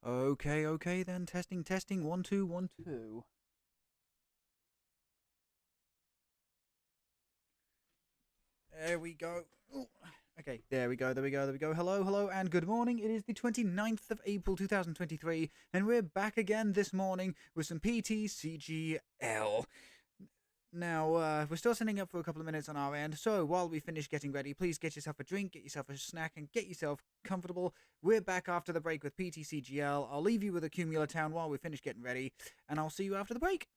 Okay then. Testing. 1, 2, 1, 2. There we go. Ooh. Okay, there we go. Hello, and good morning. It is the 29th of April 2023, and we're back again this morning with some PTCGL. Now, we're still sending up for a couple of minutes on our end, so while we finish getting ready, please get yourself a drink, get yourself a snack, and get yourself comfortable. We're back after the break with PTCGL. I'll leave you with Accumula Town while we finish getting ready, and I'll see you after the break.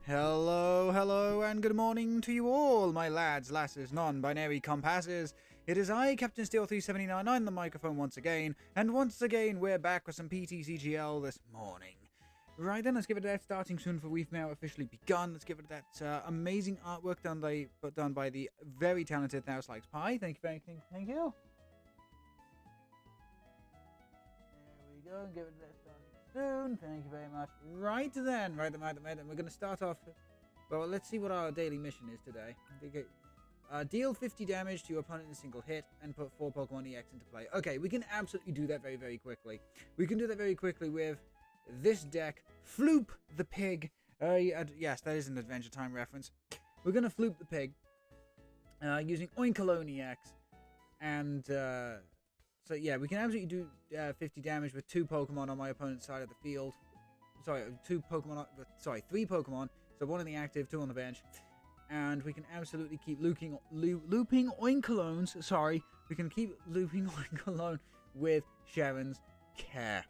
Hello, and good morning to you all, my lads, lasses, non-binary compasses. It is I, Captain Steel 379, on the microphone once again, and once again we're back with some PTCGL this morning. Right then, let's give it that starting soon, for we've now officially begun. Let's give it that amazing artwork done by the very talented Thouse Likes Pie. Thank you. There we go, give it that soon. Thank you very much. Right then, we're going to start off. Well, let's see what our daily mission is today. Deal 50 damage to your opponent in a single hit and put 4 Pokemon EX into play. Okay, we can absolutely do that very, very quickly. We can do that very quickly with this deck. Floop the Pig. Yes, that is an Adventure Time reference. We're going to Floop the Pig using Oinkologne EX. And so yeah, we can absolutely do 50 damage with 2 Pokemon on my opponent's side of the field. Sorry, 3 Pokemon. So 1 in the active, 2 on the bench. And we can absolutely keep looping Oinkolones. Sorry, we can keep looping Oinkologne with Sharon's Care.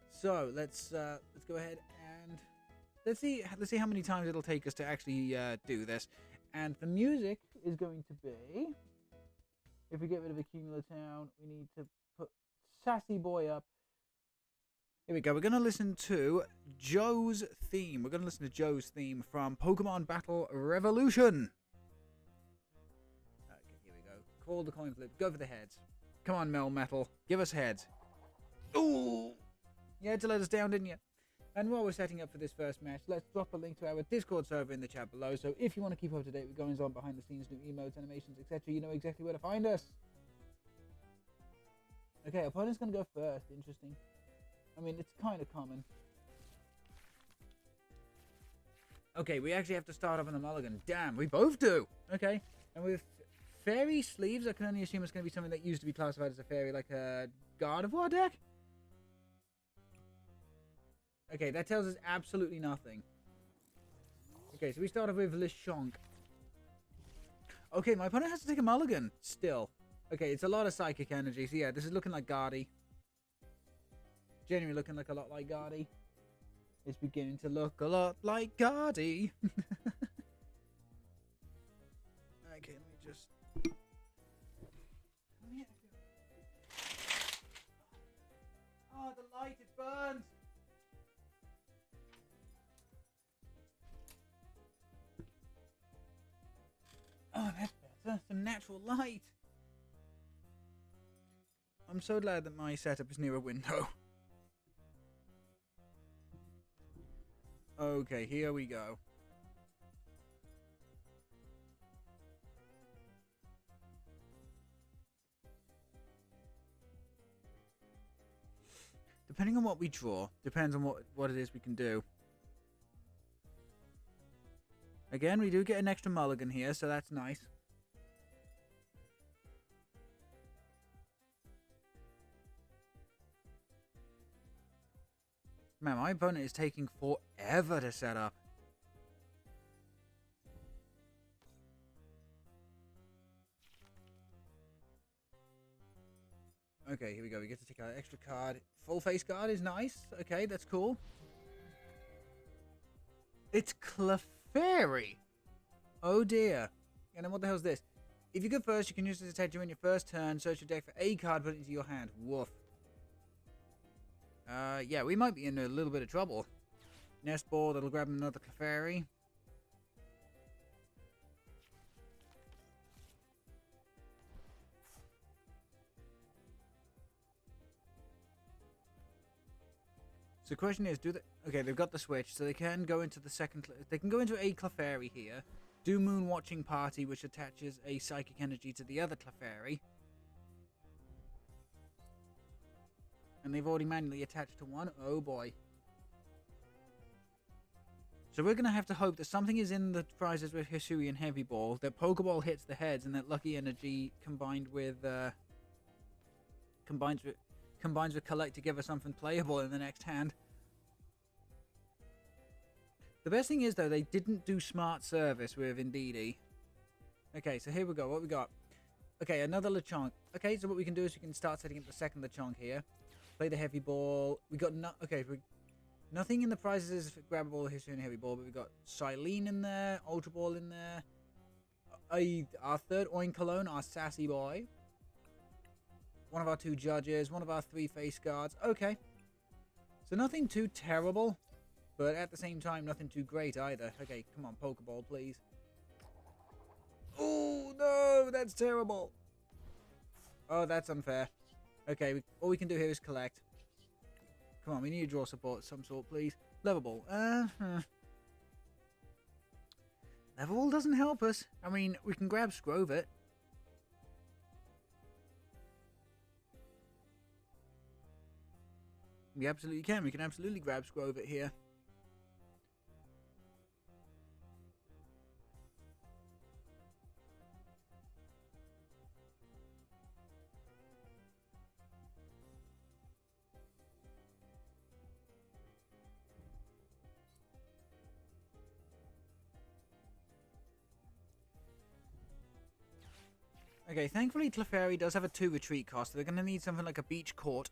So let's go ahead and let's see how many times it'll take us to actually do this. And the music is going to be, if we get rid of Accumula Town, we need to put Sassy Boy up. Here we go. We're going to listen to Joe's theme. We're going to listen to Joe's theme from Pokemon Battle Revolution. Okay, here we go. Call the coin flip. Go for the heads. Come on, Metal. Give us heads. Ooh! You had to let us down, didn't you? And while we're setting up for this first match, let's drop a link to our Discord server in the chat below. So if you want to keep up to date with goings on behind the scenes, new emotes, animations, etc., you know exactly where to find us. Okay, opponent's going to go first. Interesting. I mean, it's kind of common. Okay, we actually have to start off on the mulligan. Damn, we both do. Okay, and with fairy sleeves, I can only assume it's going to be something that used to be classified as a fairy, like a Gardevoir deck. Okay, that tells us absolutely nothing. Okay, so we start off with Lechonk. Okay, my opponent has to take a mulligan still. Okay, it's a lot of psychic energy. So yeah, this is looking like Guardy. Genuinely looking like a lot like Guardy. It's beginning to look a lot like Guardy. just... Oh, the light, it burns! Oh, that's better. Some natural light. I'm so glad that my setup is near a window. Okay, here we go. Depending on what we draw, depends on what it is we can do. Again, we do get an extra mulligan here, so that's nice. Man, my opponent is taking forever to set up. Okay, here we go. We get to take our extra card. Full face card is nice. Okay, that's cool. It's Clefairy. Oh dear. And then what the hell is this? If you go first, you can use this attack during your first turn. Search your deck for a card, put it into your hand. Woof. Yeah, we might be in a little bit of trouble. Nest ball, that'll grab another Clefairy. So the question is, do they... Okay, they've got the switch, so they can go into the second... They can go into a Clefairy here. Do Moon Watching Party, which attaches a Psychic Energy to the other Clefairy. And they've already manually attached to one. Oh boy. So we're going to have to hope that something is in the prizes with Hisui and Heavy Ball, that Pokeball hits the heads, and that Lucky Energy combined with Collect to give us something playable in the next hand. The best thing is, though, they didn't do Smart Service with Indeedee. Okay, so here we go. What we got? Okay, another Lechonk. Okay, so what we can do is we can start setting up the second Lechonk here. Play the Heavy Ball. We got nothing in the prizes is Grabbable, History, and Heavy Ball, but we got Silene in there, Ultra Ball in there. Our third Oinkologne, our sassy boy. One of our two judges, one of our three face guards. Okay. So nothing too terrible, but at the same time, nothing too great either. Okay, come on, Pokeball, please. Oh, no, that's terrible. Oh, that's unfair. Okay, all we can do here is collect. Come on, we need to draw support of some sort, please. Level Ball. Level Ball doesn't help us. I mean, we can grab Scrovit. We absolutely can. We can absolutely grab Scrovit here. Okay, thankfully Clefairy does have a 2 retreat cost. So they're going to need something like a Beach Court.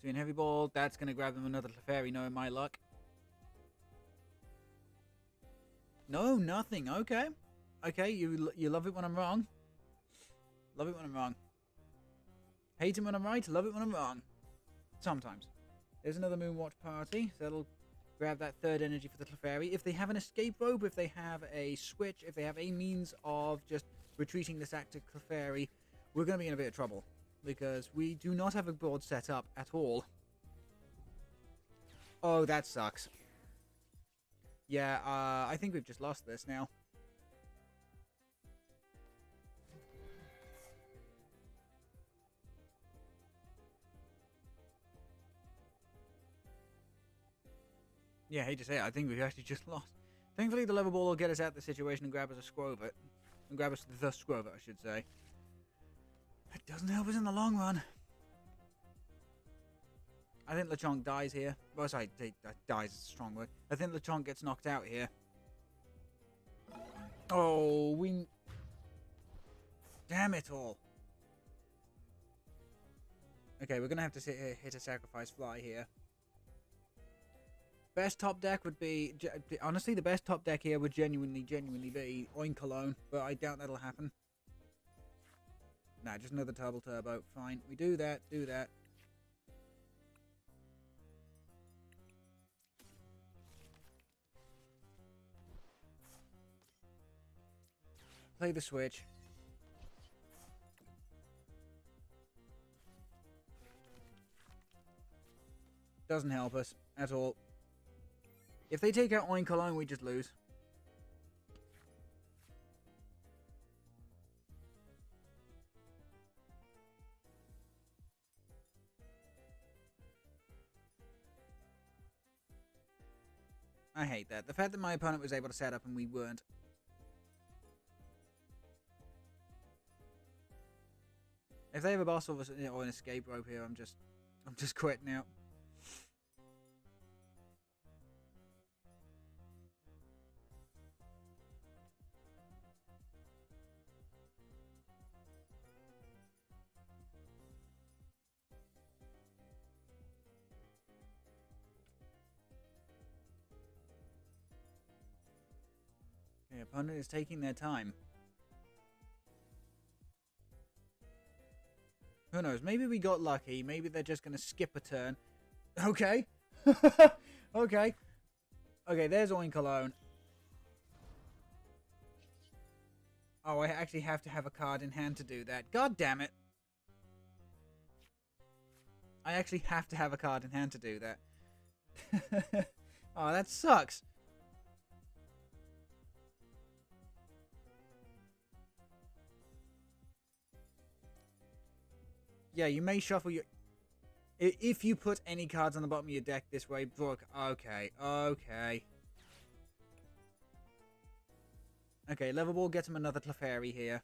So in Heavy Ball, that's going to grab them another Clefairy, knowing my luck. No, nothing. Okay. Okay, you love it when I'm wrong. Love it when I'm wrong. Hate it when I'm right, love it when I'm wrong. Sometimes. There's another Moonwatch Party, so that'll grab that third energy for the Clefairy. If they have an escape rope, if they have a switch, if they have a means of just retreating this active Clefairy, we're going to be in a bit of trouble. Because we do not have a board set up at all. Oh, that sucks. Yeah, I think we've just lost this now. Yeah, I hate to say it, I think we've actually just lost. Thankfully, the level ball will get us out of the situation and grab us a Scrovit. And grab us the Scrovit, I should say. It doesn't help us in the long run. I think Lechonk dies here. Well, sorry, dies is a strong word. I think Lechonk gets knocked out here. Oh, we... Damn it all. Okay, we're going to have to hit a Sacrifice Fly here. Best top deck would be... Honestly, the best top deck here would genuinely be Oinkologne, but I doubt that'll happen. Nah, just another turbo. Fine. We do that. Play the switch. Doesn't help us at all. If they take out Oinkologne, we just lose. I hate that. The fact that my opponent was able to set up and we weren't. If they have a boss or an escape rope here, I'm just quitting out. The opponent is taking their time. Who knows? Maybe we got lucky. Maybe they're just going to skip a turn. Okay. Okay. Okay, there's Oinkologne. Oh, I actually have to have a card in hand to do that. God damn it. I actually have to have a card in hand to do that. Oh, that sucks. Yeah, you may shuffle your... If you put any cards on the bottom of your deck this way, Brooke... Okay. Okay, level ball gets him another Clefairy here.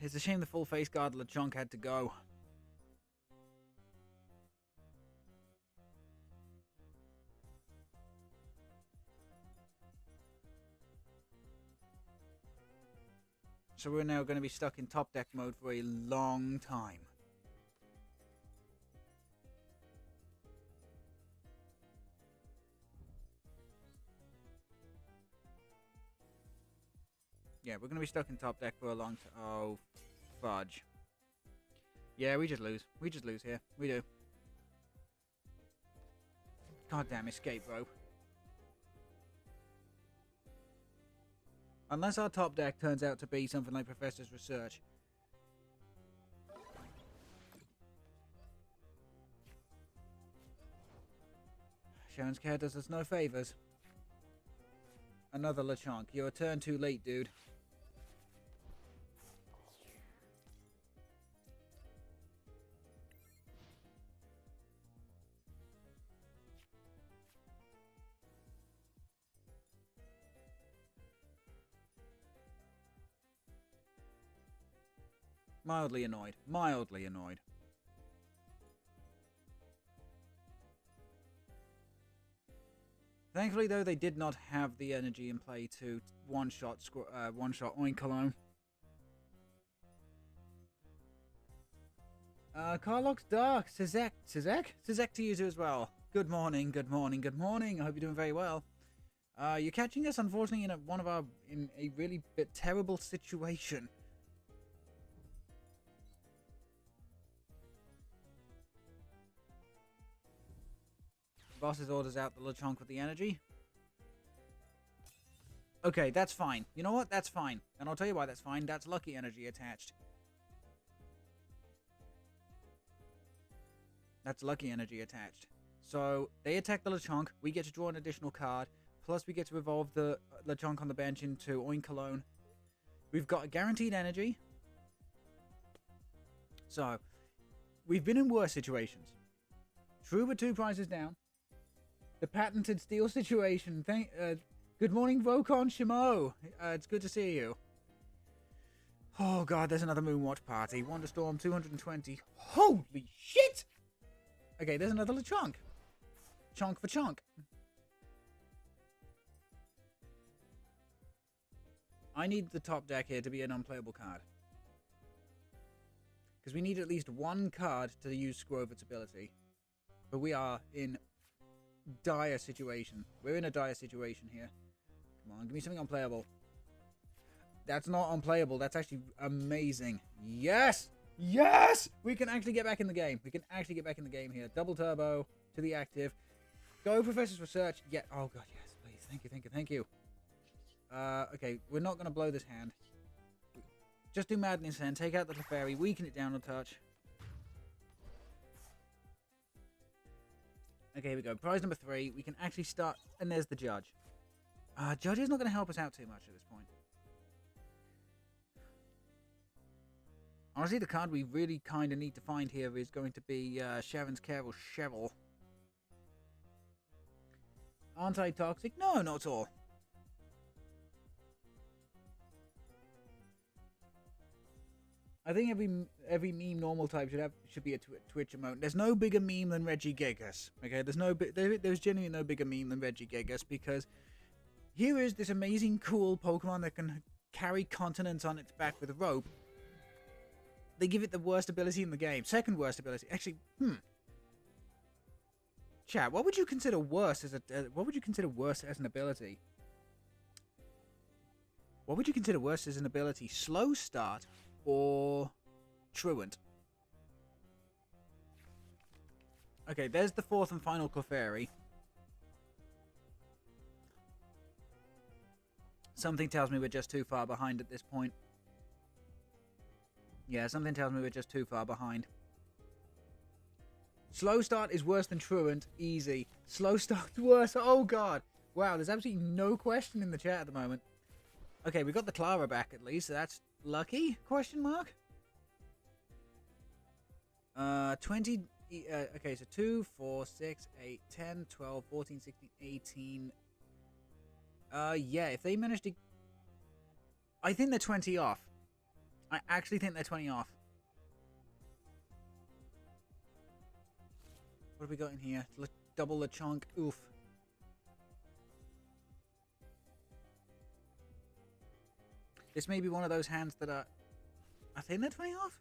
It's a shame the full face guard Lechonk had to go. So we're now going to be stuck in top deck mode for a long time. Yeah, we're going to be stuck in top deck for a long time. Oh, fudge. Yeah, we just lose. We just lose here. We do. Goddamn escape rope. Unless our top deck turns out to be something like Professor's Research. Sharon's care does us no favors. Another Lechonk. You're a turn too late, dude. Mildly annoyed. Mildly annoyed. Thankfully, though, they did not have the energy in play to one-shot Oinkologne. Carlock's Dark. Sizek to you too as well. Good morning. I hope you're doing very well. You're catching us, unfortunately, in a really terrible situation. Boss's orders out the Lechonk with the energy. Okay, that's fine. You know what? That's fine. And I'll tell you why that's fine. That's lucky energy attached. That's lucky energy attached. So, they attack the Lechonk. We get to draw an additional card. Plus, we get to evolve the Lechonk on the bench into Oinkologne. We've got a guaranteed energy. So, we've been in worse situations. True, but 2 prizes down. The patented steal situation. Good morning, Vokon Shimo. It's good to see you. Oh, God, there's another Moonwatch party. Wonderstorm 220. Holy shit! Okay, there's another Lechonk. Chonk for chonk. I need the top deck here to be an unplayable card. Because we need at least one card to use Skwovet's ability. But we are in dire situation. We're in a dire situation here. Come on, give me something unplayable. That's not unplayable. That's actually amazing. Yes! Yes! We can actually get back in the game. We can actually get back in the game here. Double turbo to the active. Go Professor's Research. Yeah. Oh, God, yes, please. Thank you, thank you, thank you. Okay, we're not going to blow this hand. Just do Madness then. Take out the Clefairy. Weaken it down a touch. Okay, here we go. Prize number 3. We can actually start... And there's the Judge. Judge is not going to help us out too much at this point. Honestly, the card we really kind of need to find here is going to be Sharon's Carol Cheryl. Anti-toxic? No, not at all. I think every meme normal type should be a Twitch emote. There's no bigger meme than Regigigas. Okay, there's genuinely no bigger meme than Regigigas, because here is this amazing, cool Pokemon that can carry continents on its back with a rope. They give it the worst ability in the game. Second worst ability. Actually, Chat, what would you consider worse as an ability? What would you consider worse as an ability? Slow Start or Truant? Okay, there's the 4th and final Clefairy. Something tells me we're just too far behind at this point. Yeah, something tells me we're just too far behind. Slow Start is worse than Truant. Easy. Slow Start's worse. Oh, God. Wow, there's absolutely no question in the chat at the moment. Okay, we got the Clara back at least, so that's lucky? Question mark? 20... okay, so 2, 4, 6, 8, 10, 12, 14, 16, 18... yeah, if they manage to... I think they're 20 off. I actually think they're 20 off. What have we got in here? Double Lechonk. Oof. This may be one of those hands that are... I think they're 20 off?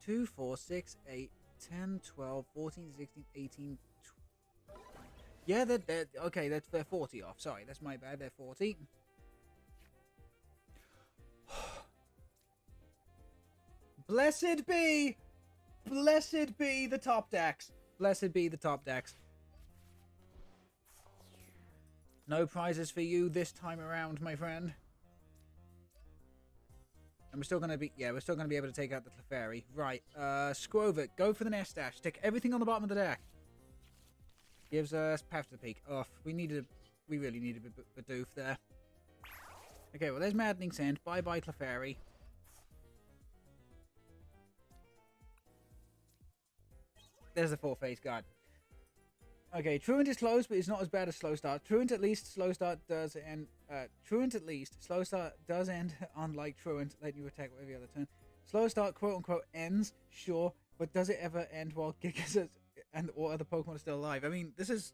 2, 4, 6, 8, 10, 12, 14, 16, 18... Yeah, they're okay, they're 40 off. Sorry, that's my bad. They're 40. Blessed be the top decks. Blessed be the top decks. No prizes for you this time around, my friend. And we're still gonna be able to take out the Clefairy. Right, Skwovet, go for the Nest Dash. Stick everything on the bottom of the deck. Gives us Path to the Peak. Off. We really needed a doof there. Okay, well there's Maddening Sand. Bye bye Clefairy. There's the 4-face guard. Okay, Truant is close, but it's not as bad as Slow Start. Truant at least, Slow Start does end. Slow Start does end, unlike Truant, letting you attack every other turn. Slow Start, quote unquote, ends, sure, but does it ever end while Gigas and or other Pokemon are still alive? I mean, this is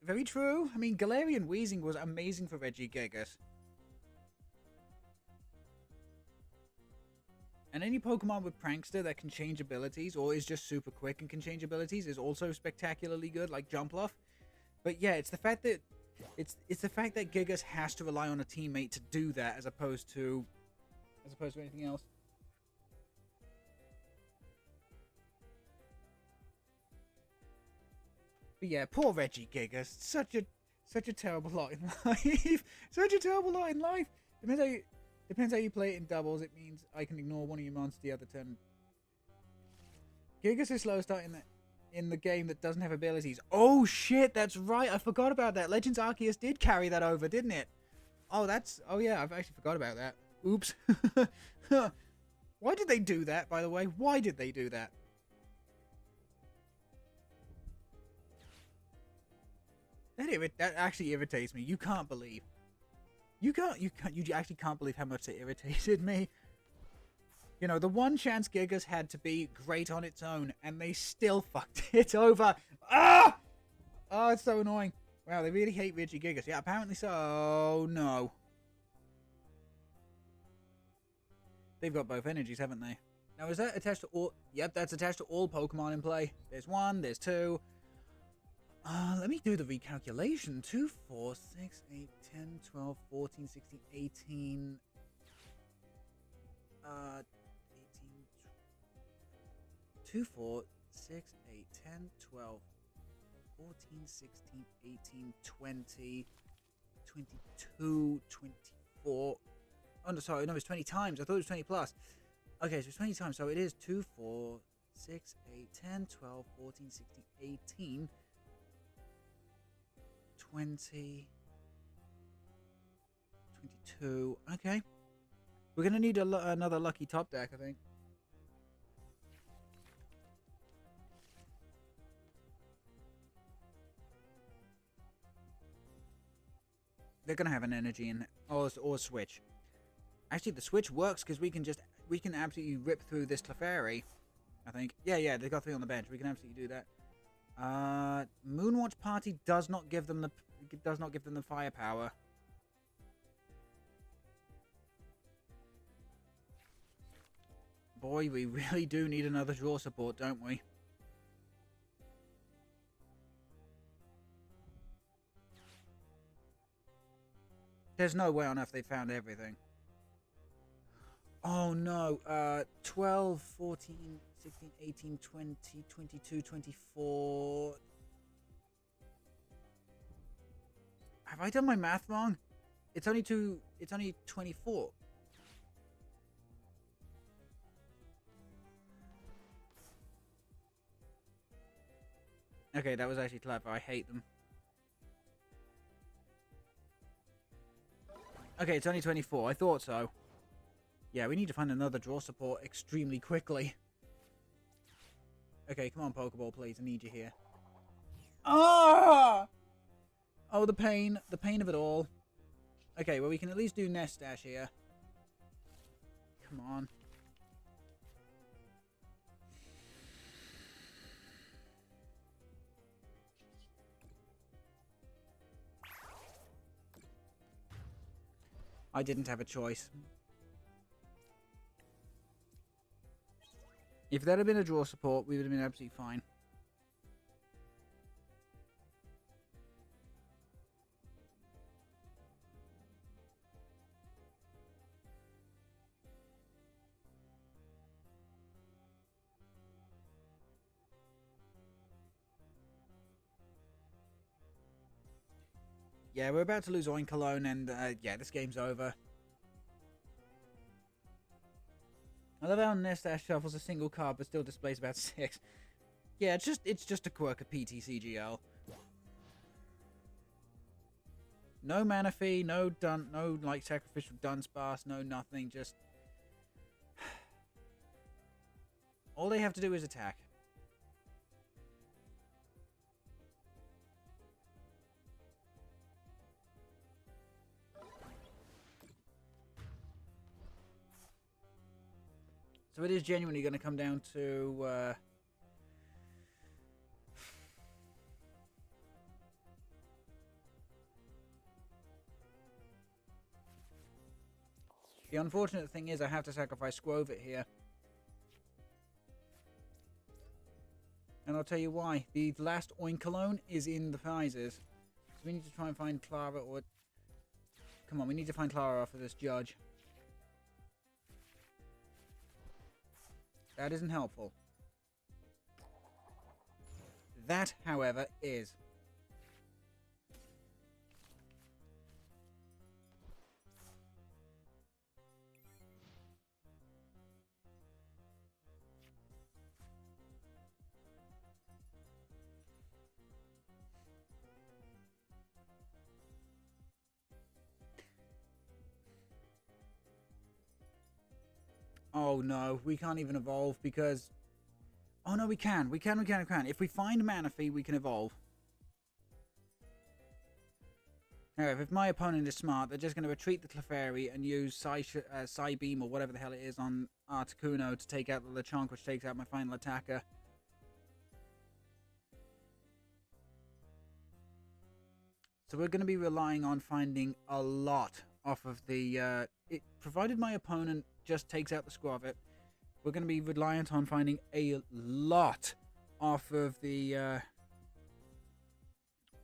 very true. I mean, Galarian Wheezing was amazing for Regigigas. And any Pokemon with Prankster that can change abilities, or is just super quick and can change abilities, is also spectacularly good, like Jumpluff. But yeah, it's the fact that Gigas has to rely on a teammate to do that, as opposed to anything else. But yeah, poor Regigigas, such a terrible lot in life. Such a terrible lot in life. Depends how you play it in doubles. It means I can ignore one of your monsters the other turn. Gigas is Slow Start in the game that doesn't have abilities. Oh shit, that's right. I forgot about that. Legends Arceus did carry that over, didn't it? Oh yeah, I've actually forgot about that. Oops. Why did they do that, by the way? Why did they do that? That actually irritates me. You can't believe. You actually can't believe how much it irritated me. You know, the one chance Gigas had to be great on its own, and they still fucked it over. Ah! Oh, it's so annoying. Wow, they really hate Regigigas. Yeah, apparently so. Oh, no. They've got both energies, haven't they? Now, is that attached to all... Yep, that's attached to all Pokemon in play. There's 1, there's 2. Let me do the recalculation. 2, 4, 6, 8, 10, 12, 14, 16, 18... 18... 2, 4, 6, 8, 10, 12, 14, 16, 18, 20, 22, 24... Oh, no, sorry, no, it's 20 times. I thought it was 20 plus. Okay, so it's 20 times. So it is 2, 4, 6, 8, 10, 12, 14, 16, 18, 20, 22. Okay. We're going to need another lucky top deck, I think. They're going to have an energy in it. Or switch. Actually, the switch works because we can absolutely rip through this Clefairy. I think. Yeah, they got 3 on the bench. We can absolutely do that. Moonwatch Party does not give them the firepower. Boy, we really do need another draw support, don't we? There's no way on earth they found everything. Oh no, 12, 14, 16, 18, 20, 22, 24... Have I done my math wrong? It's only 24. Okay, that was actually clever. I hate them. Okay, it's only 24. I thought so. Yeah, we need to find another draw support extremely quickly. Okay, come on, Pokeball, please. I need you here. Ah! Oh, the pain. The pain of it all. Okay, well, we can at least do Nest Dash here. Come on. I didn't have a choice. If that had been a draw support, we would have been absolutely fine. Yeah, we're about to lose Oinkologne, and yeah, this game's over. I love how Nest Dash shuffles a single card but still displays about 6. Yeah, it's just a quirk of PTCGL. No mana fee, no like sacrificial Dunsparce, no nothing, just all they have to do is attack. So it is genuinely going to come down to... The unfortunate thing is I have to sacrifice Squovit here. And I'll tell you why. The last Oinkologne is in the prizes. So we need to try and find Clara or... Come on, we need to find Clara for this judge. That isn't helpful. That, however, is. Oh no, we can't even evolve because... Oh no, we can. We can. If we find Manaphy, we can evolve. Now, if my opponent is smart, they're just going to retreat the Clefairy and use Psybeam or whatever the hell it is on Articuno to take out the Lechonk, which takes out my final attacker. So we're going to be relying on finding a lot off of the... provided my opponent just takes out the Squavit. We're going to be reliant on finding a lot off of the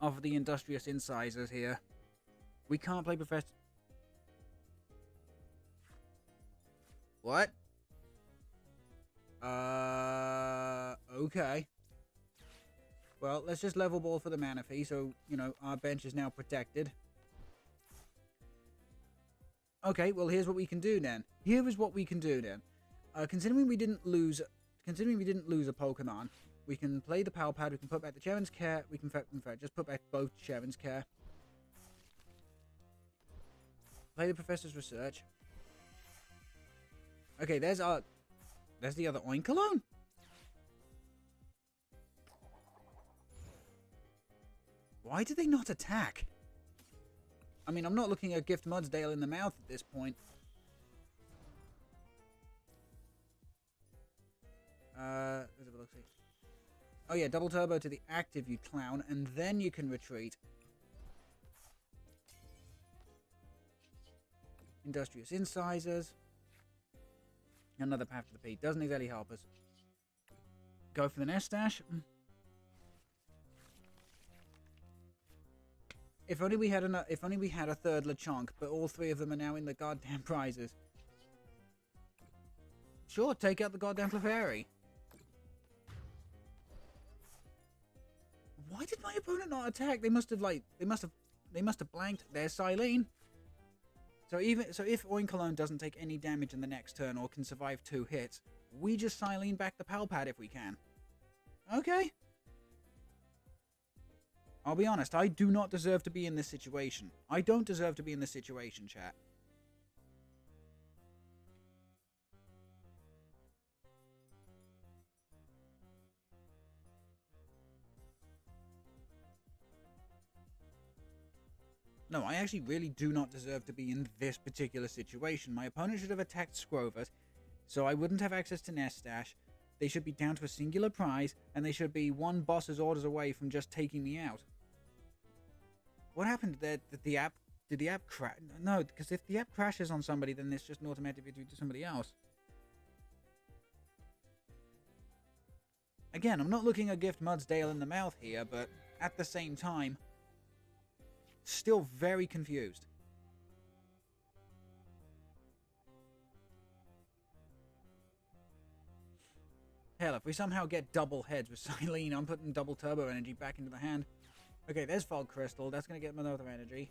Industrious Incisors here. We can't play Professor... What? Okay. Well, let's just level ball for the Manaphy, so, you know, our bench is now protected. Okay, well, here's what we can do then. Here is what we can do then. Considering we didn't lose a Pokemon, we can play the Power Pad, we can put back the Cheren's Care, we can, in fact, just put back both Cheren's Care. Play the Professor's Research. Okay, there's the other Oinkologne. Why did they not attack? I mean, I'm not looking at Gift Mudsdale in the mouth at this point. Let's have a look. Oh yeah, double turbo to the active, you clown, and then you can retreat. Industrious Incisors. Another path to the P. Doesn't exactly help us. Go for the Nestash. If only we had a third Lechonk, but all three of them are now in the goddamn prizes. Sure, take out the goddamn Clefairy. Why did my opponent not attack? They must have blanked. There's Silene. So if Oinkologne doesn't take any damage in the next turn or can survive 2 hits, we just Silene back the Pal Pad if we can. Okay. I'll be honest, I do not deserve to be in this situation. I don't deserve to be in this situation, chat. No, I actually really do not deserve to be in this particular situation. My opponent should have attacked Scrovet, so I wouldn't have access to Nestash. They should be down to a singular prize, and they should be one boss's orders away from just taking me out. What happened there? Did the app crash? No, because if the app crashes on somebody, then it's just an automatic video to somebody else. Again, I'm not looking at Gift Mudsdale in the mouth here, but at the same time, still very confused. Hell, if we somehow get double heads with Silene, I'm putting double turbo energy back into the hand. Okay, there's Fog Crystal. That's going to get another energy.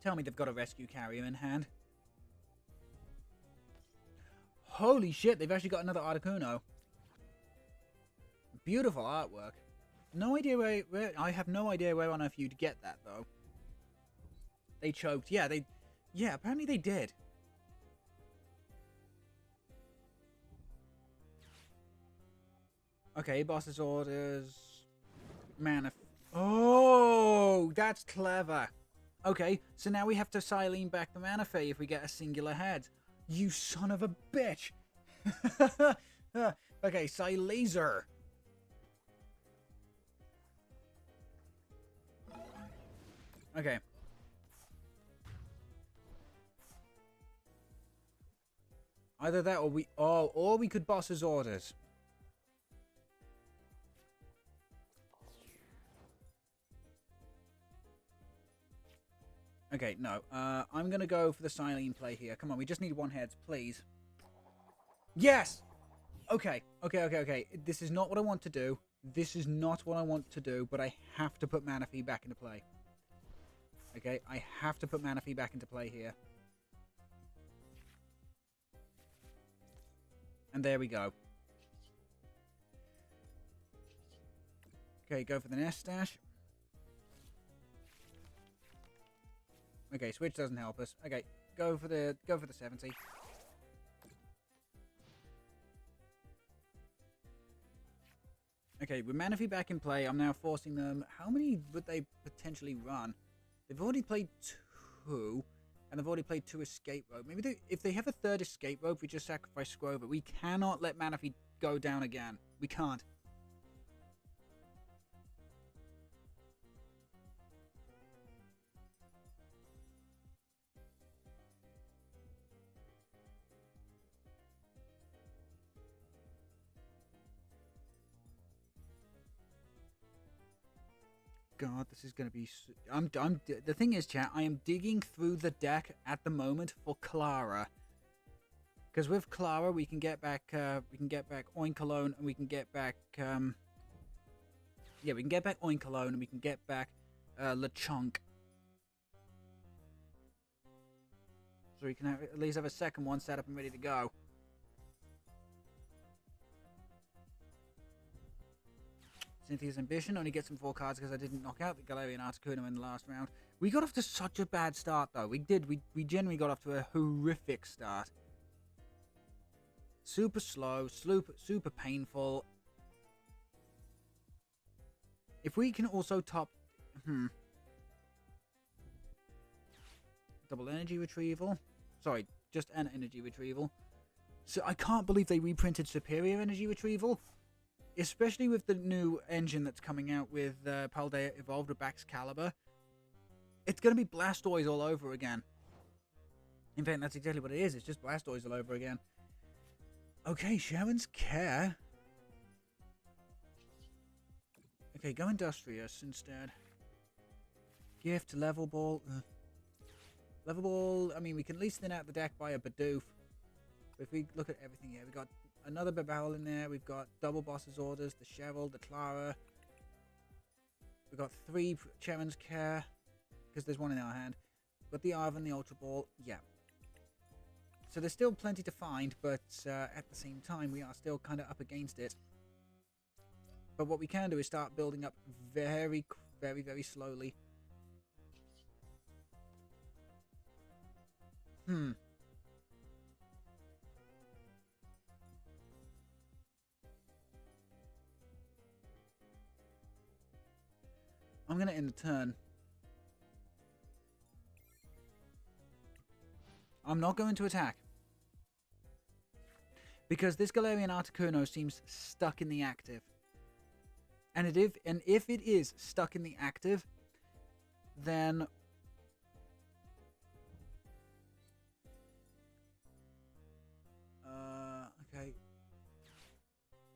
Tell me they've got a rescue carrier in hand. Holy shit, they've actually got another Articuno. Beautiful artwork. No idea where I have no idea where on earth you'd get that, though. They choked. Yeah, apparently they did. Okay, boss's orders. Oh, that's clever. Okay, so now we have to Silene back the Manaphy if we get a singular head. You son of a bitch. Okay, Silaser. Okay. Either that or we could boss's orders. Okay, no. I'm going to go for the Silene play here. Come on, we just need 1 heads, please. Yes! Okay. This is not what I want to do. This is not what I want to do, but I have to put Manaphy back into play. Okay, I have to put Manaphy back into play here. And there we go. Okay, go for the Nestash. Okay, switch doesn't help us. Okay, go for the 70. Okay, with Manaphy back in play, I'm now forcing them. How many would they potentially run? They've already played 2, and they've already played 2 escape rope. Maybe if they have a 3rd escape rope, we just sacrifice Scrover. We cannot let Manaphy go down again. We can't. God, this is going to be... The thing is, chat, I am digging through the deck at the moment for Clara. Because with Clara, we can get back Oinkologne, and we can get back... yeah, we can get back Oinkologne, and we can get back LeChonk. So we can at least have a second one set up and ready to go. Cynthia's Ambition only gets some 4 cards because I didn't knock out the Galarian Articuno in the last round. We got off to such a bad start, though. We did. We generally got off to a horrific start. Super slow, super painful. If we can also top... Double energy retrieval. Sorry, just an energy retrieval. So I can't believe they reprinted Superior Energy Retrieval. Especially with the new engine that's coming out with Paldea Evolved with Baxcalibur. It's going to be Blastoise all over again. In fact, that's exactly what it is. It's just Blastoise all over again. Okay, Sharon's Care. Okay, go Industrious instead. Gift, Level Ball. Level Ball, I mean, we can at least thin out the deck by a Bidoof. But if we look at everything here, we've got another Bibarel in there. We've got double Boss's Orders, the Cheryl, the Clara. We've got 3 Sharon's Care, because there's one in our hand. We've got the Arven, the Ultra Ball, yeah. So there's still plenty to find, but at the same time, we are still kind of up against it. But what we can do is start building up very, very, very slowly. I'm going to end the turn. I'm not going to attack. Because this Galarian Articuno seems stuck in the active. And if it is stuck in the active, then... okay.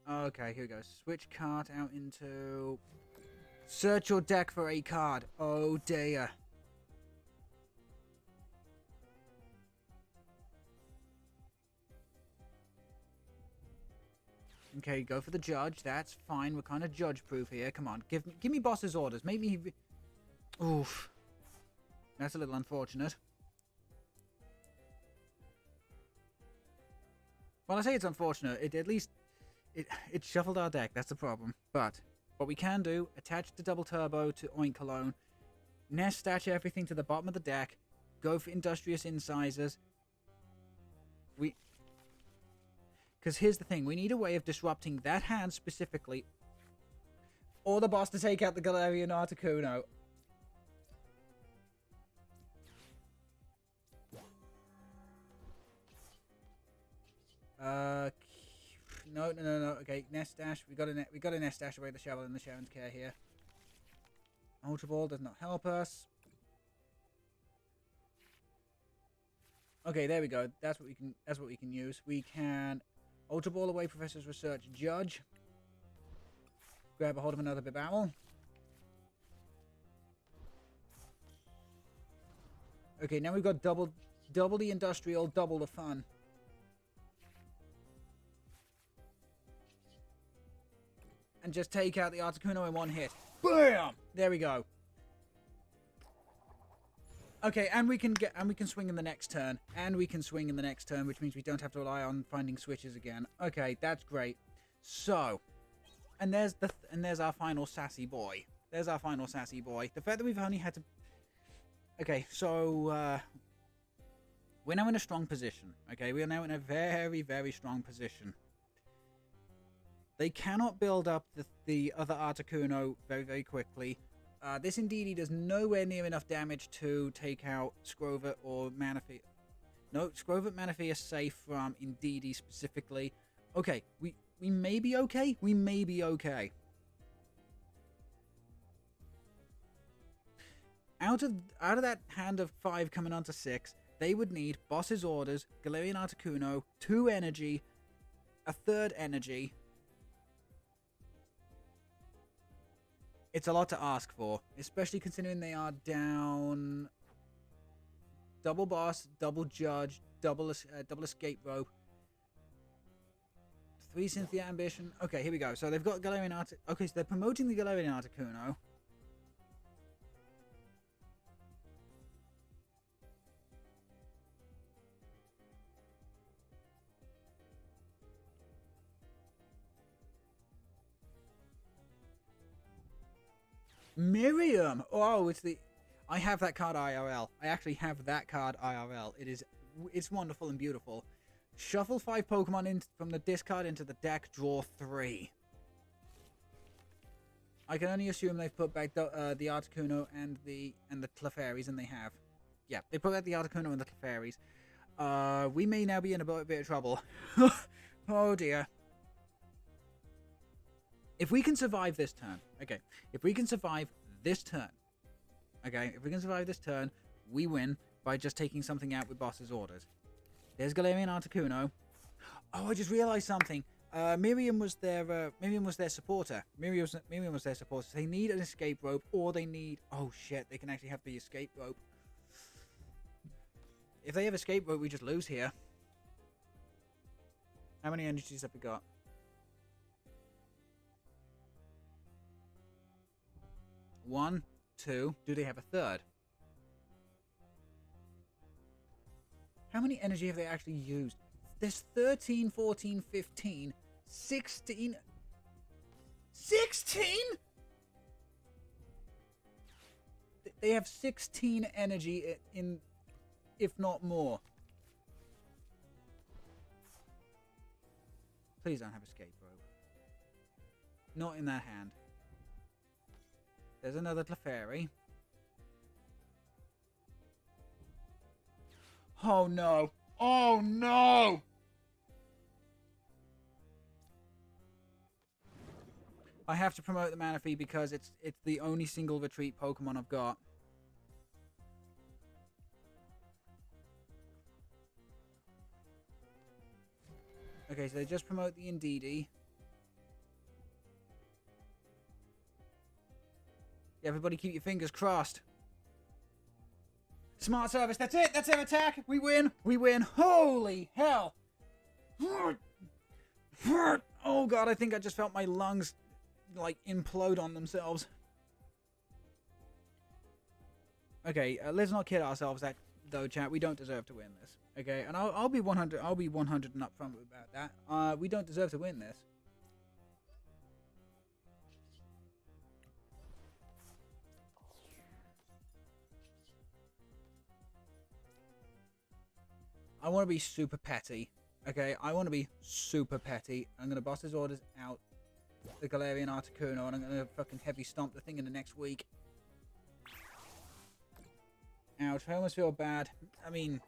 Okay, here we go. Switch card out into... Search your deck for a card. Oh dear. Okay, go for the Judge. That's fine. We're kind of judge-proof here. Come on, give me Boss's Orders. Make me... Oof. That's a little unfortunate. Well, I say it's unfortunate. At least... It shuffled our deck. That's the problem. But... what we can do, attach the double turbo to Oinkologne, nest stash everything to the bottom of the deck, go for Industrious Incisors. Because here's the thing, we need a way of disrupting that hand specifically, or the boss to take out the Galarian Articuno. No. Okay, nest dash. We got a nest dash away the shovel and the Sharon's Care here. Ultra Ball does not help us. Okay, there we go. That's what we can use. We can Ultra Ball away Professor's Research Judge. Grab a hold of another Bibarel. Okay, now we've got double the industrial, double the fun. And just take out the Articuno in one hit. BAM! There we go. Okay, and we can swing in the next turn. And we can swing in the next turn, which means we don't have to rely on finding switches again. Okay, that's great. So, and there's our final sassy boy. There's our final sassy boy. The fact that we've only had to... Okay, so we're now in a strong position. Okay, we are now in a very, very strong position. They cannot build up the other Articuno very, very quickly. This Indeedee does nowhere near enough damage to take out Scrovet or Manaphy. No, Scrovet Manaphy is safe from Indeedee specifically. Okay, we may be okay. We may be okay. Out of that hand of 5 coming onto 6, they would need Boss's Orders, Galarian Articuno, 2 energy, a 3rd energy. It's a lot to ask for, especially considering they are down double boss, double judge, double escape rope, 3 Cynthia ambition. Okay, here we go. So they've got Galarian Articuno. Okay, so they're promoting the Galarian Articuno. Miriam! Oh, it's the... I have that card IRL. I actually have that card IRL. It's wonderful and beautiful. Shuffle 5 Pokemon in from the discard into the deck, draw 3. I can only assume they've put back the Articuno and the Clefairies, and they have. Yeah, they put back the Articuno and the Clefairies. We may now be in a bit of trouble. Oh dear. If we can survive this turn, okay, if we can survive this turn, we win by just taking something out with boss's orders. There's Galarian Articuno. Oh, I just realized something. Miriam was their supporter. Miriam was their supporter. So they need an escape rope, or they need... Oh shit, they can actually have the escape rope. If they have escape rope, we just lose here. How many energies have we got? One, two. Do they have a third? How many energy have they actually used? There's 13, 14, 15, 16... 16?! They have 16 energy in... if not more. Please don't have escape rope. Not in that hand. There's another Clefairy. Oh no! Oh no! I have to promote the Manaphy because it's the only single retreat Pokemon I've got. Okay, so they just promote the Indeedee. Everybody keep your fingers crossed. Smart service, that's it, that's their attack. We win, we win. Holy hell. Oh god, I think I just felt my lungs like implode on themselves. Okay, let's not kid ourselves though, chat. We don't deserve to win this. Okay, and I'll be 100 and upfront about that. We don't deserve to win this. I want to be super petty. Okay, I want to be super petty. I'm going to boss his orders out the Galarian Articuno, and I'm going to fucking heavy stomp the thing in the next week. Ouch, I almost feel bad. I mean,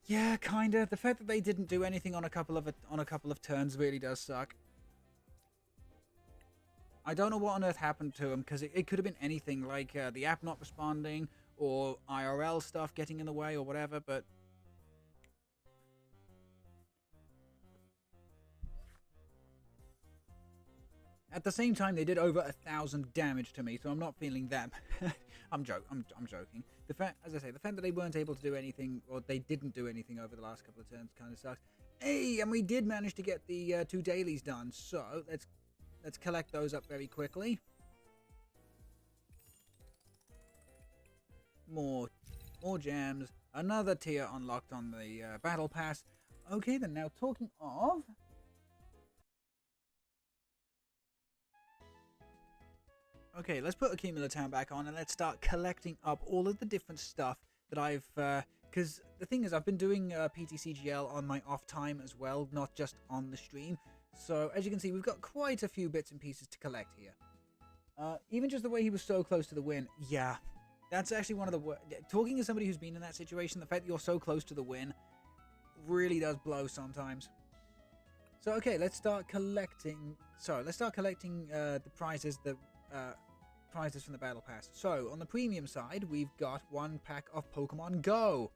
yeah, kinda. The fact that they didn't do anything on a couple of turns really does suck. I don't know what on earth happened to him, because it could have been anything, like the app not responding, or IRL stuff getting in the way, or whatever, but... At the same time, they did over 1,000 damage to me, so I'm not feeling that. I'm joking. As I say, the fact that they weren't able to do anything, or they didn't do anything over the last couple of turns, kind of sucks. Hey, and we did manage to get the 2 dailies done, so let's collect those up very quickly. More gems. Another tier unlocked on the battle pass. Okay, then now talking of. Okay, let's put Accumula Town back on and let's start collecting up all of the different stuff that I've... Because the thing is, I've been doing PTCGL on my off time as well, not just on the stream. So, as you can see, we've got quite a few bits and pieces to collect here. Even just the way he was so close to the win. Yeah, that's actually one of the... Talking as somebody who's been in that situation, the fact that you're so close to the win really does blow sometimes. So, okay, let's start collecting... Sorry, let's start collecting the prizes that... prizes from the battle pass. So on the premium side, we've got 1 pack of Pokemon Go.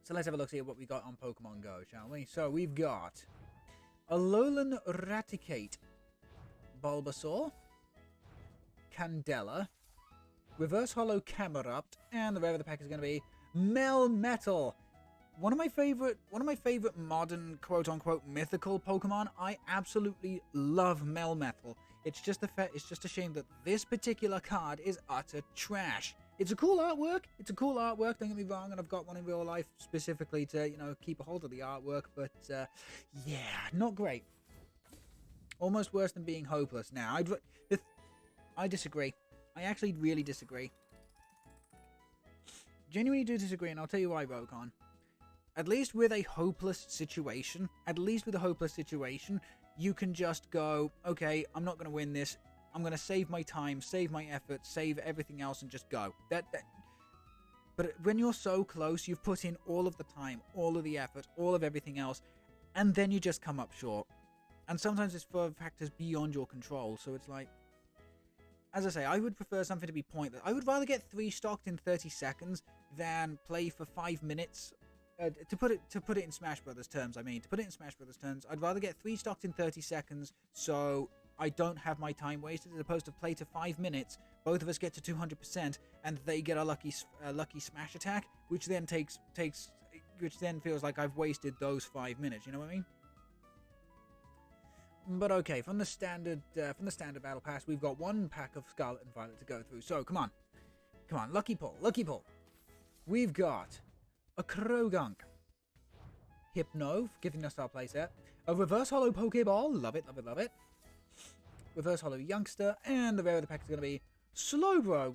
So let's have a look, see at what we got on Pokemon Go, shall we? So we've got Alolan Raticate, Bulbasaur, Candela, Reverse Hollow Camerupt, and the rare of the pack is going to be Melmetal. One of my favorite modern quote-unquote mythical Pokemon. I absolutely love Melmetal. It's just a shame that this particular card is utter trash. It's a cool artwork. Don't get me wrong, and I've got one in real life specifically to, you know, keep a hold of the artwork. But yeah, not great. Almost worse than being hopeless. Now, I disagree. I actually really disagree. Genuinely do disagree, and I'll tell you why, Rokon. At least with a hopeless situation, you can just go, okay, I'm not going to win this. I'm going to save my time, save my effort, save everything else, and just go. But when you're so close, you've put in all of the time, all of the effort, all of everything else, and then you just come up short. And sometimes it's for factors beyond your control, so it's like, as I say, I would prefer something to be pointless. I would rather get 3 stocked in 30 seconds than play for 5 minutes. To put it in Smash Brothers terms, I'd rather get 3 stocked in 30 seconds, so I don't have my time wasted, as opposed to play to 5 minutes. Both of us get to 200%, and they get a lucky smash attack, which then which then feels like I've wasted those 5 minutes. You know what I mean? But okay, from the standard battle pass, we've got 1 pack of Scarlet and Violet to go through. So come on, lucky pull. We've got a Krogunk, Hypno, giving us our playset, a Reverse Hollow Pokeball, love it. Reverse Hollow Youngster, and the rare of the pack is going to be Slowbro,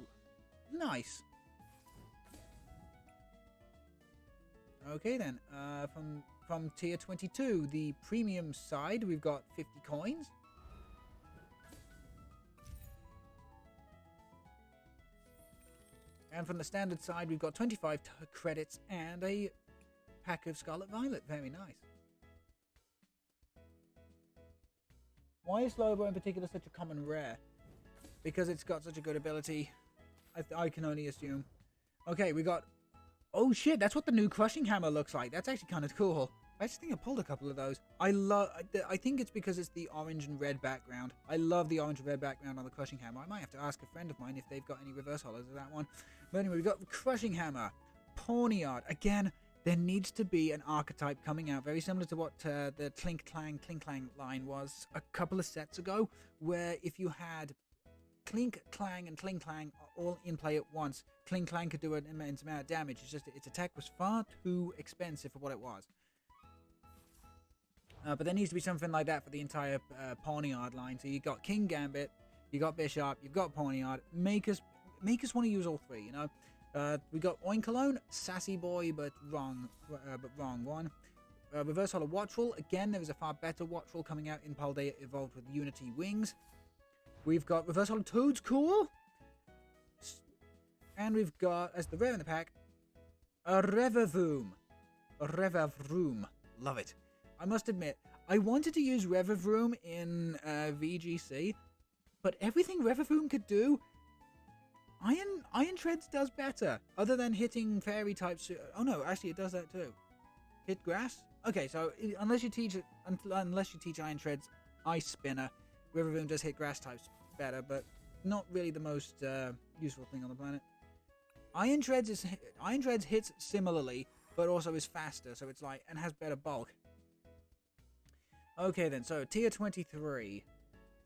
nice. Okay then, from tier 22, the premium side, we've got 50 coins. And from the standard side, we've got 25 credits and a pack of Scarlet Violet. Very nice. Why is Slowbro in particular such a common rare? Because it's got such a good ability. I can only assume. Okay, we got... Oh shit, that's what the new Crushing Hammer looks like. That's actually kind of cool. I just think I pulled a couple of those. I think it's because it's the orange and red background. I love the orange and red background on the Crushing Hammer. I might have to ask a friend of mine if they've got any reverse hollows of that one. But anyway, we've got the Crushing Hammer, Pawniard. Again, there needs to be an archetype coming out, very similar to what the Clink Clang line was a couple of sets ago, where if you had Clink Clang and Cling Clang all in play at once, Cling Clang could do an immense amount of damage. It's just its attack was far too expensive for what it was. But there needs to be something like that for the entire Pawniard line. So you got King Gambit, you got Bishop, you've got Pawniard. Make us want to use all 3. You know, we got Oinkologne, Sassy Boy, but wrong one. Reverse Hollow Watchful. Again, there is a far better Watchful coming out in Paldea evolved with Unity Wings. We've got Reverse Hollow Toad's cool, and we've got, as the rare in the pack, a Revavroom. Love it. I must admit, I wanted to use Revavroom in VGC, but everything Revavroom could do, Iron Treads does better, other than hitting fairy types. Oh no, actually it does that too. Hit grass? Okay, so unless you teach Iron Treads Ice Spinner, Revavroom does hit grass types better, but not really the most useful thing on the planet. Iron Treads hits similarly, but also is faster, so it's like, and has better bulk. Okay then, so tier 23.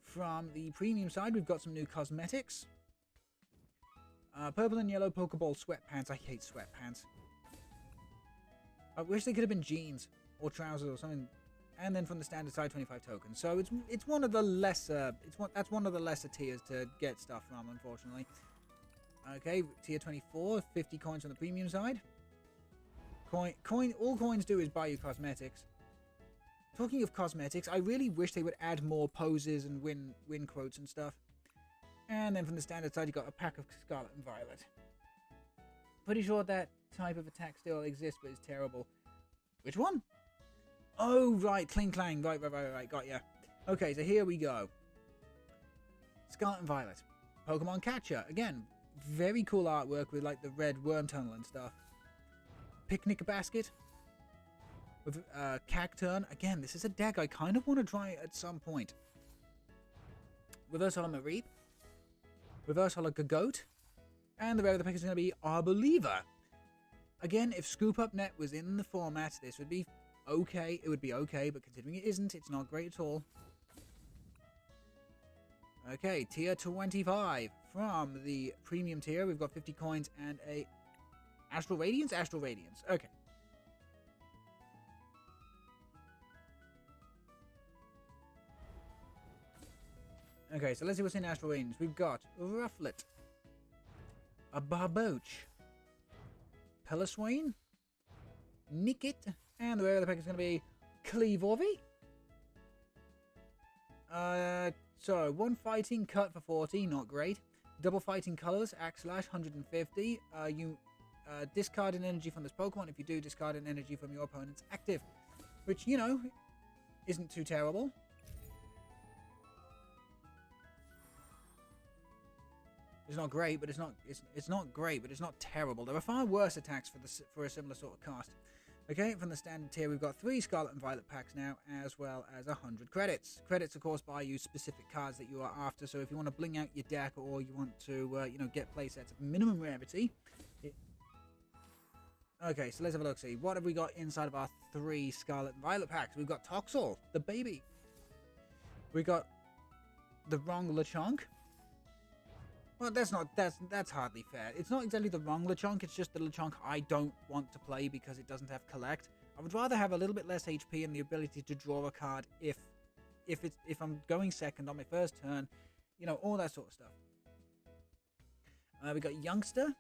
From the premium side, we've got some new cosmetics. Purple and yellow Pokeball sweatpants. I hate sweatpants. I wish they could have been jeans or trousers or something. And then from the standard side, 25 tokens. So it's one of the lesser. That's one of the lesser tiers to get stuff from, unfortunately. Okay, tier 24, 50 coins on the premium side. All coins do is buy you cosmetics. Talking of cosmetics, I really wish they would add more poses and win quotes and stuff. And then from the standard side, you got a pack of Scarlet and Violet. Pretty sure that type of attack still exists, but it's terrible. Which one? Oh, right, Cling Clang. Right, got ya. Okay, so here we go. Scarlet and Violet. Pokemon Catcher. Again, very cool artwork with, like, the red worm tunnel and stuff. Picnic Basket. With Cacturn. Again, this is a deck I kind of want to try at some point. Reverse Holo Mareep, Reverse Holo Gogoat, and the rare of the pack is going to be Arboliva. Again, if Scoop Up Net was in the format, this would be okay. It would be okay, but considering it isn't, it's not great at all. Okay, tier 25. From the premium tier, we've got 50 coins and a Astral Radiance? Astral Radiance. Okay. Okay, so let's see what's in Astral Radiance. We've got Rufflet, a Barboach, Peloswain, Nickit, and the rare of the pack is going to be Cleavorby. So, one fighting, cut for 40, not great. Double fighting colors, Axe Slash, 150. You discard an energy from this Pokemon. If you do, discard an energy from your opponent's active. Which, you know, isn't too terrible. It's not great, but it's not great, but it's not terrible. There are far worse attacks for a similar sort of cost. Okay, from the standard tier, we've got 3 Scarlet and Violet packs now, as well as 100 credits. Credits, of course, buy you specific cards that you are after. So if you want to bling out your deck, or you want to, you know, get playsets of minimum rarity. Okay, so let's have a look. See, what have we got inside of our 3 Scarlet and Violet packs? We've got Toxel, the baby. We got the wrong Lechonk. Well, that's hardly fair. It's not exactly the wrong Lechonk, it's just the Lechonk I don't want to play because it doesn't have Collect. I would rather have a little bit less HP and the ability to draw a card if I'm going second on my first turn, you know, all that sort of stuff. We got Youngster,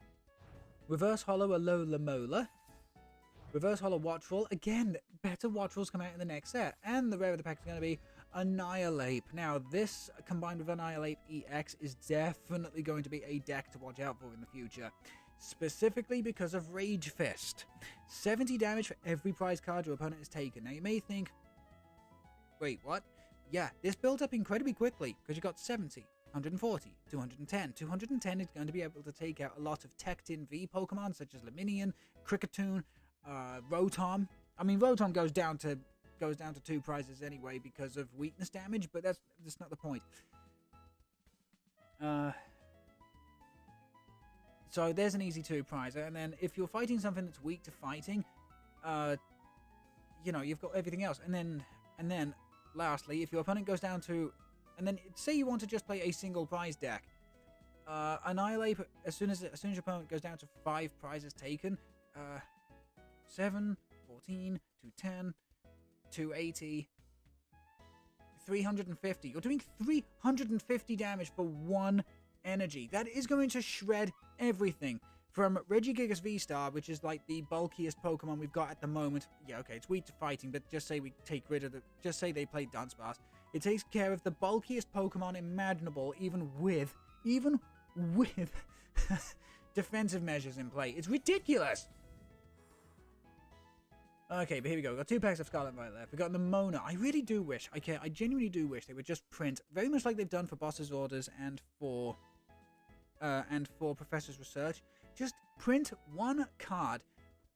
Reverse Holo Alola Mola, Reverse Holo Watchful. Again, better Watchfuls come out in the next set, and the rare of the pack is going to be Annihilate. Now, this combined with Annihilate EX is definitely going to be a deck to watch out for in the future, specifically because of Rage Fist. 70 damage for every prize card your opponent has taken. Now, you may think, wait, what? Yeah, this built up incredibly quickly because you got 70, 140, 210. 210 is going to be able to take out a lot of Tectin V Pokemon such as Laminion, Kricketune, Rotom. I mean, Rotom goes down to 2 prizes anyway because of weakness damage, but that's not the point. So there's an easy 2 prize, and then if you're fighting something that's weak to fighting, you know, you've got everything else, and then lastly, if your opponent goes down to, and then say you want to just play a single prize deck, Annihilate as soon as your opponent goes down to 5 prizes taken, 7, 14, 210. 280, 350. You're doing 350 damage for 1 energy. That is going to shred everything. From Regigigas Vstar, which is like the bulkiest Pokemon we've got at the moment. Yeah, okay, it's weak to fighting, but just say we take rid of just say they play Dunsparce. It takes care of the bulkiest Pokemon imaginable, even with defensive measures in play. It's ridiculous. Okay, but here we go. We've got 2 packs of Scarlet and Violet left. We've got the Mona. I really do wish, I genuinely do wish they would just print, very much like they've done for Boss's Orders and for Professor's Research, just print 1 card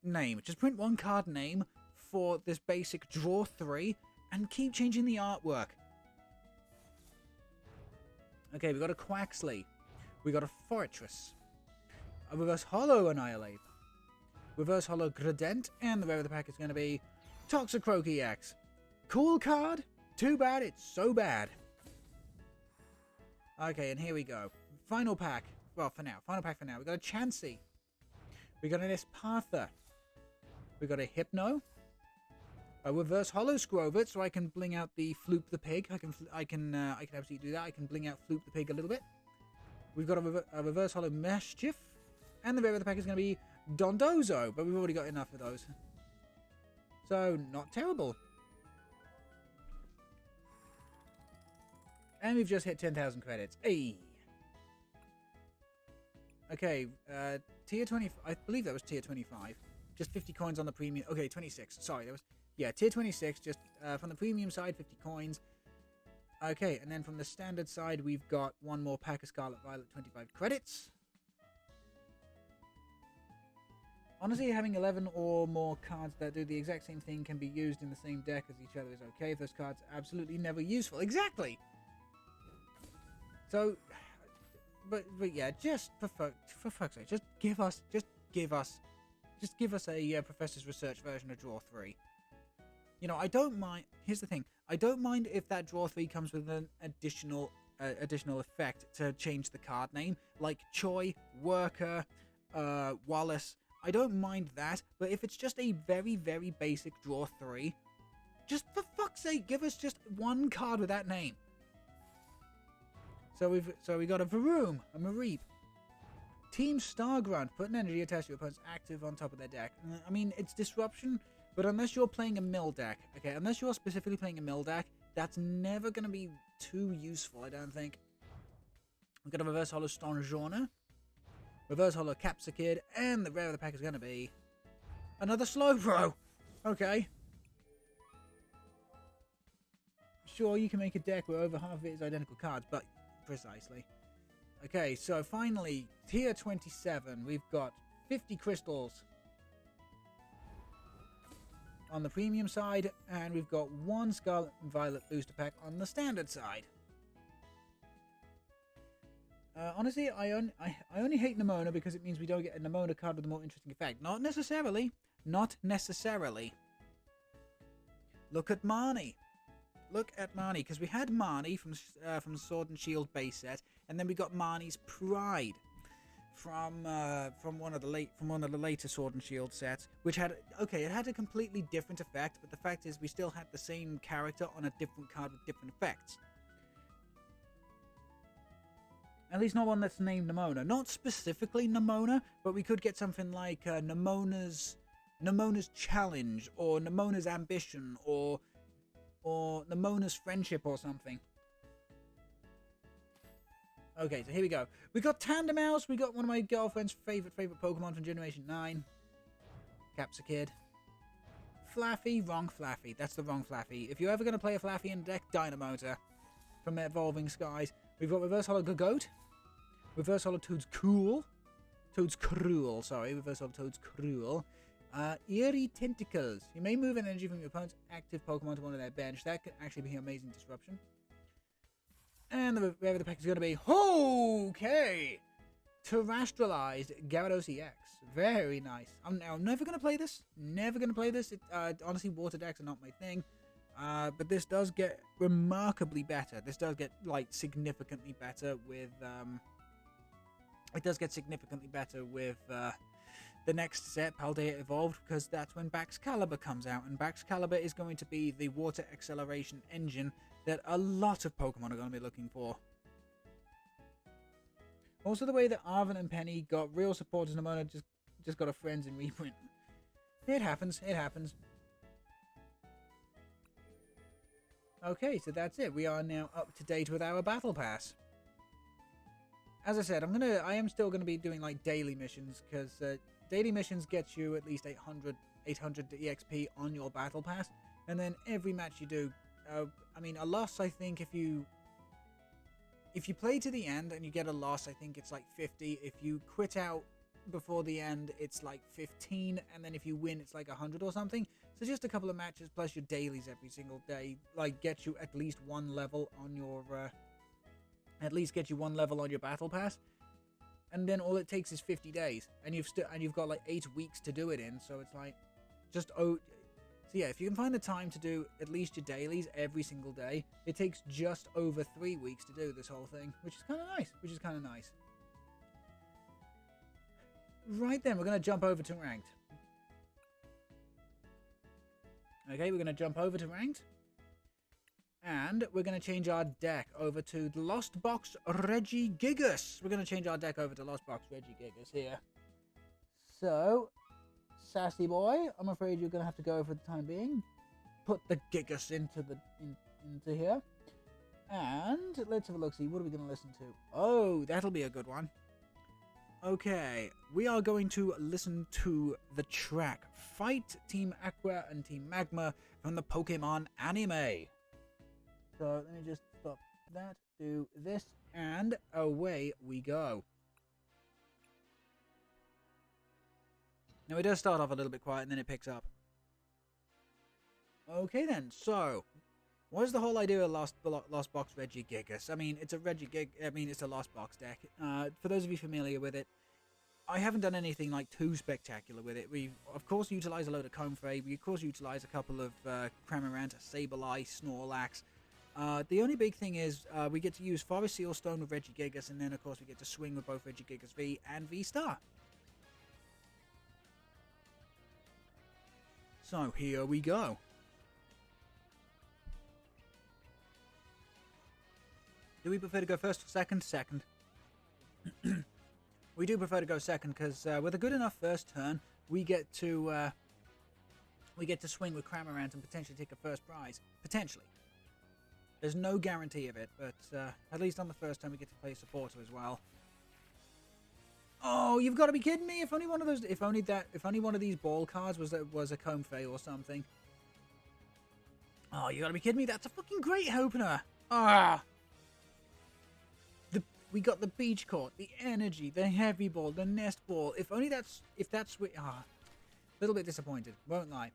name. Just print 1 card name for this basic draw 3 and keep changing the artwork. Okay, we've got a Quaxley. We got a Fortress. A Reverse Holo Annihilate. Reverse Holo Gradent, and the rare of the pack is going to be Toxicroak EX. Cool card? Too bad it's so bad. Okay, and here we go. Final pack. Well, for now. Final pack for now. We got a Chansey. We got an Espartha. We got a Hypno. A Reverse Holo Scrovit, so I can bling out the Floop the Pig. I can absolutely do that. I can bling out Floop the Pig a little bit. We've got a Reverse Holo Mischief, and the rare of the pack is going to be Dondozo, but we've already got enough of those. So, not terrible. And we've just hit 10,000 credits. Hey! Okay, tier 20, I believe that was tier 25. Just 50 coins on the premium. Okay, 26. Sorry, that was, yeah, tier 26, just from the premium side, 50 coins. Okay, and then from the standard side, we've got 1 more pack of Scarlet Violet, 25 credits. Honestly, having 11 or more cards that do the exact same thing can be used in the same deck as each other is okay if those cards are absolutely never useful. Exactly! So, but yeah, just for fuck's sake, just give us a Professor's Research version of Draw 3. You know, I don't mind. Here's the thing: I don't mind if that Draw 3 comes with an additional effect to change the card name, like Choi, Worker, Wallace. I don't mind that, but if it's just a very, very basic Draw 3, just for fuck's sake, give us just one card with that name. So we got a Varoom, a Mareep, Team Stargrunt, put an energy attached to your opponent's active on top of their deck. I mean, it's disruption, but unless you're playing a mill deck, okay, unless you're specifically playing a mill deck, that's never going to be too useful, I don't think. We've got a Reverse Holo Stonjourner, Reverse Holo Capsicid, and the rare of the pack is going to be another Slowbro. Okay. Sure, you can make a deck where over half of it is identical cards, but precisely. Okay, so finally, tier 27, we've got 50 crystals on the premium side, and we've got one Scarlet and Violet booster pack on the standard side. Honestly, I only hate Nemona because it means we don't get a Nemona card with a more interesting effect. Not necessarily. Not necessarily. Look at Marnie. Look at Marnie, because we had Marnie from the Sword and Shield base set, and then we got Marnie's Pride from one of the later Sword and Shield sets, which had it had a completely different effect, but the fact is we still had the same character on a different card with different effects. At least not one that's named Nemona. Not specifically Nemona, but we could get something like Nemona's Challenge, or Nemona's Ambition, or Nemona's Friendship or something. Okay, so here we go. We got Tandemaus. We got one of my girlfriend's favorite Pokemon from Generation 9. Capsicid. Flaffy. Wrong Flaffy. That's the wrong Flaffy. If you're ever going to play a Flaffy in deck, Dynamotor from Evolving Skies. We've got Reverse Holo Gogoat. Reverse Holo Toad's Cruel. Reverse Holo Toad's Cruel. Eerie Tentacles. You may move an energy from your opponent's active Pokemon to one of their bench. That could actually be amazing disruption. And the rare of the pack is going to be... Okay! Terrestrialized Gyarados EX. Very nice. I'm never going to play this. Never going to play this. Honestly, water decks are not my thing. But this does get remarkably better. This does get, like, significantly better with... It does get significantly better with... the next set, Paldea Evolved, because that's when Baxcalibur comes out, and Baxcalibur is going to be the water acceleration engine that a lot of Pokemon are going to be looking for. Also, the way that Arven and Penny got real support as Nemona just got a Friends in reprint. It happens, it happens. Okay, so that's it. We are now up to date with our Battle Pass. As I said, I am still gonna be doing like daily missions, because daily missions get you at least 800 EXP on your Battle Pass, and then every match you do, I mean, a loss, I think, if you play to the end and you get a loss, I think it's like 50. If you quit out before the end, it's like 15, and then if you win, it's like 100 or something. So just a couple of matches plus your dailies every single day, like, get you at least one level on your Battle Pass. And then all it takes is 50 days, and you've got like 8 weeks to do it in. So it's like, so yeah, if you can find the time to do at least your dailies every single day, it takes just over 3 weeks to do this whole thing, which is kind of nice. Right then, we're going to jump over to Ranked. Okay, we're going to jump over to Ranked. And we're going to change our deck over to the Lost Box Regigigas. We're going to change our deck over to Lost Box Regigigas here. So, sassy boy, I'm afraid you're going to have to go for the time being. Put the Gigas into here. And let's have a look, see, what are we going to listen to? Oh, that'll be a good one. Okay, we are going to listen to the track Fight Team Aqua and Team Magma from the Pokemon anime. So let me just stop that, do this, and away we go. Now it does start off a little bit quiet and then it picks up. Okay then, so What is the whole idea of Lost Box Regigigas? I mean, it's a Lost Box deck. For those of you familiar with it, I haven't done anything like too spectacular with it. We, of course, utilize a load of Comfrey. We, of course, utilize a couple of Cramorant, Sableye, Snorlax. The only big thing is we get to use Forest Seal Stone with Regigigas, and then, of course, we get to swing with both Regigigas V and Vstar. So, here we go. Do we prefer to go first or second? Second. We do prefer to go second because with a good enough first turn, we get to swing with Cramorant and potentially take a first prize. Potentially. There's no guarantee of it, but at least on the first turn we get to play supporter as well. Oh, you've got to be kidding me! If only one of those, if only one of these ball cards was a Comfrey or something. Oh, you got to be kidding me! That's a fucking great opener. Ah. We got the Beach Court, the Energy, the Heavy Ball, the Nest Ball. If that's a little bit disappointed, won't lie.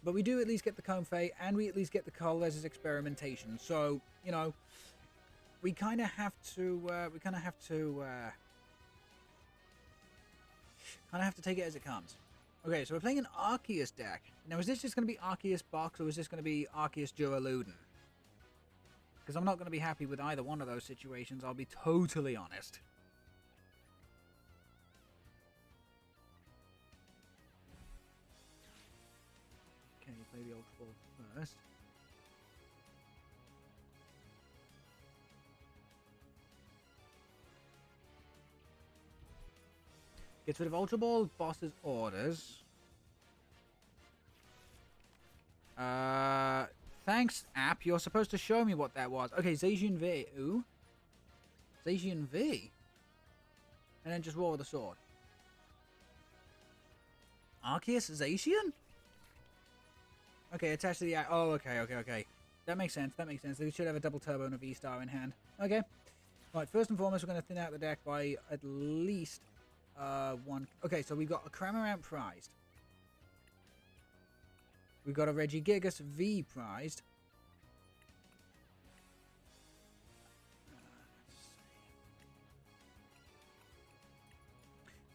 But we do at least get the Comfrey, and we at least get the Colress's Experimentation. So, you know, we kind of have to take it as it comes. Okay, so we're playing an Arceus deck. Now, is this just going to be Arceus Box, or is this going to be Arceus Duraludon? Because I'm not going to be happy with either one of those situations, I'll be totally honest. Okay, you play the Ultra Ball first. Gets rid of Ultra Ball, Boss's Orders. Thanks, app. You're supposed to show me what that was. Okay, Zacian V. Ooh. Zacian V. And then just roll with the sword. Arceus Zacian? Okay, attached to the... Oh, okay. That makes sense. They should have a double turbo and a V-Star in hand. Okay. Right, first and foremost, we're going to thin out the deck by at least one... Okay, so we've got a Cramorant prized. We've got a Regigigas V prized.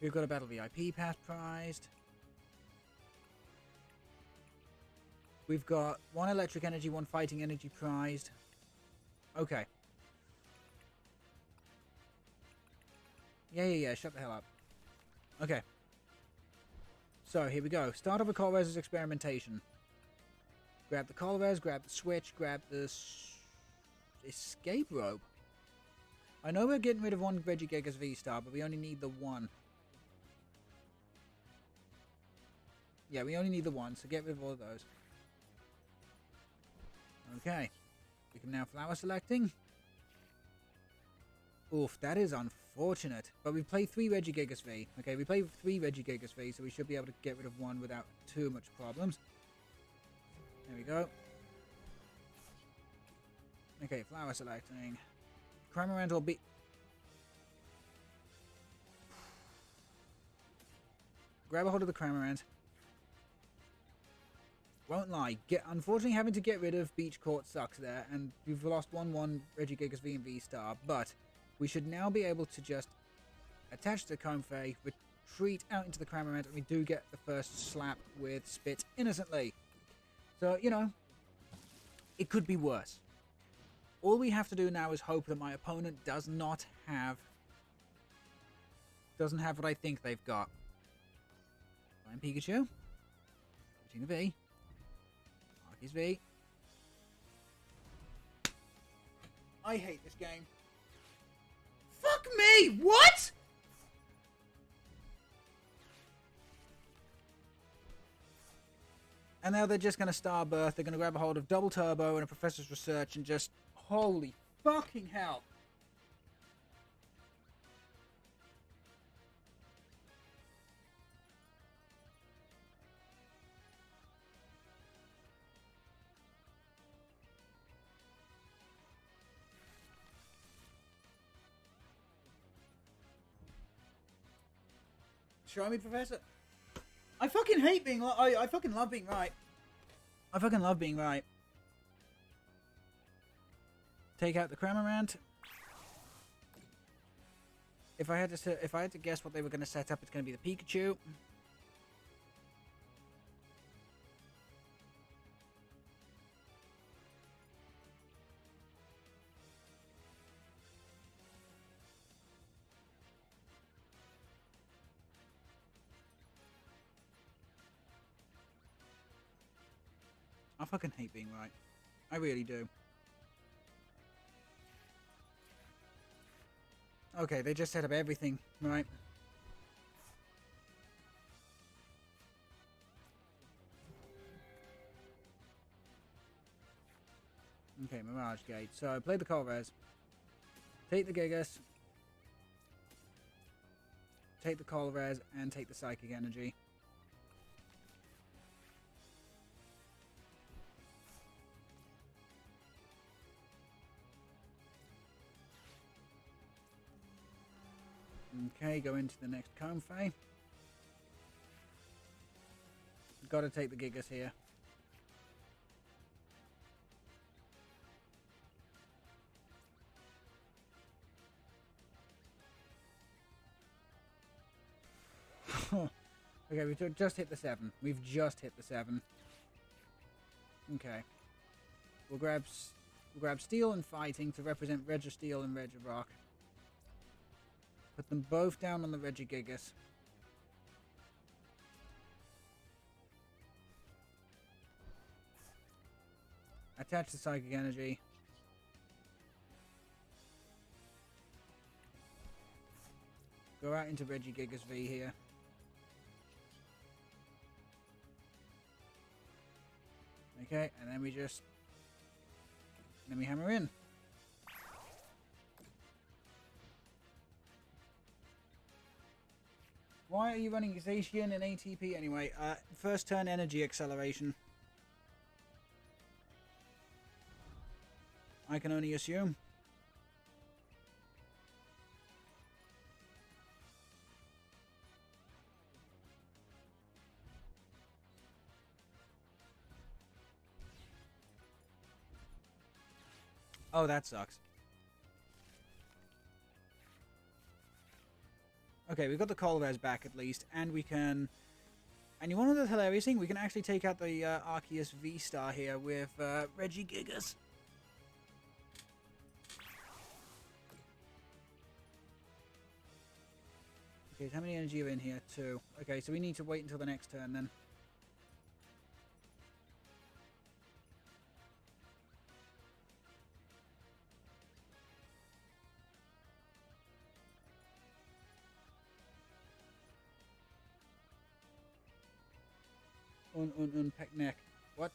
We've got a Battle VIP Pass prized. We've got one Electric Energy, one Fighting Energy prized. Okay. Yeah, shut the hell up. Okay. So, here we go. Start of a Colress's Experimentation. Grab the Colress, grab the Switch, grab the Escape Rope. I know we're getting rid of one Regigigas V-Star, but we only need the one. Yeah, we only need the one, so get rid of all of those. Okay. We can now flower selecting. Oof, that is unfortunate. But we play 3 Regigigas V. Okay, we play 3 Regigigas V, so we should be able to get rid of one without too much problems. There we go. Okay, flower selecting. Cramorant will be... Grab a hold of the Cramorant. Won't lie. Unfortunately, having to get rid of Beach Court sucks there, and we've lost 1-1 Regigigas V and V-Star, but we should now be able to just attach the Comfrey, retreat out into the Cramorant, and we do get the first slap with Spit innocently. So, you know, it could be worse. All we have to do now is hope that my opponent doesn't have what I think they've got. Flying Pikachu. Regina V. Arceus V. I hate this game. Fuck me! What?! And now they're just going to Starbirth. They're going to grab a hold of Double Turbo and a Professor's Research and just... Holy fucking hell. Show me, Professor. I fucking hate being... I fucking love being right. I fucking love being right. Take out the Cramorant. If I had to guess what they were going to set up, it's going to be the Pikachu. I fucking hate being right. I really do. Okay, they just set up everything, right? Okay, Mirage Gate. So I played the Colress. Take the Gigas. Take the Colress and take the Psychic Energy. Okay, go into the next Comfey. Gotta take the Gigas here. Okay, we've just hit the 7. We've just hit the 7. Okay. We'll grab Steel and Fighting to represent Registeel and Regirock. Put them both down on the Regigigas. Attach the Psychic Energy. Go out into Regigigas V here. Okay, and then we hammer in. Why are you running Zacian and ATP anyway? First turn energy acceleration. I can only assume. Oh, that sucks. Okay, we've got the Colress back at least, and we can... And you want to know the hilarious thing? We can actually take out the Arceus Vstar here with Regigigas. Okay, how many energy are in here? 2. Okay, so we need to wait until the next turn then. Peck neck. What?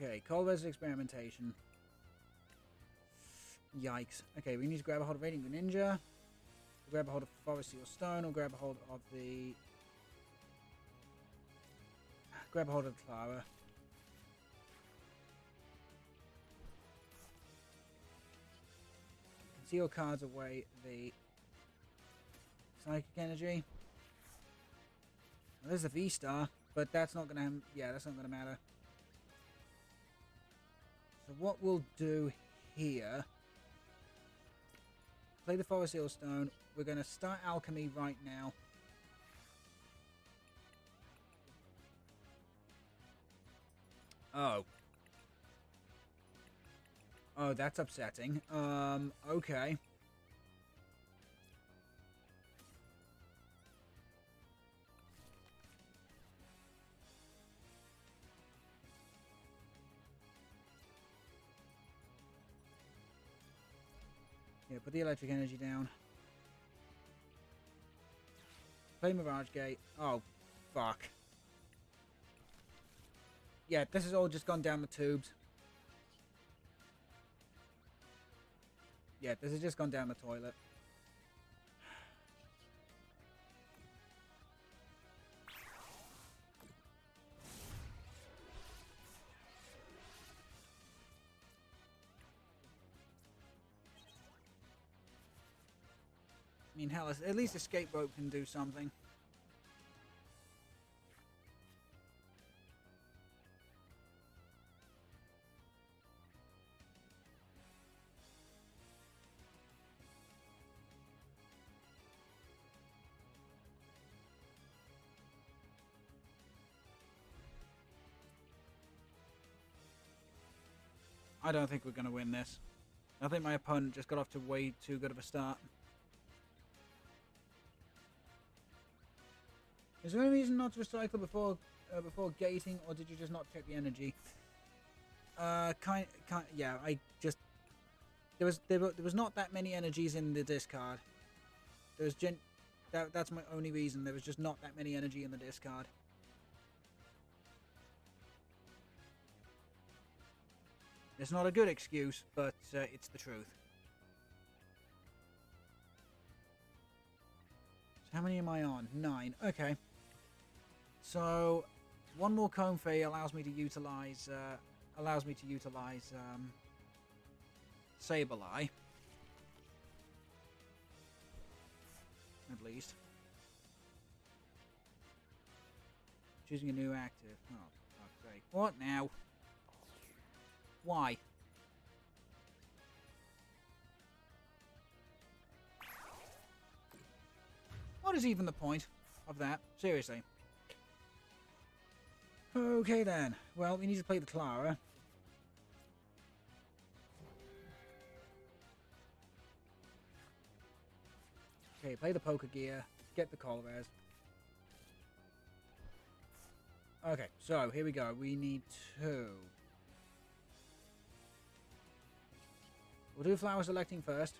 Okay, Colress experimentation. Yikes. Okay, we need to grab a hold of Radiant Greninja. Grab a hold of Forest Seal Stone, or grab a hold of the... Grab a hold of Clara. Conceal cards away the Psychic Energy. Well, there's the V-Star, but that's not gonna... Yeah, that's not gonna matter. So what we'll do here... Play the Forest Seal Stone. We're going to start Alchemy right now. Oh. Oh, that's upsetting. Okay. Yeah, put the electric energy down. Play Mirage Gate. Oh, fuck. Yeah, this has all just gone down the tubes. Yeah, this has just gone down the toilet. mean, hell, at least escape rope can do something. I don't think we're going to win this. I think my opponent just got off to way too good of a start. Is there any reason not to recycle before gating, or did you just not check the energy? Yeah. I just there was not that many energies in the discard. There was that's my only reason. There was just not that many energy in the discard. It's not a good excuse, but it's the truth. So how many am I on? 9. Okay. So one more Comfey allows me to utilize Sableye. At least. Choosing a new active. Oh, for fuck's sake. What now? Why? What is even the point of that? Seriously. Okay then. Well, we need to play the Clara. Okay, play the Poker Gear. Get the Colress. Okay, so here we go. We need 2. We'll do flower selecting first.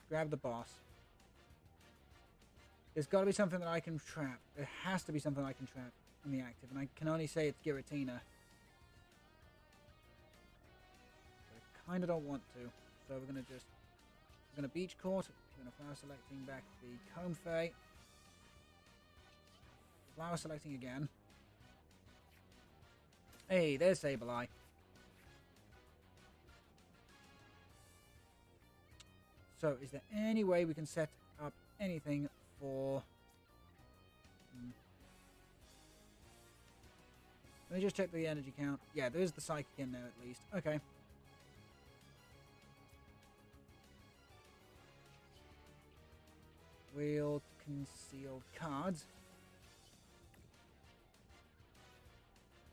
Grab the boss. There's got to be something that I can trap. There has to be something I can trap in the active, and I can only say it's Giratina. But I kind of don't want to, so we're gonna beach court. We're gonna flower selecting back the Comfey. Flower selecting again. Hey, there's Sableye. So, is there any way we can set up anything for... Let me just check the energy count. Yeah, there is the Psychic in there at least. Okay. We'll conceal cards.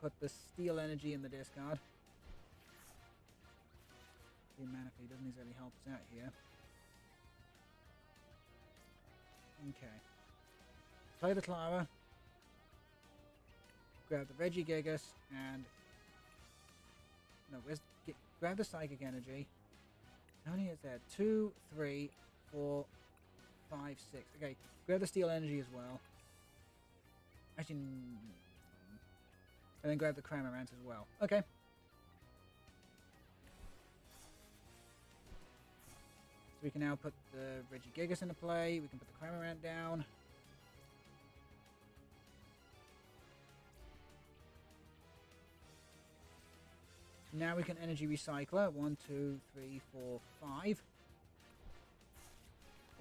Put the Steel Energy in the discard. The Mana Fee doesn't exactly help us out here. Okay. Play the Clara. Grab the Regigigas and... No, grab the Psychic Energy. How many is there? 2, 3, 4, 5, 6. Okay, grab the Steel Energy as well. Actually... And then grab the Cramorant as well. Okay. So we can now put the Regigigas into play. We can put the Cramorant down. Now we can Energy Recycler. 1, 2, 3, 4, 5.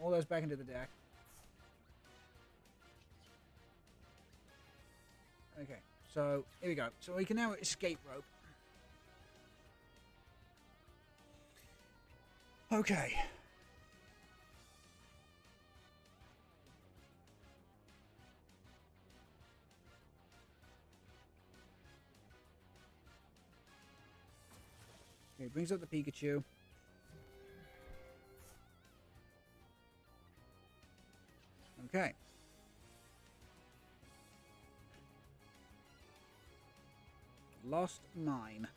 All those back into the deck. Okay, so here we go. So we can now escape rope. Okay. Okay, brings up the Pikachu. Okay. Lost 9.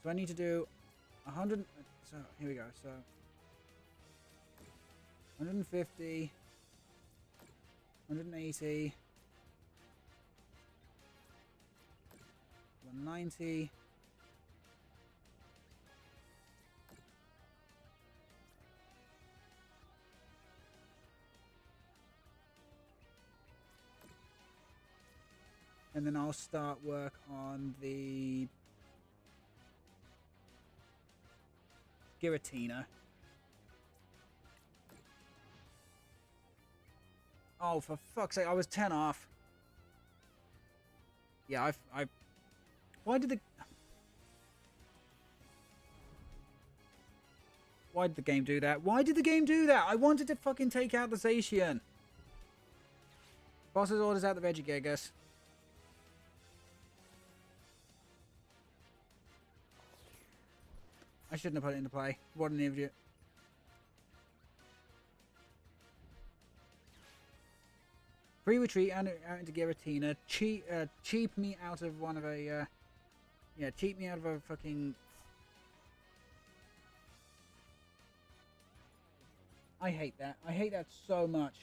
So I need to do 100. So here we go. So 150, 180, 190. And then I'll start work on the Giratina. Oh, for fuck's sake, I was 10 off. Yeah, I've... Why did the game do that? Why did the game do that? I wanted to fucking take out the Zacian. Boss's orders out the Regigigas. I shouldn't have put it into play. What an idiot. Free retreat out into Giratina. Cheap me out of one of a... yeah, cheap me out of a fucking... I hate that. I hate that so much.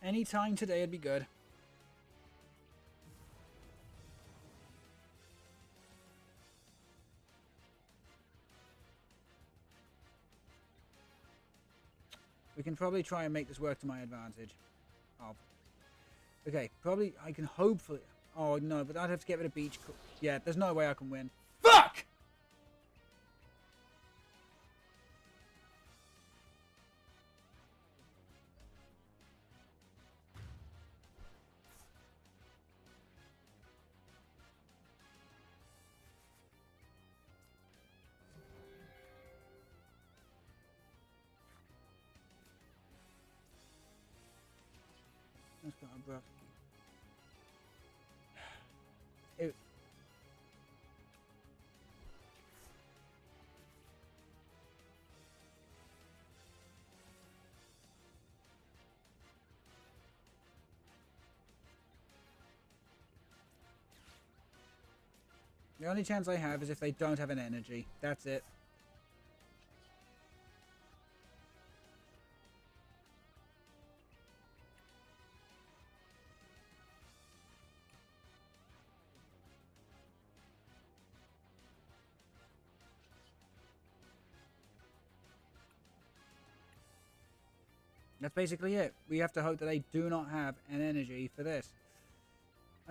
Any time today would be good. We can probably try and make this work to my advantage. Oh. Okay, probably I can hopefully... Oh, no, but I'd have to get rid of Beach... Yeah, there's no way I can win. Fuck! That's got abrupt. The only chance I have is if they don't have an energy. That's it. That's basically it. We have to hope that they do not have an energy for this.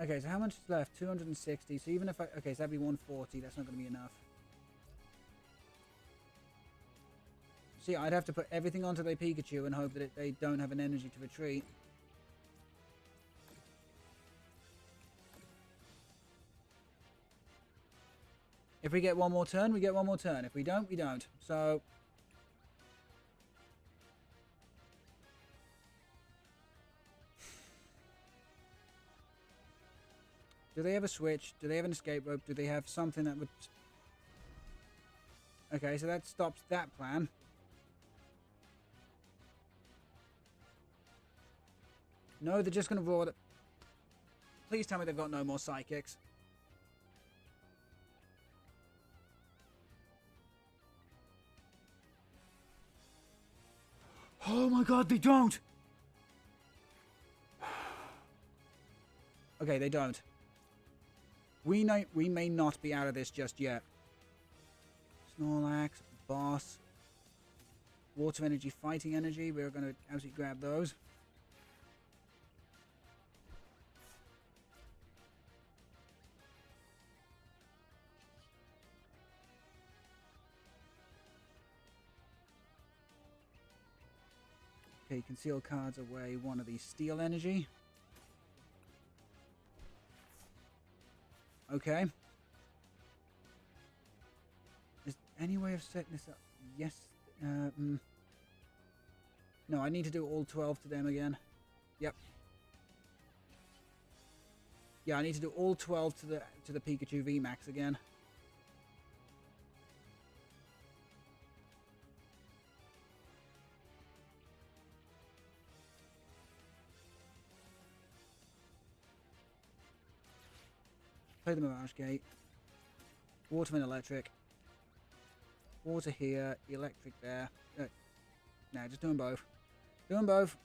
Okay, so how much is left? 260. So even if I... Okay, so that'd be 140. That's not going to be enough. See, I'd have to put everything onto their Pikachu and hope that they don't have an energy to retreat. If we get one more turn, we get one more turn. If we don't, we don't. So... Do they have a switch? Do they have an escape rope? Do they have something that would... Okay, so that stops that plan. No, they're just going to roar... Please tell me they've got no more psychics. Oh my god, they don't! Okay, they don't. We may not be out of this just yet. Snorlax, Boss, Water Energy, Fighting Energy. We're going to absolutely grab those. Okay, conceal cards away. One of these Steel Energy. Okay. Is there any way of setting this up? Yes. No, I need to do all 12 to them again. Yep. Yeah, I need to do all 12 to the Pikachu VMAX again. Play the Mirage Gate. Water and Electric. Water here, Electric there. No, just doing both. Do them both.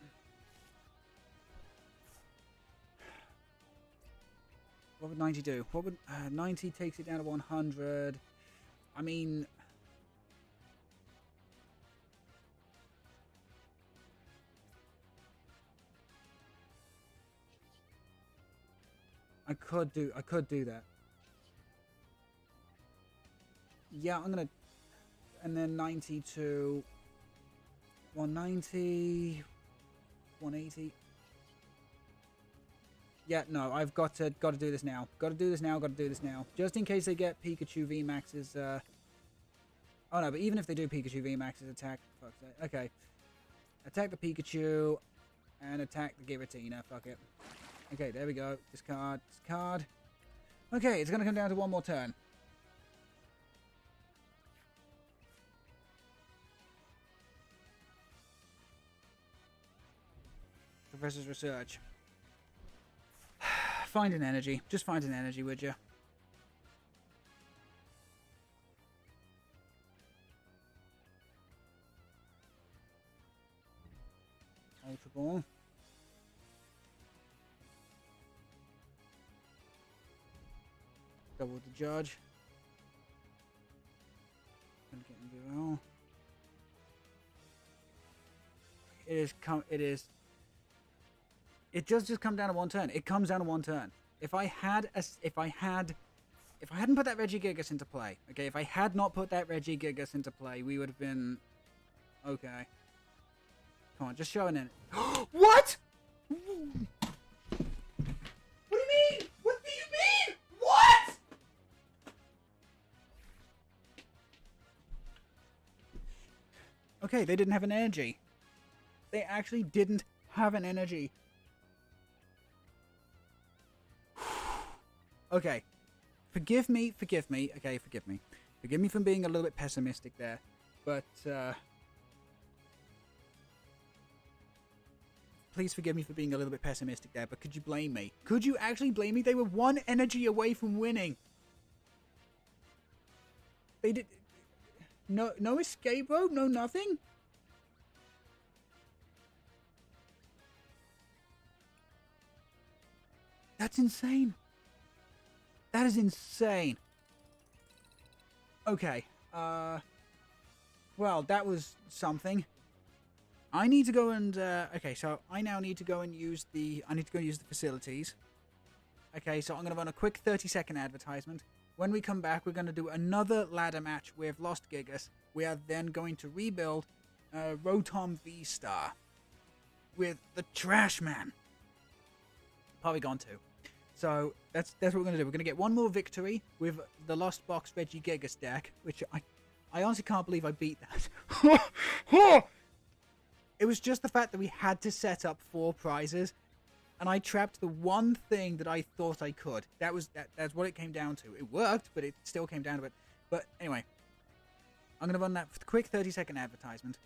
What would 90 do? What would 90 takes it down to 100? I mean, I could do that. Yeah, I'm gonna, and then 90 to 190, 180. Yeah, no, I've got to do this now. Got to do this now. Just in case they get Pikachu VMAX's. Oh no, but even if they do Pikachu VMAX's attack, fuck's sake. Okay, attack the Pikachu, and attack the Giratina. Fuck it. Okay, there we go. Discard. Okay, it's gonna come down to one more turn. Professor's research. Find an energy. Just find an energy, would you? Ultra Ball. Double the Judge. Gonna get into all. It does just come down to one turn. It comes down to one turn. If I hadn't put that Regigigas into play, okay, if I had not put that Regigigas into play, we would have been okay. Come on, just show an end. What? What do you mean? What do you mean? What? Okay, they didn't have an energy. They actually didn't have an energy. Okay. Forgive me. Okay, forgive me. Forgive me for being a little bit pessimistic there. But, please forgive me for being a little bit pessimistic there, but could you blame me? Could you actually blame me? They were one energy away from winning. They did... No escape rope? No nothing? That's insane. That is insane. Okay. Well, that was something. I need to go and, okay, so I now need to go and use the, facilities. Okay, so I'm going to run a quick 30-second advertisement. When we come back, we're going to do another ladder match with Lost Gigas. We are then going to rebuild Rotom Vstar with the TRESHMAN. Polygon 2. So that's what we're going to do. We're going to get one more victory with the Lost Box Regigigas deck, which I honestly can't believe I beat that. It was just the fact that we had to set up 4 prizes, and I trapped the one thing that I thought I could. That's what it came down to. It worked, but it still came down to it. But anyway, I'm going to run that quick 30-second advertisement.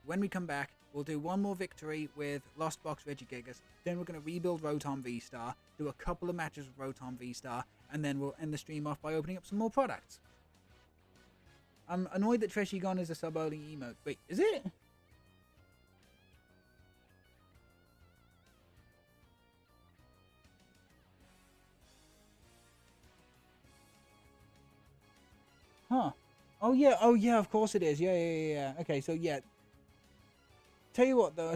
When we come back, we'll do one more victory with Lost Box Regigigas. Then we're going to rebuild Rotom Vstar, do a couple of matches with Rotom Vstar, and then we'll end the stream off by opening up some more products. I'm annoyed that Treshigon is a sub-only emote. Wait, is it? Huh. Oh yeah, of course it is. Yeah. Okay, so yeah. Tell you what, though.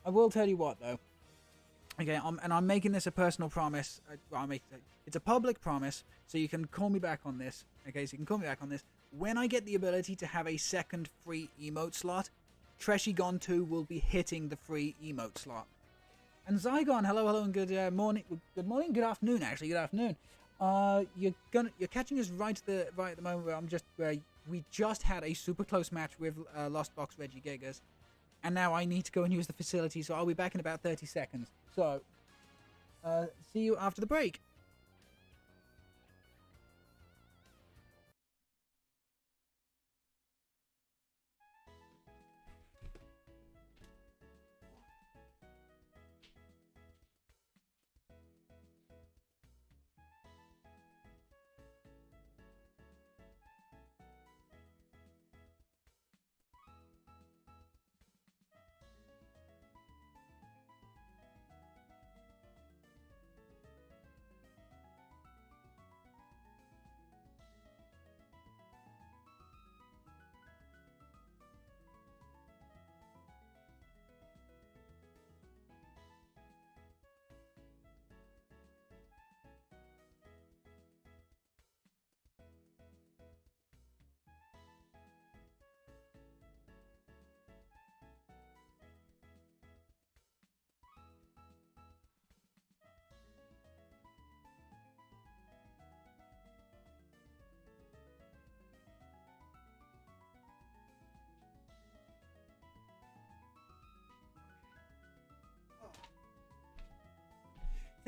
I will tell you what, though. Okay, I'm making this a personal promise. It's a public promise, so you can call me back on this. Okay, so you can call me back on this. When I get the ability to have a second free emote slot, Treshigon 2 will be hitting the free emote slot. And Zygon, hello, and good morning. Good morning, good afternoon, actually. Good afternoon. You're catching us right at the moment where we just had a super close match with Lost Box Regigigas. And now I need to go and use the facility, so I'll be back in about 30 seconds. So, see you after the break.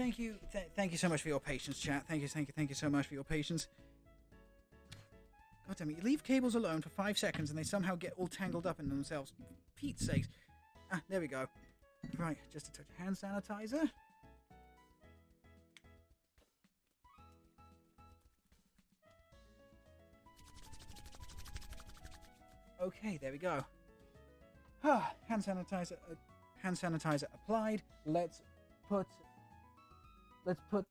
Thank you so much for your patience, chat. Thank you so much for your patience. God damn it, you leave cables alone for 5 seconds and they somehow get all tangled up in themselves. For Pete's sakes. Ah, there we go. Right, just a touch of hand sanitizer. Okay, there we go. Ah, hand sanitizer applied. Let's put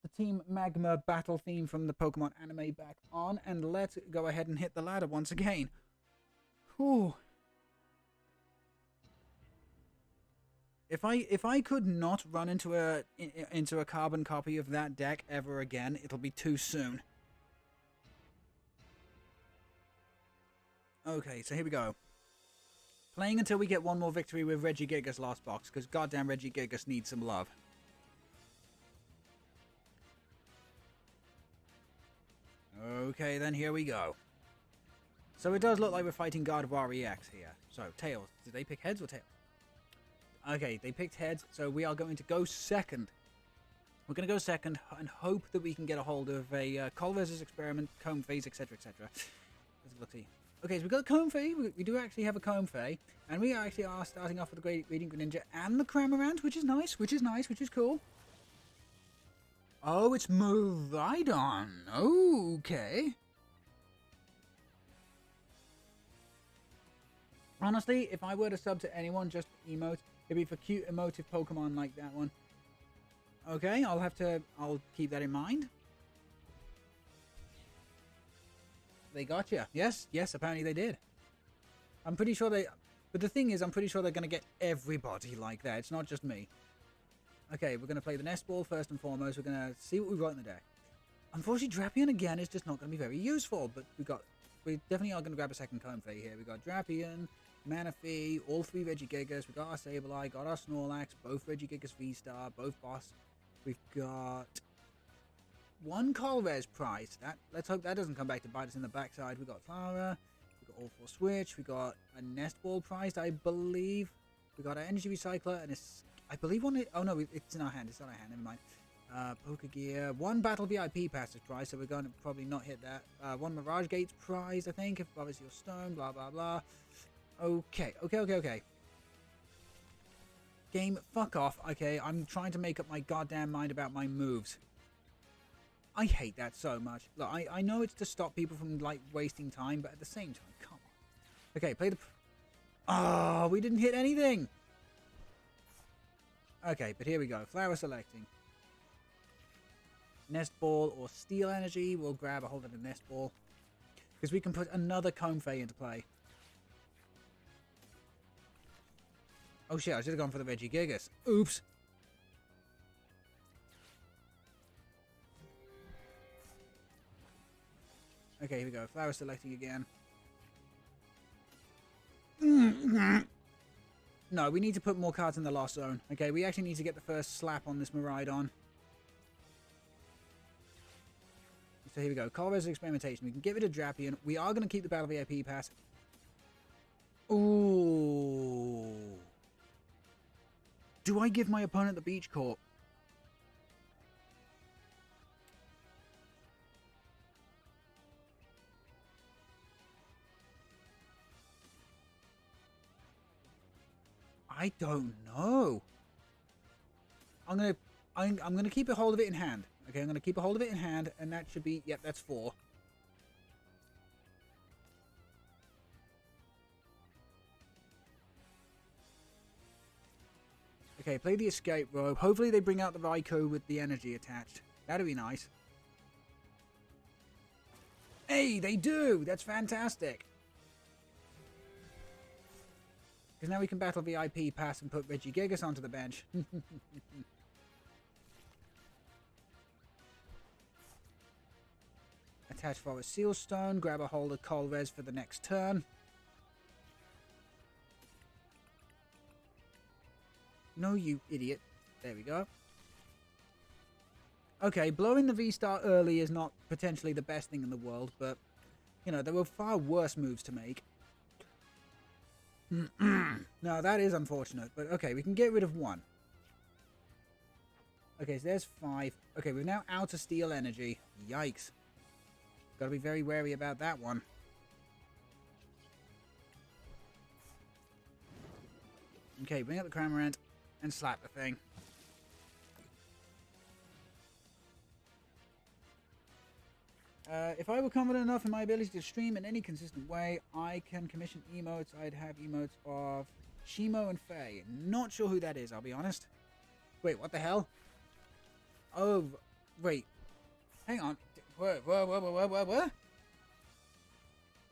the Team Magma battle theme from the Pokemon anime back on, and let's go ahead and hit the ladder once again. Whew. If I could not run into a carbon copy of that deck ever again, it'll be too soon. Okay, so here we go. Playing until we get one more victory with Regigigas Lost Box, because goddamn Regigigas needs some love. Okay, then here we go. So it does look like we're fighting Gargabebe EX here. So, tails. Did they pick heads or tails? Okay, they picked heads, so we are going to go second. We're going to go second and hope that we can get a hold of a Colvez's Experiment, Comfey, etc, etc. Let's see. Okay, so we've got a Comfey. We do actually have a Comfey. And we actually are starting off with the Great Reading Greninja and the Cramorant, which is nice, which is cool. Oh, it's Miraidon. Okay. Honestly, if I were to sub to anyone, just emote, it'd be for cute emotive Pokemon like that one. Okay, I'll keep that in mind. They got you. Yes, apparently they did. I'm pretty sure but the thing is, I'm pretty sure they're going to get everybody like that. It's not just me. Okay, we're going to play the Nest Ball first and foremost. We're going to see what we've got in the deck. Unfortunately, Drapion again is just not going to be very useful, but we definitely are going to grab a second Comfey here. We got Drapion, Manaphy, all 3 Regigigas. We got our Sableye, got our Snorlax, both Regigigas Vstar, both Boss. We've got 1 Colress prize. Let's hope that doesn't come back to bite us in the backside. We got Clara. We got All for Switch. We got a Nest Ball prize, I believe. We got an Energy Recycler and I believe one. Oh no, it's in our hand. It's not our hand. Never mind. Pokegear. 1 Battle VIP passes prize, so we're going to probably not hit that. 1 Mirage Gates prize, I think, if obviously you're stone. Blah blah blah. Okay. Game, fuck off. Okay, I'm trying to make up my goddamn mind about my moves. I hate that so much. Look, I know it's to stop people from, like, wasting time, but at the same time, come on. Okay, play the... Oh, we didn't hit anything! Okay, but here we go. Flower selecting. Nest Ball or Steel Energy. We'll grab a hold of the Nest Ball. Because we can put another Comfey into play. Oh shit, I should have gone for the Regigigas. Oops. Okay, here we go. Flower selecting again. No, we need to put more cards in the Lost Zone. Okay, we actually need to get the first slap on this Miraidon. So here we go. Colress Experimentation. We can give it a Drapion. We are going to keep the Battle VIP pass. Ooh. Do I give my opponent the Beach Court? I don't know. I'm gonna keep a hold of it in hand. Okay, I'm gonna keep a hold of it in hand, and that should be, yep, that's 4. Okay, play the Escape Robe. Hopefully they bring out the Raikou with the energy attached. That'd be nice. Hey, they do! That's fantastic! Because now we can battle VIP pass and put Regigigas onto the bench. Attach Forest Seal Stone. Grab a hold of Colress for the next turn. No, you idiot. There we go. Okay, blowing the V-Star early is not potentially the best thing in the world, but, you know, there were far worse moves to make. No, that is unfortunate, but okay, we can get rid of 1. Okay, so there's 5. Okay, we're now out of steel energy. Yikes. Gotta be very wary about that one. Okay, bring up the Cramorant and slap the thing. If I were confident enough in my ability to stream in any consistent way, I can commission emotes. I'd have emotes of Shimo and Faye. Not sure who that is, I'll be honest. Wait, what the hell? Oh, wait. Hang on. Whoa.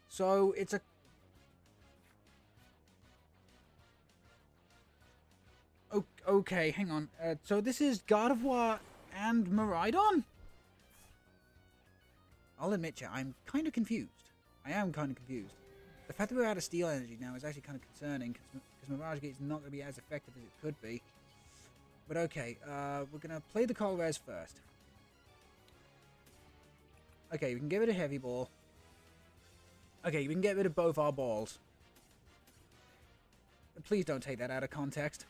So, it's a... Okay, hang on. So this is Gardevoir and Miraidon? I'll admit to you, I'm kind of confused. I am kind of confused. The fact that we're out of steel energy now is actually kind of concerning, because Mirage Gate is not going to be as effective as it could be. But okay, we're going to play the Colress first. Okay, we can give it a heavy ball. Okay, we can get rid of both our balls. Please don't take that out of context.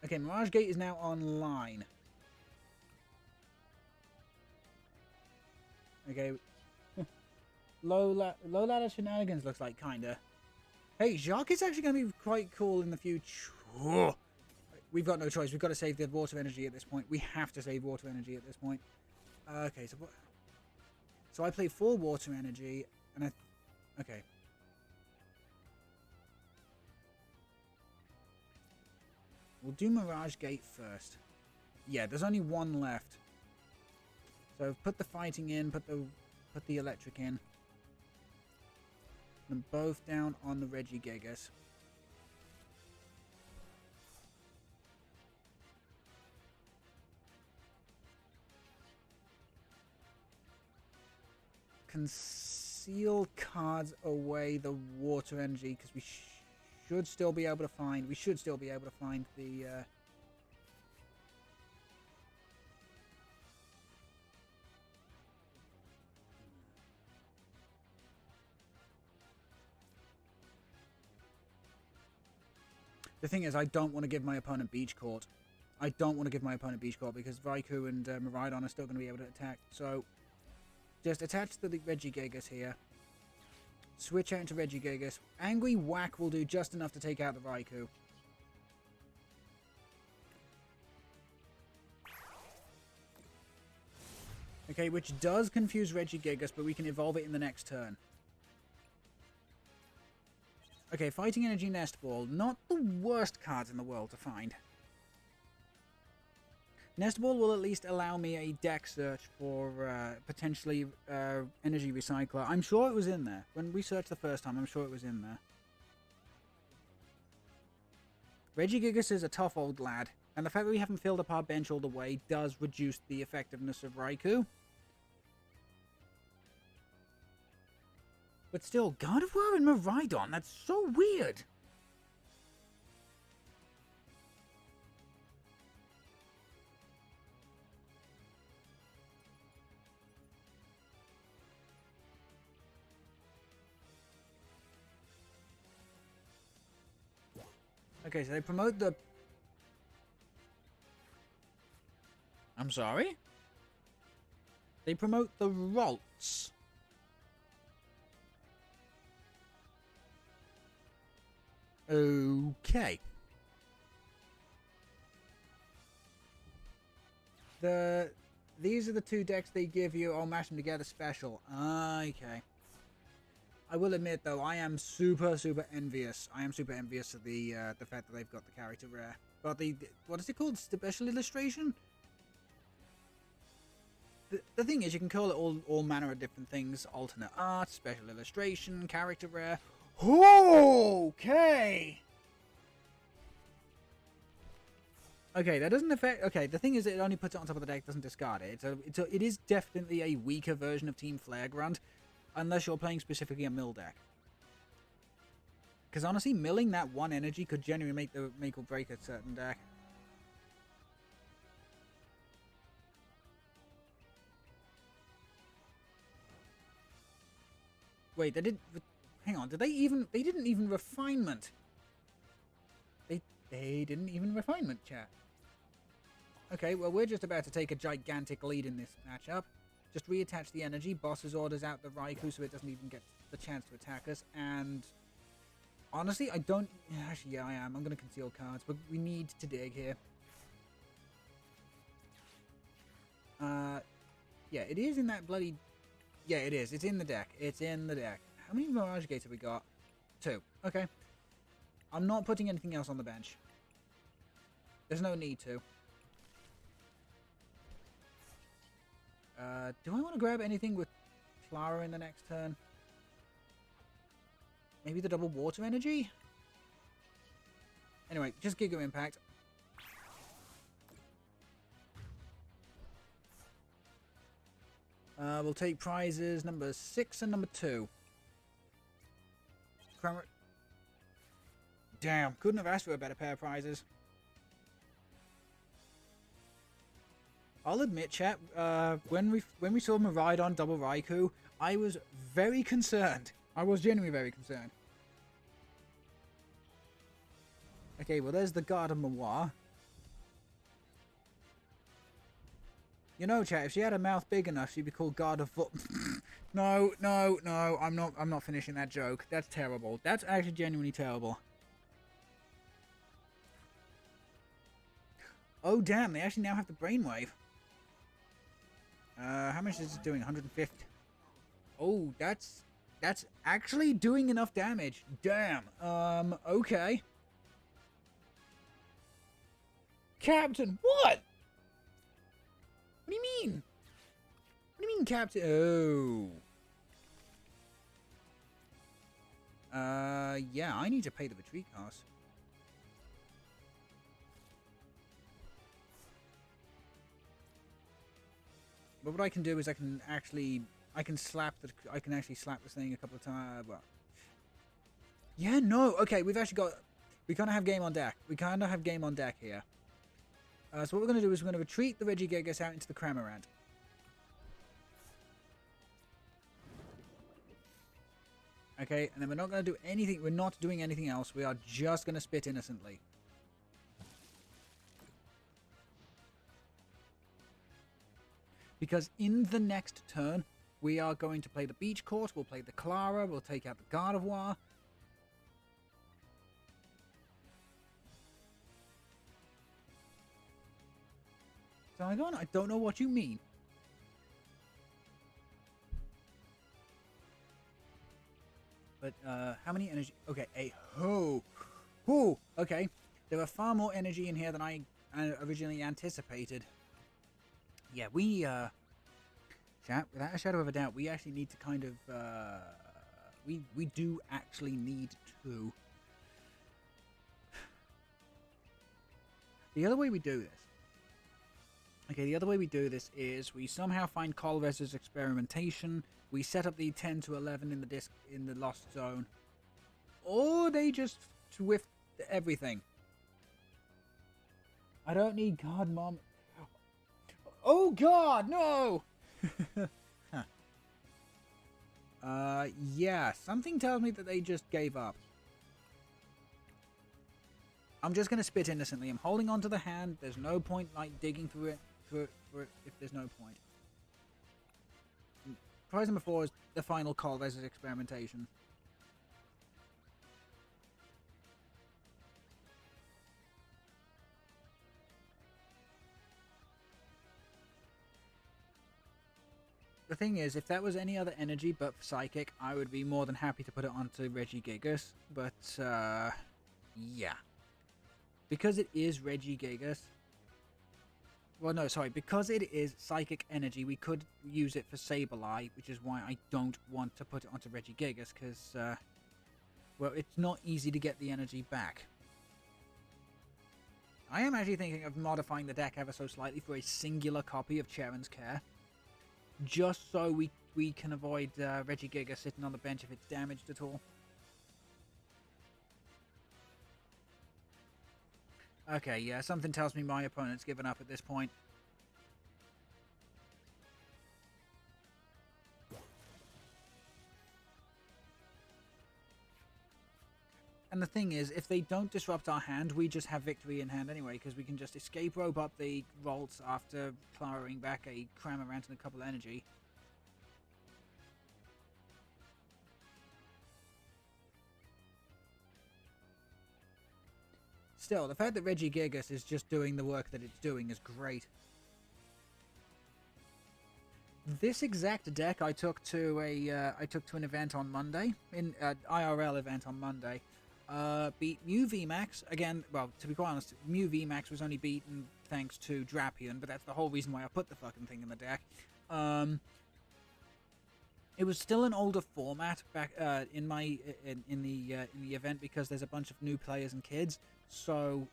Okay, Mirage Gate is now online. Okay. Low ladder shenanigans looks like kinda. Hey, Jacques is actually going to be quite cool in the future. We've got no choice. We've got to save the water energy at this point. We have to save water energy at this point. Okay, so I play 4 water energy, and okay. We'll do Mirage Gate first. Yeah, there's only 1 left. So put the fighting in, put the electric in. Put them both down on the Regigigas. Conceal cards away the water energy, because we should still be able to find. We should still be able to find the. The thing is, I don't want to give my opponent Beach Court. I don't want to give my opponent Beach Court because Raikou and Miraidon are still going to be able to attack. So, just attach the Regigigas here. Switch out into Regigigas. Angry Whack will do just enough to take out the Raikou. Okay, which does confuse Regigigas, but we can evolve it in the next turn. Okay, Fighting Energy Nest Ball. Not the worst cards in the world to find. Nest Ball will at least allow me a deck search for potentially Energy Recycler. I'm sure it was in there. When we searched the first time, I'm sure it was in there. Regigigas is a tough old lad, and the fact that we haven't filled up our bench all the way does reduce the effectiveness of Raikou. But still, Gardevoir and Miraidon, that's so weird. Okay, so they promote the... I'm sorry? They promote the Ralts. Okay. These are the 2 decks they give you. I'll mash them together special. Okay. I will admit though, I am super envious. I am super envious of the fact that they've got the character rare. But the what is it called? Special illustration? The thing is, you can call it all manner of different things. Alternate art, special illustration, character rare. Okay. Okay, that doesn't affect... Okay, the thing is, it only puts it on top of the deck, doesn't discard it. It is definitely a weaker version of Team Flare Grunt, unless you're playing specifically a mill deck. Because honestly, milling that 1 energy could genuinely make or break a certain deck. Wait, they did... Hang on, did they even... They didn't even refinement. They didn't even refinement, chat. Okay, well, we're just about to take a gigantic lead in this matchup. Just reattach the energy. Boss's orders out the Raikou so it doesn't even get the chance to attack us. And honestly, I don't... Actually, yeah, I am. I'm going to conceal cards, but we need to dig here. Yeah, it is in that bloody... Yeah, it is. It's in the deck. It's in the deck. How many Mirage Gates have we got? 2. Okay. I'm not putting anything else on the bench. There's no need to. Do I want to grab anything with Clara in the next turn? Maybe the double water energy? Anyway, just Giga Impact. We'll take prizes number 6 and number 2. Damn, couldn't have asked for a better pair of prizes. I'll admit, chat, when we saw Miraidon double Raikou, I was very concerned. I was genuinely very concerned. Okay, well, there's the Gardevoir. You know, chat, if she had a mouth big enough, she'd be called Gardevoir. No, I'm not finishing that joke. That's terrible. That's actually genuinely terrible. Oh, damn, they actually now have the Brainwave. How much is it doing? 150. Oh, that's actually doing enough damage. Damn. Okay. Captain, what? What do you mean? What do you mean, Captain? Oh. Yeah, I need to pay the retreat cost. But what I can do is I can actually slap this thing a couple of times. Well, yeah, no. Okay, we kind of have game on deck. We kind of have game on deck here. So what we're going to do is we're going to retreat the Regigigas out into the Cramorant. Okay, and then we're not going to do anything. We're not doing anything else. We are just going to spit innocently. Because in the next turn, we are going to play the Beach Court, we'll play the Clara, we'll take out the Gardevoir. Zygon, I don't know what you mean. But, how many energy? Okay, okay. There were far more energy in here than I originally anticipated. Yeah, chat, without a shadow of a doubt, we actually need to kind of, we do actually need to. The other way we do this, is we somehow find Colvez's experimentation, we set up the 10 to 11 in the Lost Zone, or they just swift everything. I don't need God, Mom. Oh God, no! Yeah, something tells me that they just gave up. I'm just gonna spit innocently. I'm holding on to the hand. There's no point, like, digging through it for it if there's no point. Prize number 4 is the final call versus experimentation. The thing is, if that was any other energy but Psychic, I would be more than happy to put it onto Regigigas. But, yeah. Because it is Regigigas... Well, no, sorry. Because it is Psychic energy, we could use it for Sableye, which is why I don't want to put it onto Regigigas, because, well, it's not easy to get the energy back. I am actually thinking of modifying the deck ever so slightly for a singular copy of Cheren's Care. Just so we can avoid Regigigas sitting on the bench if it's damaged at all. Okay, yeah, something tells me my opponent's given up at this point. And the thing is, if they don't disrupt our hand, we just have victory in hand anyway, because we can just escape rope up the vaults after clawing back a Cramorant and a couple energy. Still, the fact that Regigigas is just doing the work that it's doing is great. This exact deck I took to an event on Monday, in IRL event on Monday. Beat Mew VMAX again. Well, to be quite honest, Mew VMAX was only beaten thanks to Drapion, but that's the whole reason why I put the fucking thing in the deck. It was still an older format back in the event because there's a bunch of new players and kids. So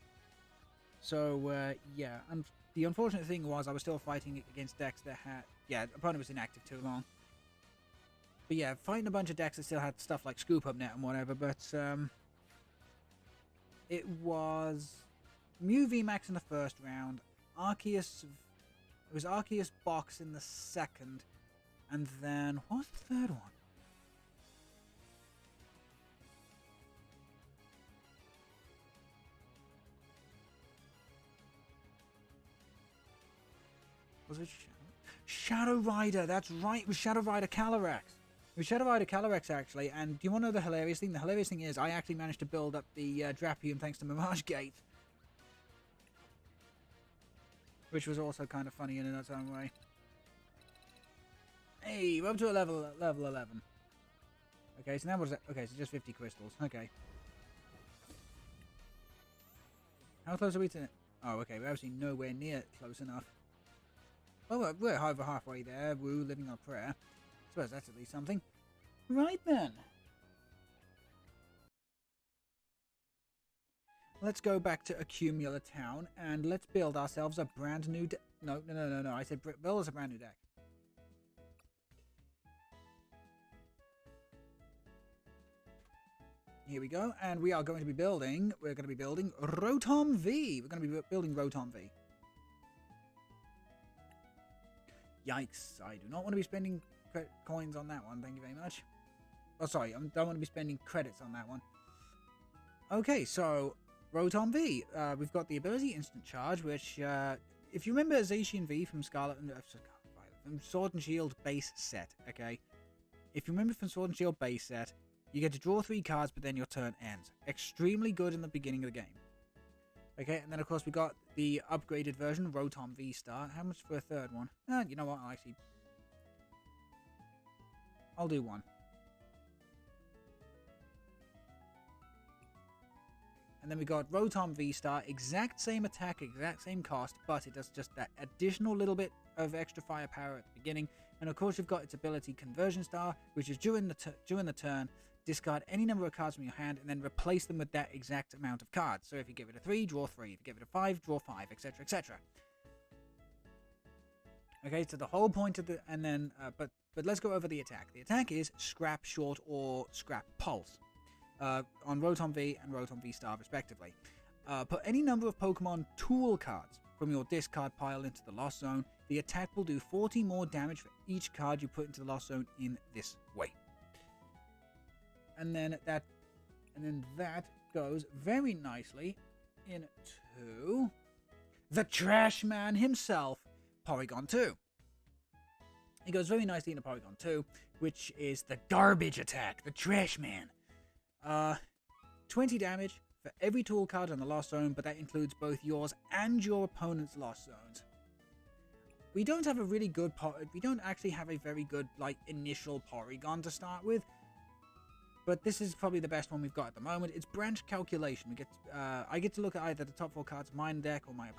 yeah. And the unfortunate thing was I was still fighting against decks that had opponent was inactive too long. But yeah, fighting a bunch of decks that still had stuff like Scoop Up Net and whatever. But it was Mew VMAX in the first round. Arceus. It was Arceus Box in the second. And then, what was the third one? Was it Shadow Rider? That's right, it was Shadow Rider Calyrex. It was Shadow Rider Calyrex, actually. And do you want to know the hilarious thing? The hilarious thing is I actually managed to build up the Drapion thanks to Mirage Gate. Which was also kind of funny in its own way. Hey, we're up to a level 11. Okay, so now what is that? Okay, so just 50 crystals. Okay. How close are we to... Oh, okay, we're obviously nowhere near close enough. Oh, we're over halfway there. Woo, living on a prayer. I suppose that's at least something. Right then. Let's go back to Accumula Town and let's build ourselves a brand new deck. No. I said build us a brand new deck. Here we go, and we're going to be building Rotom V. We're going to be building Rotom V. Yikes, I do not want to be spending coins on that one, thank you very much. Oh, sorry, I don't want to be spending credits on that one. Okay, so, Rotom V. We've got the ability Instant Charge, which, if you remember Zacian V from Scarlet and from Sword and Shield base set, okay? If you remember from Sword and Shield base set, you get to draw 3 cards, but then your turn ends. Extremely good in the beginning of the game. Okay, and then of course we got the upgraded version, Rotom Vstar. How much for a third one? You know what, I'll do 1. And then we got Rotom Vstar, exact same attack, exact same cost, but it does just that additional little bit of extra firepower at the beginning. And of course you've got its ability Conversion Star, which is during the turn, discard any number of cards from your hand and then replace them with that exact amount of cards. So if you give it a 3, draw 3. If you give it a 5, draw 5, etc, etc. Okay, so the whole point of the... And then... But let's go over the attack. The attack is Scrap Short or Scrap Pulse. On Rotom V and Rotom Vstar respectively. Put any number of Pokemon tool cards from your discard pile into the Lost Zone. The attack will do 40 more damage for each card you put into the Lost Zone in this way. And then that goes very nicely into the TRESHMAN himself, Porygon 2. It goes very nicely into Porygon 2, which is the garbage attack, the TRESHMAN. 20 damage for every tool card on the Lost Zone, but that includes both yours and your opponent's Lost Zones. We don't have a really good we don't actually have a very good initial Porygon to start with. But this is probably the best one we've got at the moment. It's branch calculation. We get I get to look at either the top 4 cards of my deck or my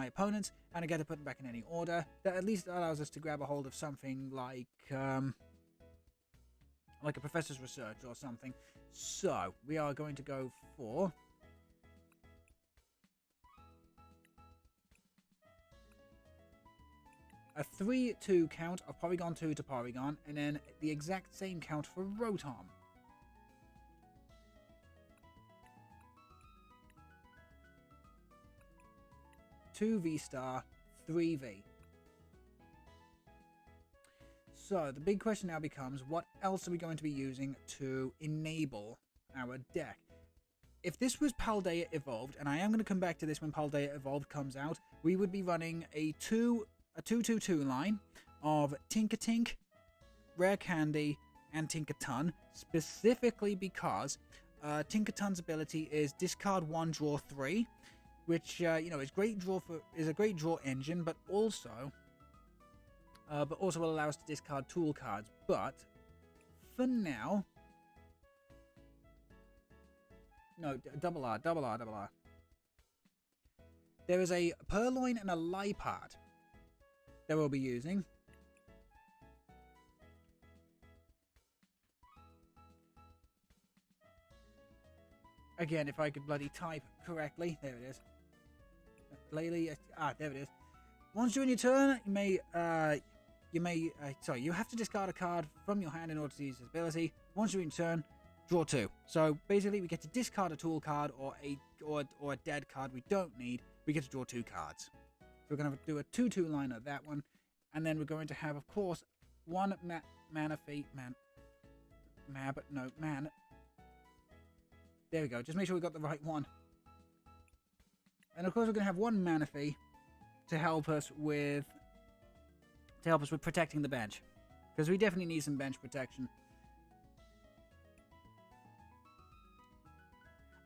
opponent's, and I get to put them back in any order. That at least allows us to grab a hold of something like a Professor's Research or something. So we are going to go for a 3-2 count of Porygon 2 to Porygon, and then the exact same count for Rotom. Two Vstar, 3V. So the big question now becomes, what else are we going to be using to enable our deck. If this was Paldea Evolved, and I am going to come back to this when Paldea Evolved comes out, we would be running a 2-2-2 line of Tinkatink, Rare Candy, and Tinkaton, specifically because Tinkaton's ability is discard 1, draw 3, which is a great draw engine, but also will allow us to discard tool cards. But for now, no, double R. There is a Purloin and a Liepard that we'll be using. Again, if I could bloody type correctly. There it is. Laylee. There it is. Once during your turn, you have to discard a card from your hand in order to use this ability. Once during your turn, draw 2. So basically, we get to discard a tool card or a dead card we don't need. We get to draw 2 cards. So we're going to do a 2-2 line of that one, and then we're going to have, of course, one mana fee. There we go. Just make sure we got the right one. And of course, we're going to have one mana fee to help us with protecting the bench, because we definitely need some bench protection.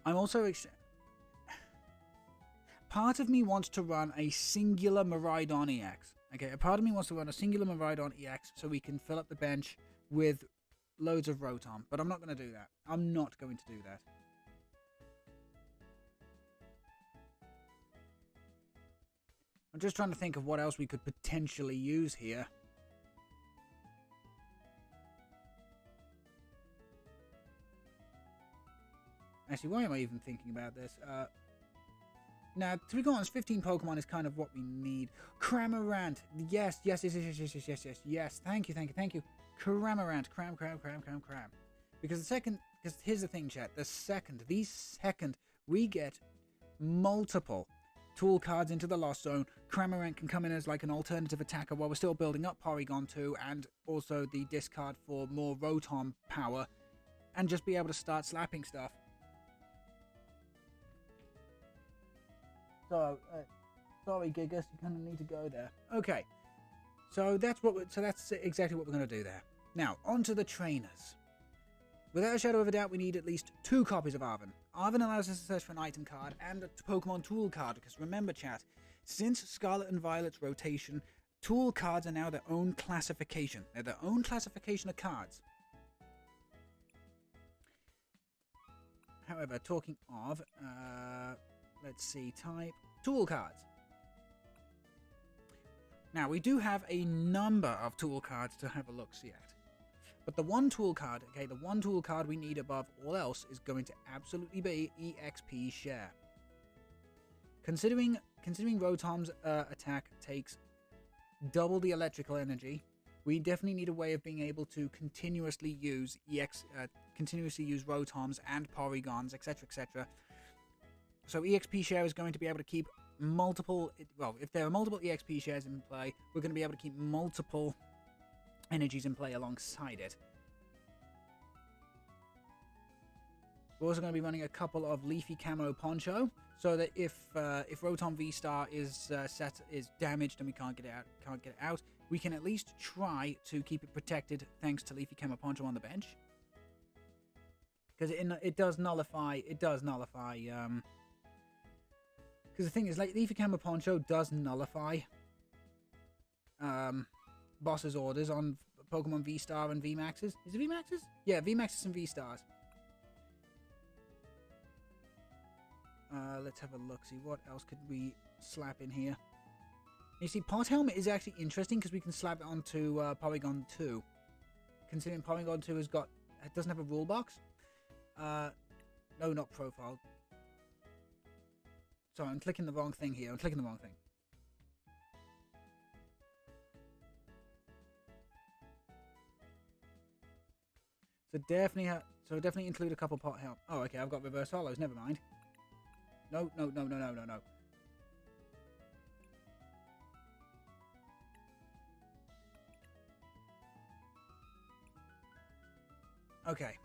I'm also part of me wants to run a singular Miraidon EX. Okay, a part of me wants to run a singular Miraidon EX so we can fill up the bench with loads of Rotom, but I'm not going to do that. I'm not going to do that. I'm just trying to think of what else we could potentially use here. Actually, why am I even thinking about this? Now, to be honest, 15 Pokemon is kind of what we need. Cramorant. Yes. Thank you. Cramorant. Cram. Because here's the thing, chat. The second we get multiple tool cards into the Lost Zone, Cramorant can come in as like an alternative attacker while we're still building up Porygon 2 and also the discard for more Rotom power, and just be able to start slapping stuff. So, sorry Gigas, you kind of need to go there. Okay, so that's exactly what we're going to do there. Now, on to the trainers. Without a shadow of a doubt, we need at least 2 copies of Arven. Arven allows us to search for an item card and a Pokemon tool card, because remember, chat, since Scarlet and Violet's rotation, tool cards are now their own classification. They're their own classification of cards. However, talking of, let's see, type, tool cards. Now, we do have a number of tool cards to have a look-see at. But the one tool card we need above all else is going to absolutely be EXP Share. Considering Rotom's attack takes double the electrical energy, we definitely need a way of being able to continuously use Rotoms and Porygons, etc. So EXP Share is going to be able to keep multiple... Well, if there are multiple EXP Shares in play, we're going to be able to keep multiple energies in play alongside it. We're also going to be running a couple of Leafy Camo Poncho, so that if Rotom Vstar is damaged and we can't get it out, we can at least try to keep it protected thanks to Leafy Camo Poncho on the bench. Because it does nullify. Because the thing is, like, Leafy Camo Poncho does nullify boss's orders on Pokemon V-Star and V-Maxes. Is it V-Maxes? Yeah, V-Maxes and V-Stars. Let's have a look, see what else could we slap in here. You see, Pot Helmet is actually interesting because we can slap it onto Porygon 2. Considering Porygon 2 doesn't have a rule box. No, not profile. Sorry, I'm clicking the wrong thing here. So definitely include a couple Pot Helmet. Oh, okay, I've got reverse hollows. Never mind. No. Okay.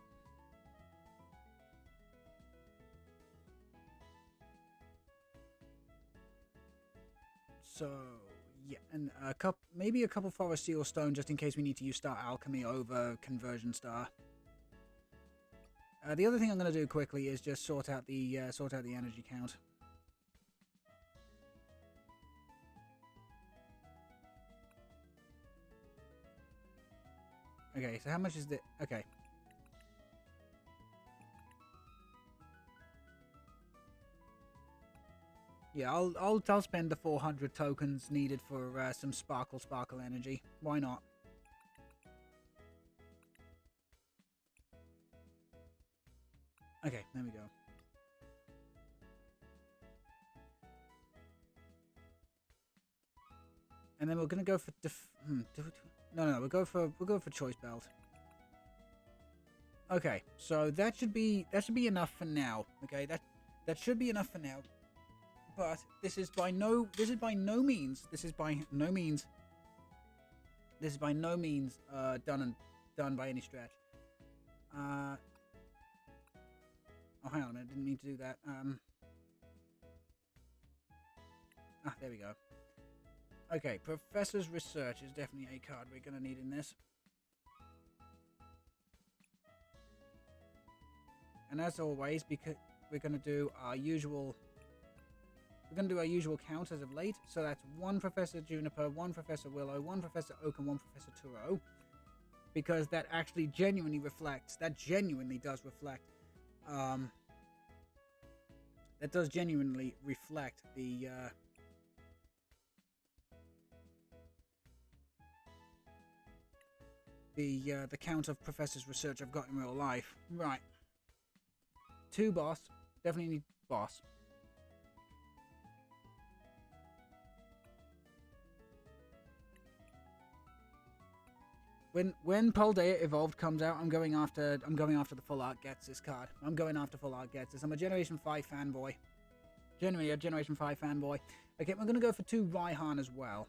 So, yeah, and maybe a couple Forest Seal Stone just in case we need to use Star Alchemy over Conversion Star. The other thing I'm going to do quickly is just sort out the energy count. Okay, so how much is the... Okay. Yeah, I'll spend the 400 tokens needed for some Sparkle energy. Why not? Okay, there we go. And then we're gonna go for no, we'll go for Choice Belt. Okay, so that should be enough for now. Okay, that should be enough for now. But this is by no means done by any stretch. Oh, hang on a minute, didn't mean to do that. There we go. Okay, Professor's Research is definitely a card we're gonna need in this. And as always, because we're gonna do our usual count as of late. So that's 1 Professor Juniper, 1 Professor Willow, 1 Professor Oak, and 1 Professor Turo. Because that actually genuinely reflects. That genuinely does reflect. That does genuinely reflect the count of Professor's Research I've got in real life. Right. 2 boss. Definitely need boss. When Paldea Evolved comes out, I'm going after the Full Art Gets This card. I'm going after Full Art Gets This. I'm a Generation 5 fanboy. Genuinely a Generation 5 fanboy. Okay, we're gonna go for 2 Raihan as well.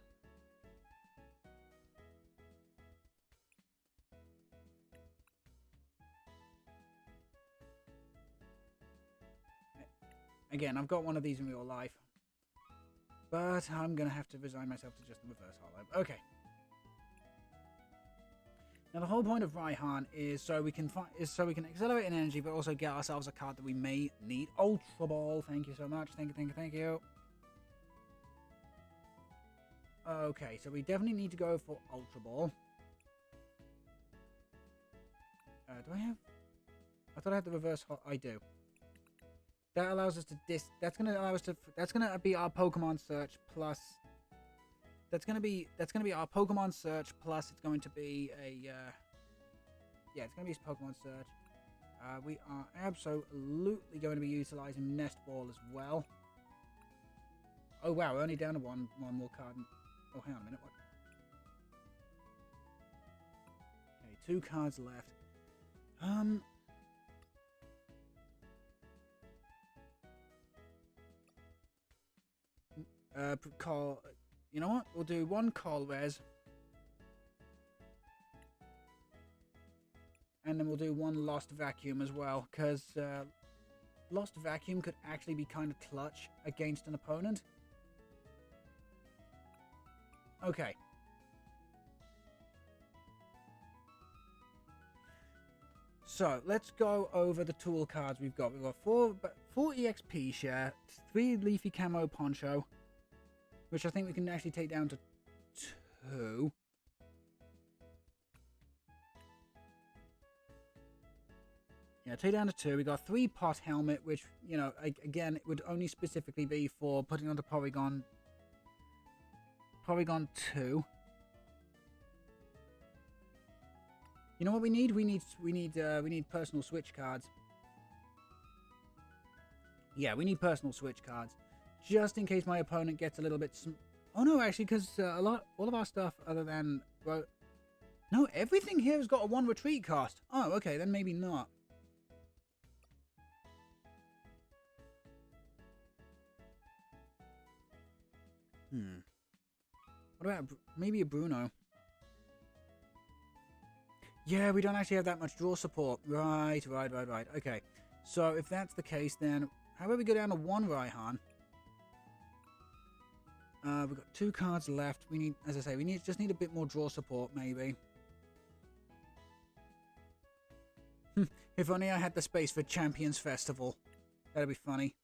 Again, I've got one of these in real life. But I'm gonna have to resign myself to just the reverse holo. Okay. Now the whole point of Raihan is so we can accelerate in energy, but also get ourselves a card that we may need. Ultra Ball, thank you so much. Thank you. Okay, so we definitely need to go for Ultra Ball. Do I have? I thought I had the reverse. I do. That allows us to That's gonna be our Pokemon Search plus. That's gonna be our Pokemon Search plus. It's going to be a yeah, it's gonna be Pokemon Search. We are absolutely going to be utilizing Nest Ball as well. Oh wow, we're only down to one more card. Oh, hang on a minute. What? Okay, 2 cards left. Call. You know what? We'll do 1 Call Res. And then we'll do 1 Lost Vacuum as well, because Lost Vacuum could actually be kind of clutch against an opponent. Okay. So, let's go over the tool cards we've got. We've got 4 EXP share, 3 Leafy Camo Poncho, which I think we can actually take down to 2. Yeah, take down to 2. We got 3 Pot Helmet, which, you know, again, it would only specifically be for putting onto Porygon 2. You know what we need? We need personal switch cards. Yeah, we need personal switch cards, just in case my opponent gets a little bit. Oh no, actually, because all of our stuff other than no, everything here has got a 1 retreat cost. Oh, okay, then maybe not. What about maybe a Bruno? Yeah, we don't actually have that much draw support. Right. Okay. So if that's the case, then how about we go down to 1 Raihan? We've got 2 cards left. We need, as I say, just need a bit more draw support, maybe. If only I had the space for Champions Festival. That'd be funny.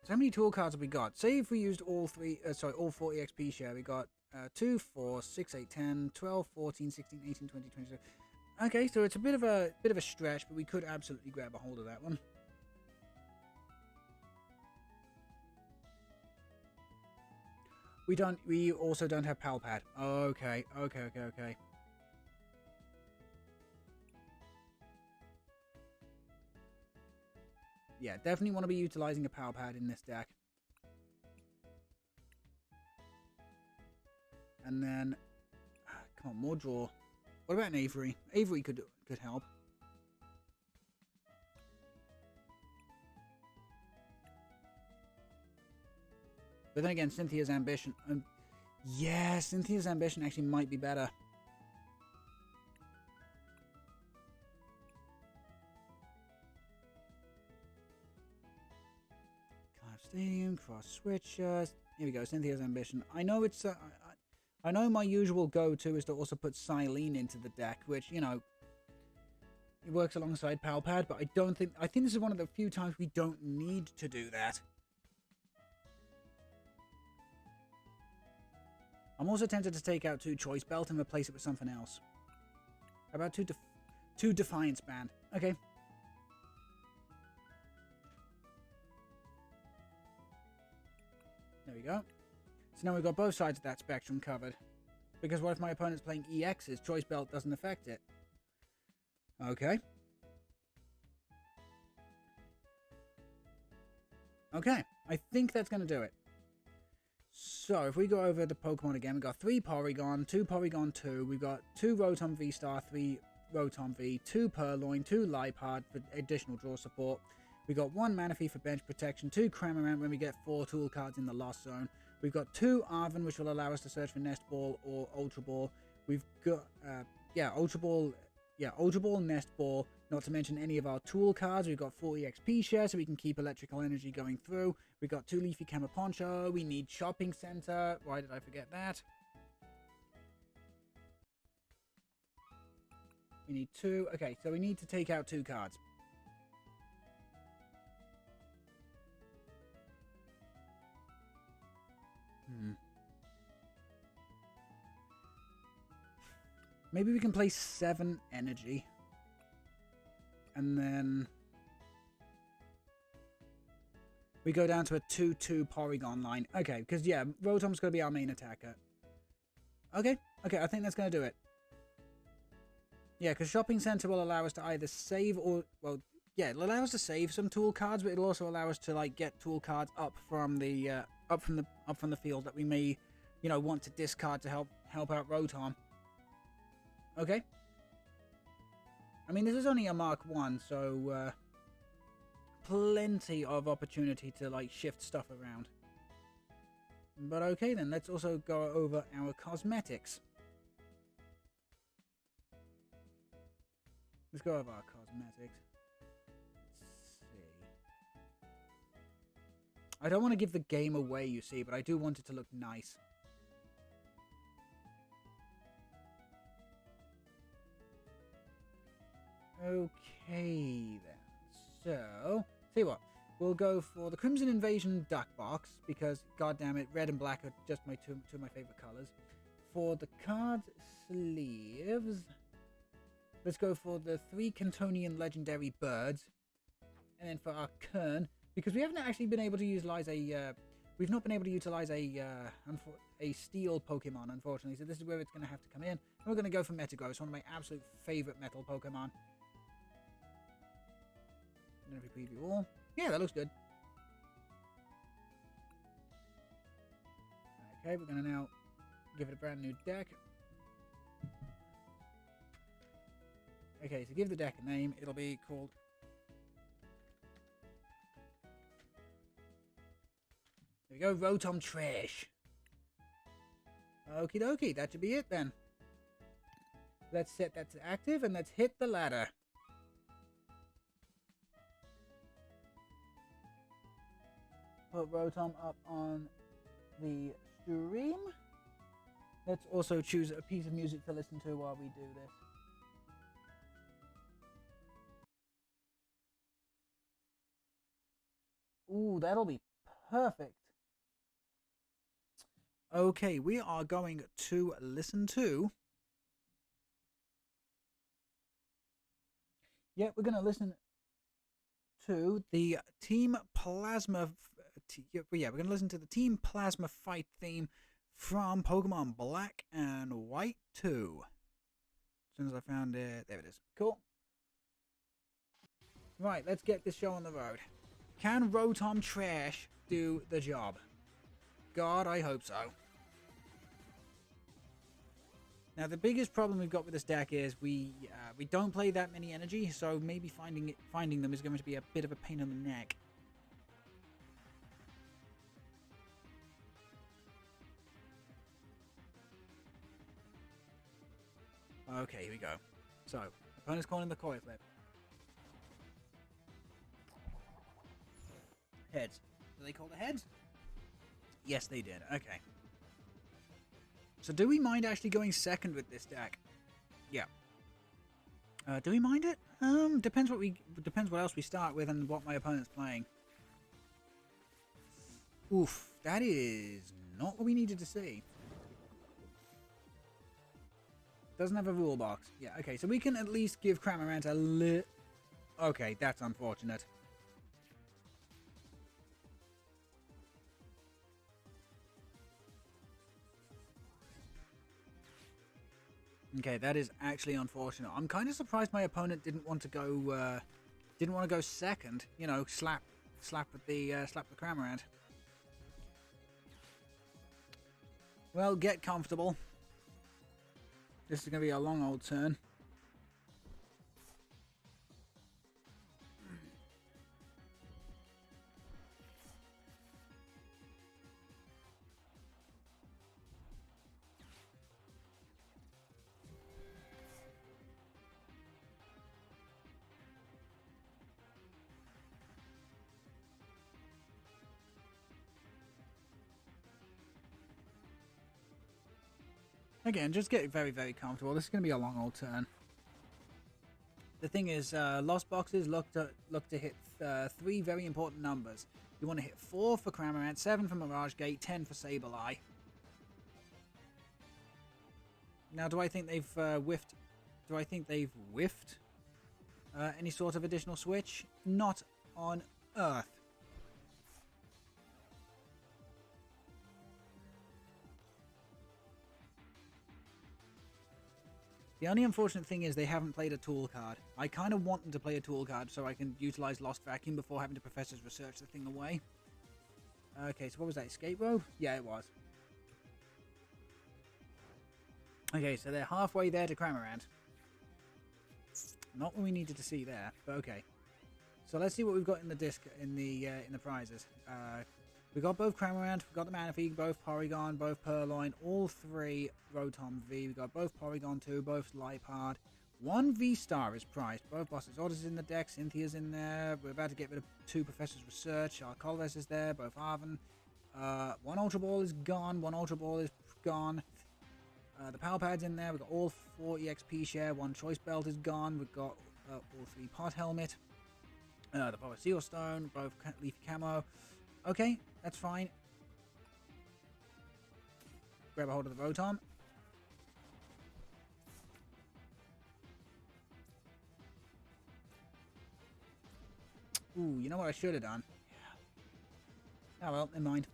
So how many tool cards have we got? Say if we used all 4 EXP share, we got 2, 4, 6, 8, 10, 12, 14, 16, 18, 20, 22. Okay, so it's a bit of a stretch, but we could absolutely grab a hold of that one. We also don't have Pal Pad. Okay. Yeah, definitely want to be utilizing a Pal Pad in this deck. And then, come on, more draw. What about an Avery? Avery could help. But then again, Cynthia's Ambition. Yeah, Cynthia's Ambition actually might be better. Stadium, cross switchers. Here we go, Cynthia's Ambition. I know it's I know my usual go-to is to also put Silene into the deck, which, you know, it works alongside Pal Pad, but I think this is one of the few times we don't need to do that. I'm also tempted to take out 2 Choice Belt and replace it with something else. How about 2 Defiance Band? Okay. There we go. So now we've got both sides of that spectrum covered. Because what if my opponent's playing EXs? Choice Belt doesn't affect it. Okay. Okay, I think that's going to do it. So, if we go over the Pokemon again, we've got 3 Porygon, 2 Porygon 2, we've got 2 Rotom Vstar, 3 Rotom V, 2 Purloin, 2 Liepard for additional draw support. We've got 1 Manaphy for bench protection, 2 Cramorant when we get 4 tool cards in the Lost Zone. We've got 2 Arven, which will allow us to search for Nest Ball or Ultra Ball. We've got, Ultra Ball, Nest Ball, not to mention any of our tool cards. We've got 4 EXP shares, so we can keep electrical energy going through. We've got 2 Leafy Camaponcho. We need Shopping Center. Why did I forget that? We need 2. Okay, so we need to take out 2 cards. Maybe we can play 7 energy. And then we go down to a 2-2 Porygon line. Okay, because, yeah, Rotom's going to be our main attacker. Okay, I think that's going to do it. Yeah, because Shopping Center will allow us to either save or, well, yeah, it'll allow us to save some tool cards, but it'll also allow us to, like, get tool cards up from the field that we may, you know, want to discard to help out Rotom. Okay. I mean, this is only a Mark 1, so plenty of opportunity to, like, shift stuff around. But okay then, let's also go over our cosmetics. Let's go over our cosmetics. Let's see. I don't want to give the game away, you see, but I do want it to look nice. Okay then, so, see what, we'll go for the Crimson Invasion Duck Box, because, goddammit, red and black are just my two of my favourite colours. For the card sleeves, let's go for the 3 Cantonian Legendary Birds, and then for our Kern, because we haven't actually been able to utilize we've not been able to utilize a Steel Pokemon, unfortunately, so this is where it's going to have to come in, and we're going to go for Metagross, one of my absolute favourite metal Pokemon. And if we preview all, yeah, that looks good. Okay, we're going to now give it a brand new deck. Okay, so give the deck a name. It'll be called... There we go, Rotom Trash. Okie dokie, that should be it then. Let's set that to active and let's hit the ladder. put Rotom up on the stream. Let's also choose a piece of music to listen to while we do this. Ooh, that'll be perfect. Okay, we are going to listen to... Yeah, we're going to listen to the Team Plasma... Yeah, we're going to listen to the Team Plasma fight theme from Pokemon Black and White 2. As soon as I found it... There it is. Cool. Right, let's get this show on the road. Can Rotom Trash do the job? God, I hope so. Now, the biggest problem we've got with this deck is we don't play that many energy, so maybe finding them is going to be a bit of a pain in the neck. Okay, here we go. So, opponent's calling the Koi Flip. Heads. Do they call the heads? Yes, they did. Okay. So do we mind actually going second with this deck? Yeah. Do we mind it? Depends what else we start with and what my opponent's playing. Oof, that is not what we needed to see. Doesn't have a rule box. Yeah, okay, so we can at least give Cramorant a little... Okay, that's unfortunate. Okay, that is actually unfortunate. I'm kind of surprised my opponent didn't want to go second. You know, slap with the Cramorant. Well, get comfortable. This is going to be a long old turn. Again, just get very, very comfortable. This is going to be a long old turn. The thing is, Lost Boxes look to hit 3 very important numbers. You want to hit 4 for Cramorant, 7 for Mirage Gate, 10 for Sableye. Now, do I think they've whiffed? Do I think they've whiffed any sort of additional switch? Not on Earth. The only unfortunate thing is they haven't played a tool card. I kind of want them to play a tool card so I can utilize Lost Vacuum before having to Professor's Research the thing away. Okay, so what was that? Escape Rope? Yeah, it was. Okay, so they're halfway there to Cramorant. Not what we needed to see there, but okay. So let's see what we've got in the disc in the prizes. We got both Cramorant, we got the Manaphy, both Porygon, both Purloin, all 3 Rotom V. We got both Porygon 2, both Lipard. 1 Vstar is prized. Both Boss's Orders in the deck, Cynthia's in there. We're about to get rid of 2 Professor's Research. Our Colves is there, both Arven. 1 Ultra Ball is gone, 1 Ultra Ball is gone. The Power Pad's in there. We've got all 4 EXP share, 1 Choice Belt is gone. We've got all 3 Pot Helmet. The Power Seal Stone, both Leafy Camo. Okay, that's fine. Grab a hold of the Rotom. Ooh, you know what I should have done? Oh well, never mind.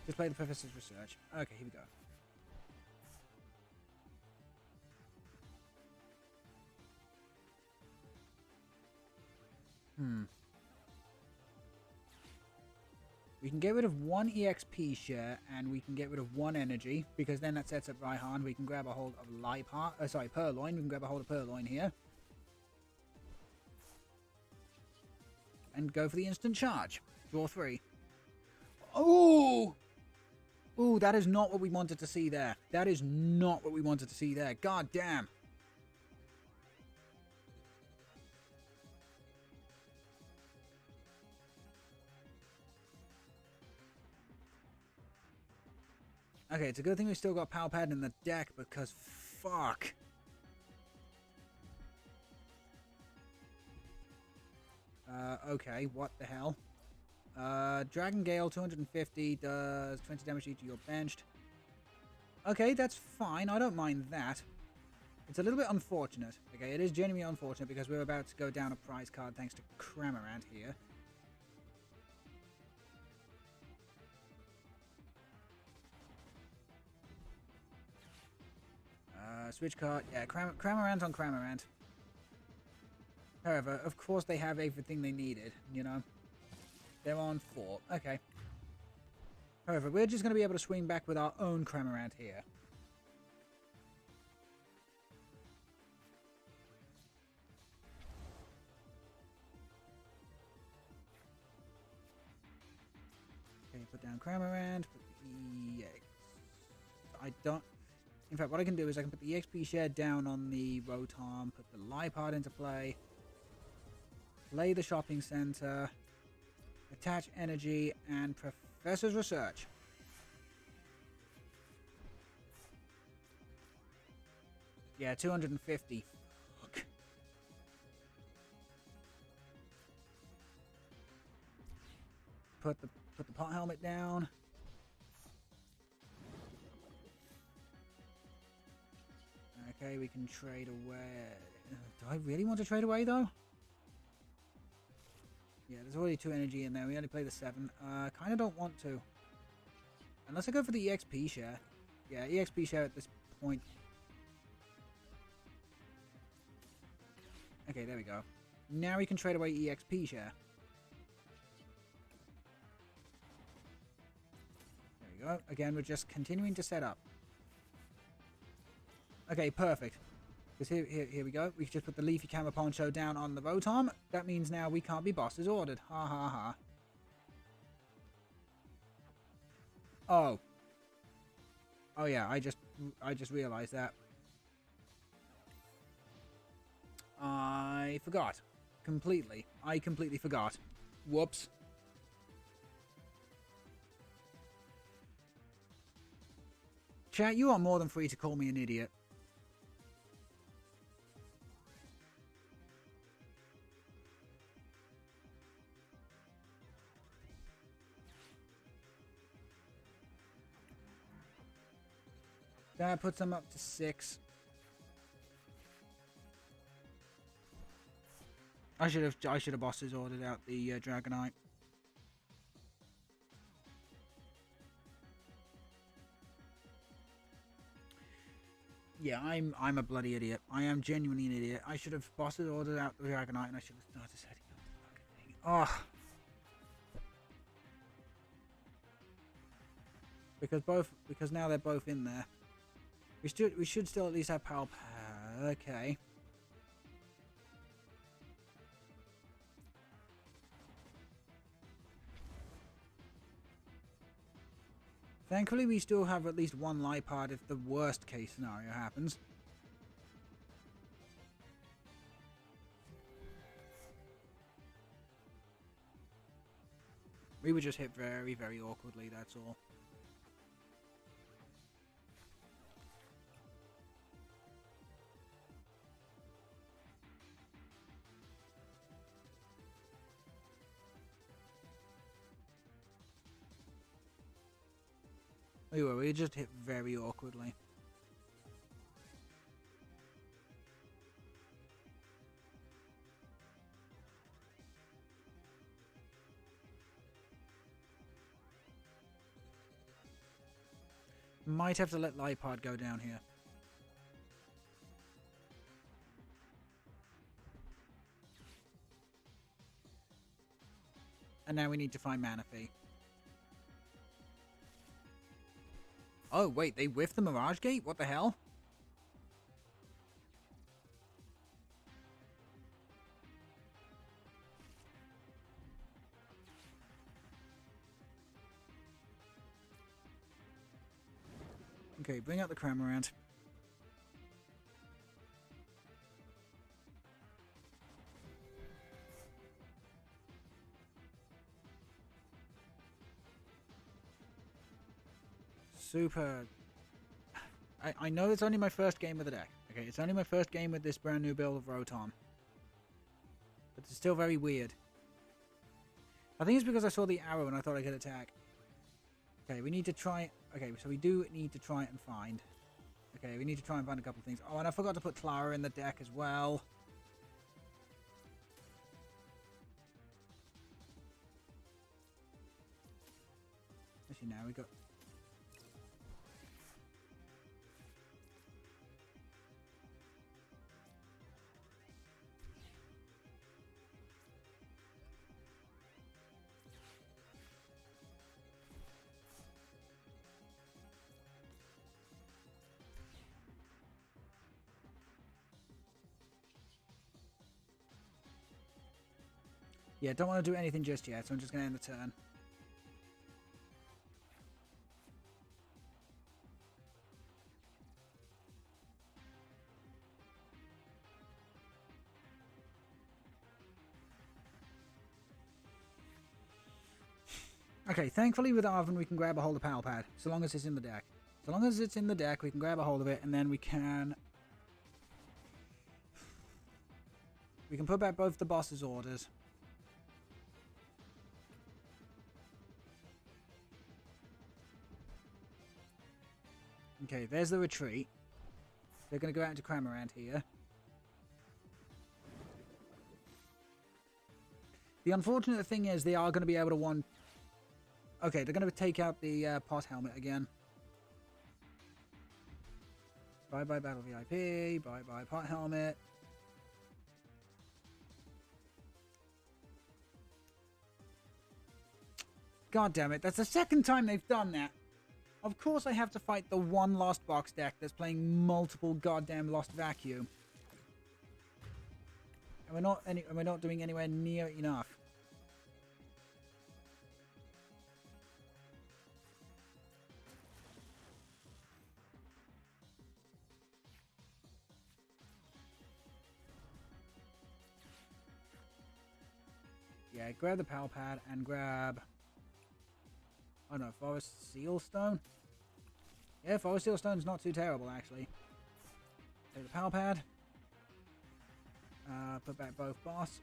Just play the Professor's Research. Okay, here we go. We can get rid of 1 EXP share, and we can get rid of 1 energy, because then that sets up Raihan. We can grab a hold of Purloin. We can grab a hold of Purloin here. And go for the instant charge. Draw 3. Oh! Ooh, that is not what we wanted to see there. That is not what we wanted to see there. God damn. Okay, it's a good thing we still got Power Pad in the deck because fuck. Okay, what the hell? Dragon Gale 250 does 20 damage to your benched. Okay, that's fine. I don't mind that. It's a little bit unfortunate. Okay, it is genuinely unfortunate because we're about to go down a prize card thanks to Cramorant here. Switch card. Yeah, Cramorant on Cramorant. However, of course they have everything they needed, you know. They're on 4. Okay. However, we're just going to be able to swing back with our own Cramorant here. Okay, put down Cramorant, put the EX. I don't... In fact, what I can do is I can put the EXP share down on the Rotom, put the Liepard into play, play the shopping center, attach energy, and Professor's Research. Yeah, 250. Fuck. Put the pot helmet down. Okay, we can trade away. Do I really want to trade away though? Yeah, there's already 2 energy in there. We only play the 7. Kind of don't want to. Unless I go for the EXP share. Yeah, EXP share at this point. Okay, there we go. Now we can trade away EXP share. There we go. Again, we're just continuing to set up. Okay, perfect. Because here we go. We can just put the Leafy Camera Poncho down on the Rotom. That means now we can't be bosses ordered. Ha ha ha. Oh. Oh yeah, I just realized that. I forgot. Completely. I completely forgot. Whoops. Chat, you are more than free to call me an idiot. That puts them up to 6. I should have bosses ordered out the Dragonite. Yeah, I'm a bloody idiot. I am genuinely an idiot. I should have bosses ordered out the Dragonite and I should have started setting up the fucking thing. Oh. Because now they're both in there. We should still at least have Power Pad. Okay. Thankfully, we still have at least one Liepard if the worst case scenario happens. We were just hit very, very awkwardly, that's all. We just hit very awkwardly. Might have to let Liepard go down here. And now we need to find Manaphy. Oh, wait, they whiffed the Mirage Gate? What the hell? Okay, bring out the Cramorant. super... I know it's only my first game with the deck. Okay, it's only my first game with this brand new build of Rotom. But it's still very weird. I think it's because I saw the arrow and I thought I could attack. Okay, we need to try... Okay, so we do need to try and find... Okay, we need to try and find a couple of things. Oh, and I forgot to put Clara in the deck as well. Actually, now we got... Yeah, don't want to do anything just yet, so I'm just going to end the turn. Okay, thankfully with Arven we can grab a hold of Power Pad, so long as it's in the deck. So long as it's in the deck, we can grab a hold of it, and then we can... We can put back both the boss's orders. Okay, there's the retreat. They're going to go out into Cramorant here. The unfortunate thing is they are going to be able to one... Okay, they're going to take out the pot helmet again. Bye-bye Battle VIP. Bye-bye pot helmet. God damn it, that's the second time they've done that. Of course I have to fight the one Lost Box deck that's playing multiple goddamn Lost Vacuum. And we're not doing anywhere near enough. Yeah, grab the Power Pad and grab... Oh no, Forest Seal Stone? Yeah, Forest Seal Stone's not too terrible, actually. Take the Power Pad. Put back both boss.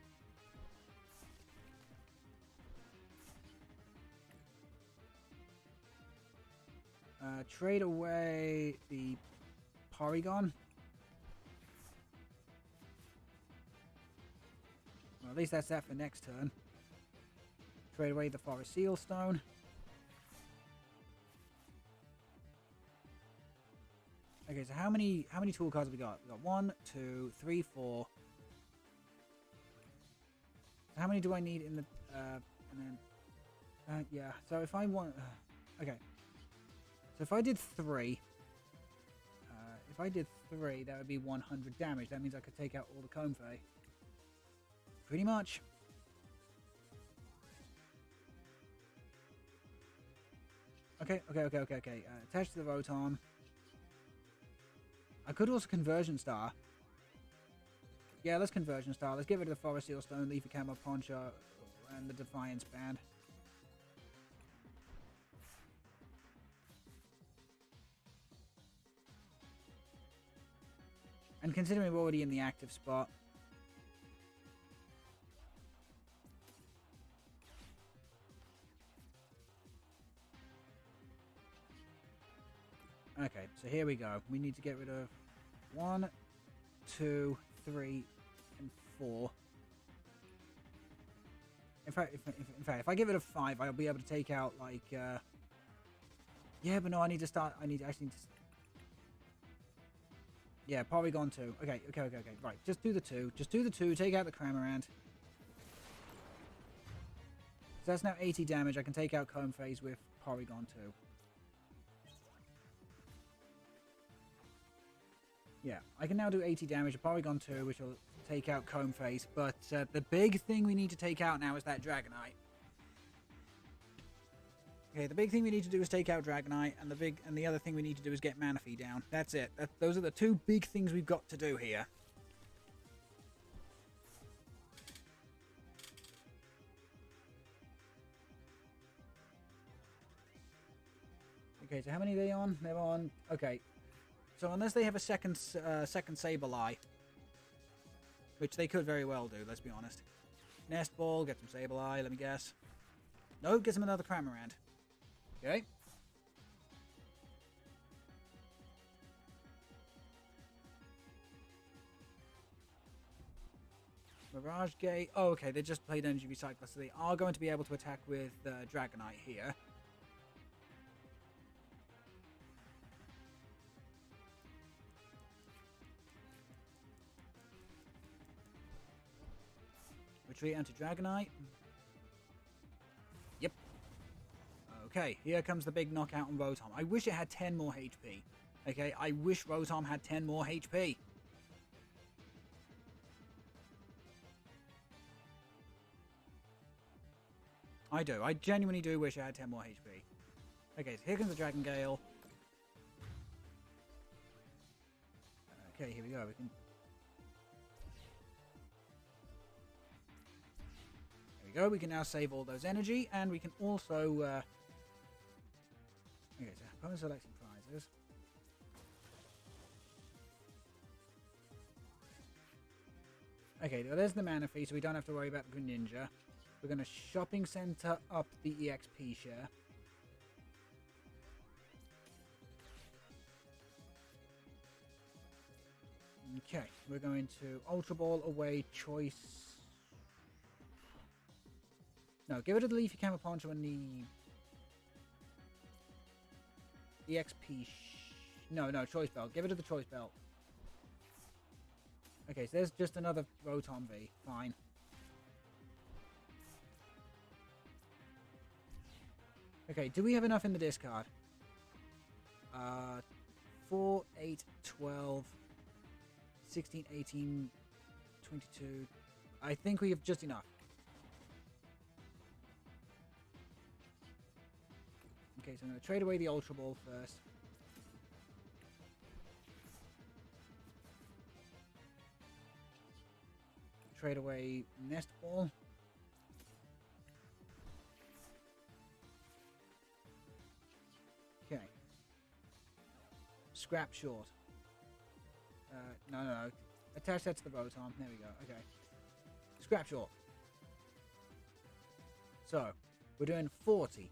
Trade away the Porygon. Well, at least that's that for next turn. Trade away the Forest Seal Stone. Okay, so how many tool cards have we got? We got 1, 2, 3, 4. So how many do I need in the and then yeah. So if I want okay. So if I did 3 that would be 100 damage. That means I could take out all the Comfey. Pretty much. Okay. Attach to the Rotom. I could also Conversion Star. Yeah, let's Conversion Star. Let's get rid of the Forest Seal Stone, Leafy Camo Poncho, and the Defiance Band. And considering we're already in the active spot... Okay, so here we go. We need to get rid of 1, 2, 3, and 4. In fact, if I get rid of 5, I'll be able to take out, like, yeah, but no, I need to start... I actually need to... Yeah, Porygon 2. Okay. Right, just do the 2. Just do the 2, take out the Cramorant. So that's now 80 damage. I can take out Comfey with Porygon 2. Yeah, I can now do 80 damage to Porygon 2, which will take out Comfey, but the big thing we need to take out now is that Dragonite. Okay, the big thing we need to do is take out Dragonite, and the other thing we need to do is get Manaphy down. That's it. Those are the two big things we've got to do here. Okay, so how many are they on? They're on... Okay. So unless they have a second Sableye, which they could very well do, let's be honest. Nest Ball, get some Sableye, let me guess. No, get some another Cramorant. Okay. Mirage Gate. Oh, okay, they just played Energy Recycler, so they are going to be able to attack with Dragonite here. Retreat onto Dragonite. Yep. Okay, here comes the big knockout on Rotom. I wish it had 10 more HP. Okay, I wish Rotom had 10 more HP. I do. I genuinely do wish I had 10 more HP. Okay, so here comes the Dragon Gale. Okay, here we go. We can... There we go. We can now save all those energy, and we can also... Okay, so opponent selecting prizes. Okay, well, there's the mana fee, so we don't have to worry about the Greninja. We're going to shopping center up the EXP share. Okay, we're going to Ultra Ball away choice. No, give it to the Leafy Camoponcho and the EXP. No, Choice Belt. Give it to the Choice Belt. Okay, so there's just another Rotom V. Fine. Okay, do we have enough in the discard? 4, 8, 12, 16, 18, 22. I think we have just enough. Okay, so I'm going to trade away the Ultra Ball first. Trade away Nest Ball. Okay. Scrap Short. No. Attach that to the Rotom. There we go. Okay. Scrap Short. So, we're doing 40,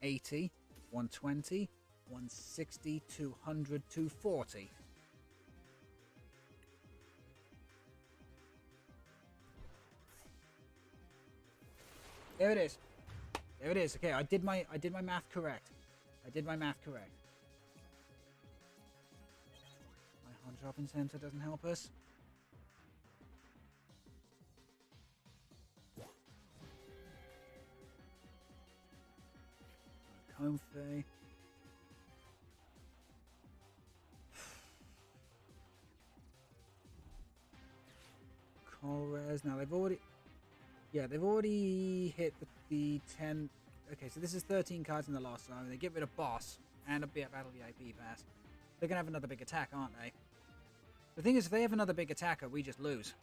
80, 120, 160, 200, 240. There it is. There it is. Okay, I did my math correct. My Shopping Center doesn't help us. Comfey. Colress. Now they've already... Yeah, they've already hit the 10... Okay, so this is 13 cards in the Lost Zone. They get rid of Boss and a Battle VIP Pass. They're going to have another big attack, aren't they? The thing is, if they have another big attacker, we just lose.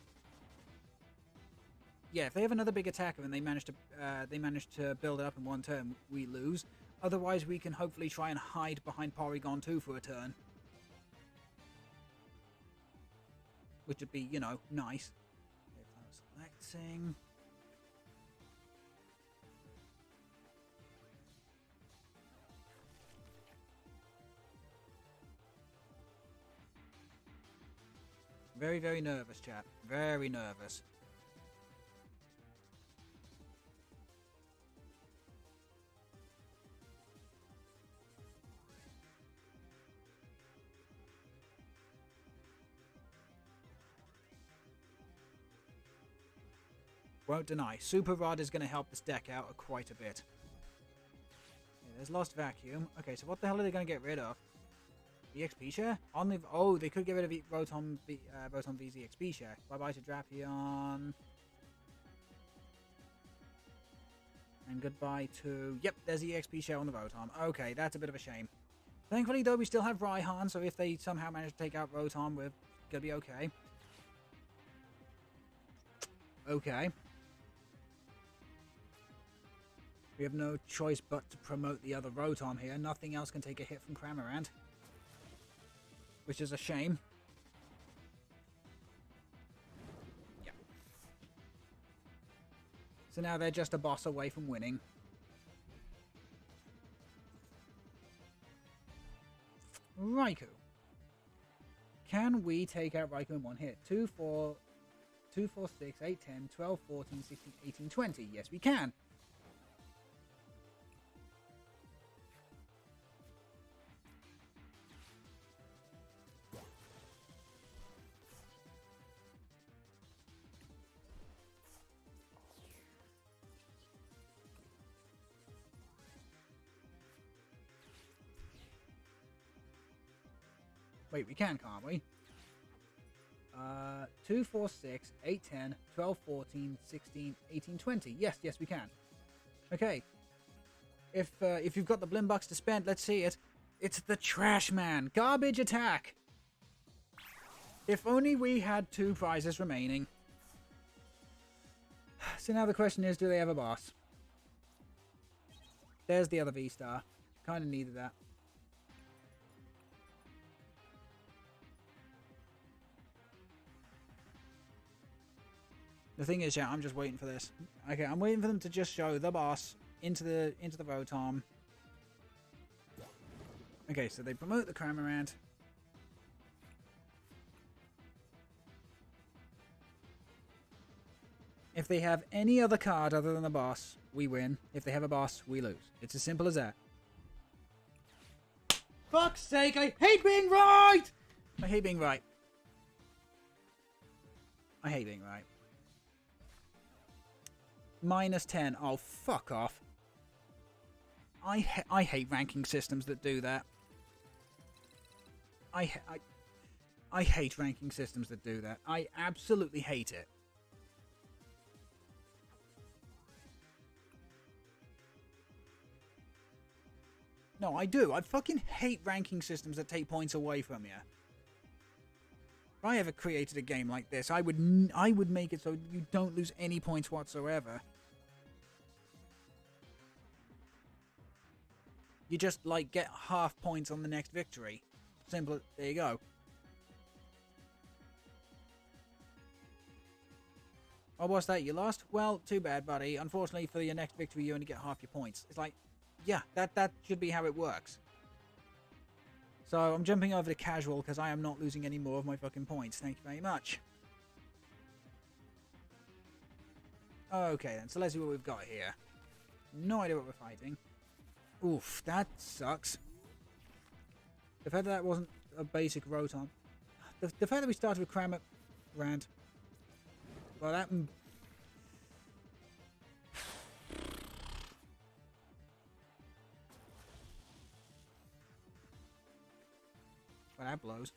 Yeah, if they have another big attacker and they manage to build it up in one turn, we lose. Otherwise, we can hopefully try and hide behind Porygon 2 for a turn. Which would be, you know, nice. If I was selecting... Very, very nervous, chat. Very nervous. Won't deny. Super Rod is going to help this deck out quite a bit. Yeah, there's Lost Vacuum. Okay, so what the hell are they going to get rid of? EXP share? On the... Oh, they could get rid of Rotom V's EXP share. Bye-bye to Drapion. And goodbye to... Yep, there's the EXP share on the Rotom. Okay, that's a bit of a shame. Thankfully, though, we still have Raihan, so if they somehow manage to take out Rotom, we're gonna be okay. Okay. We have no choice but to promote the other Rotom here. Nothing else can take a hit from Cramorant. Which is a shame. Yeah. So now they're just a boss away from winning. Raikou. Can we take out Raikou in one hit? 2, 4, 6, 8, 10, 12, 14, 16, 18, 20. Yes, we can. Wait, we can, can't we? 2, 4, 6, 8, 10, 12, 14, 16, 18, 20. Yes, yes, we can. Okay. If you've got the Blimbucks to spend, let's see it. It's the TRESHMAN. Garbage attack. If only we had 2 prizes remaining. So now the question is, do they have a boss? There's the other Vstar. Kind of needed that. The thing is, yeah, I'm just waiting for this. Okay, I'm waiting for them to just show the boss into the Rotom. Okay, so they promote the Cramorant. If they have any other card other than the boss, we win. If they have a boss, we lose. It's as simple as that. Fuck's sake, I hate being right! I hate being right. I hate being right. -10. Oh, fuck off. I hate ranking systems that do that. I hate ranking systems that do that. I absolutely hate it. No, I do. I fucking hate ranking systems that take points away from you. If I ever created a game like this, I would make it so you don't lose any points whatsoever. You just, like, get half points on the next victory. Simple. There you go. Oh, what's that? You lost? Well, too bad, buddy. Unfortunately, for your next victory, you only get half your points. It's like, yeah, that should be how it works. So, I'm jumping over to casual because I am not losing any more of my fucking points. Thank you very much. Okay, then. So, let's see what we've got here. No idea what we're fighting. Oof, that sucks. The fact that wasn't a basic Rotom. The fact that we started with Cramorant. Well, that... Well, that blows.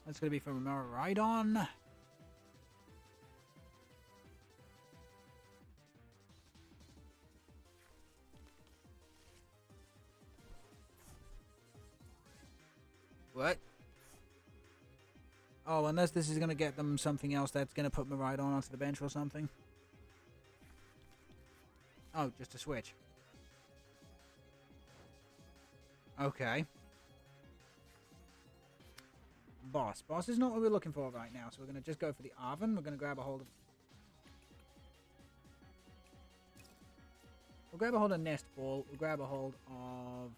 That's going to be from Rhydon. What? Oh, unless this is going to get them something else that's going to put Miraidon onto the bench or something. Oh, just a switch. Okay. Boss. Boss is not what we're looking for right now, so we're going to just go for the Arven. We're going to grab a hold of... We'll grab a hold of Nest Ball. We'll grab a hold of...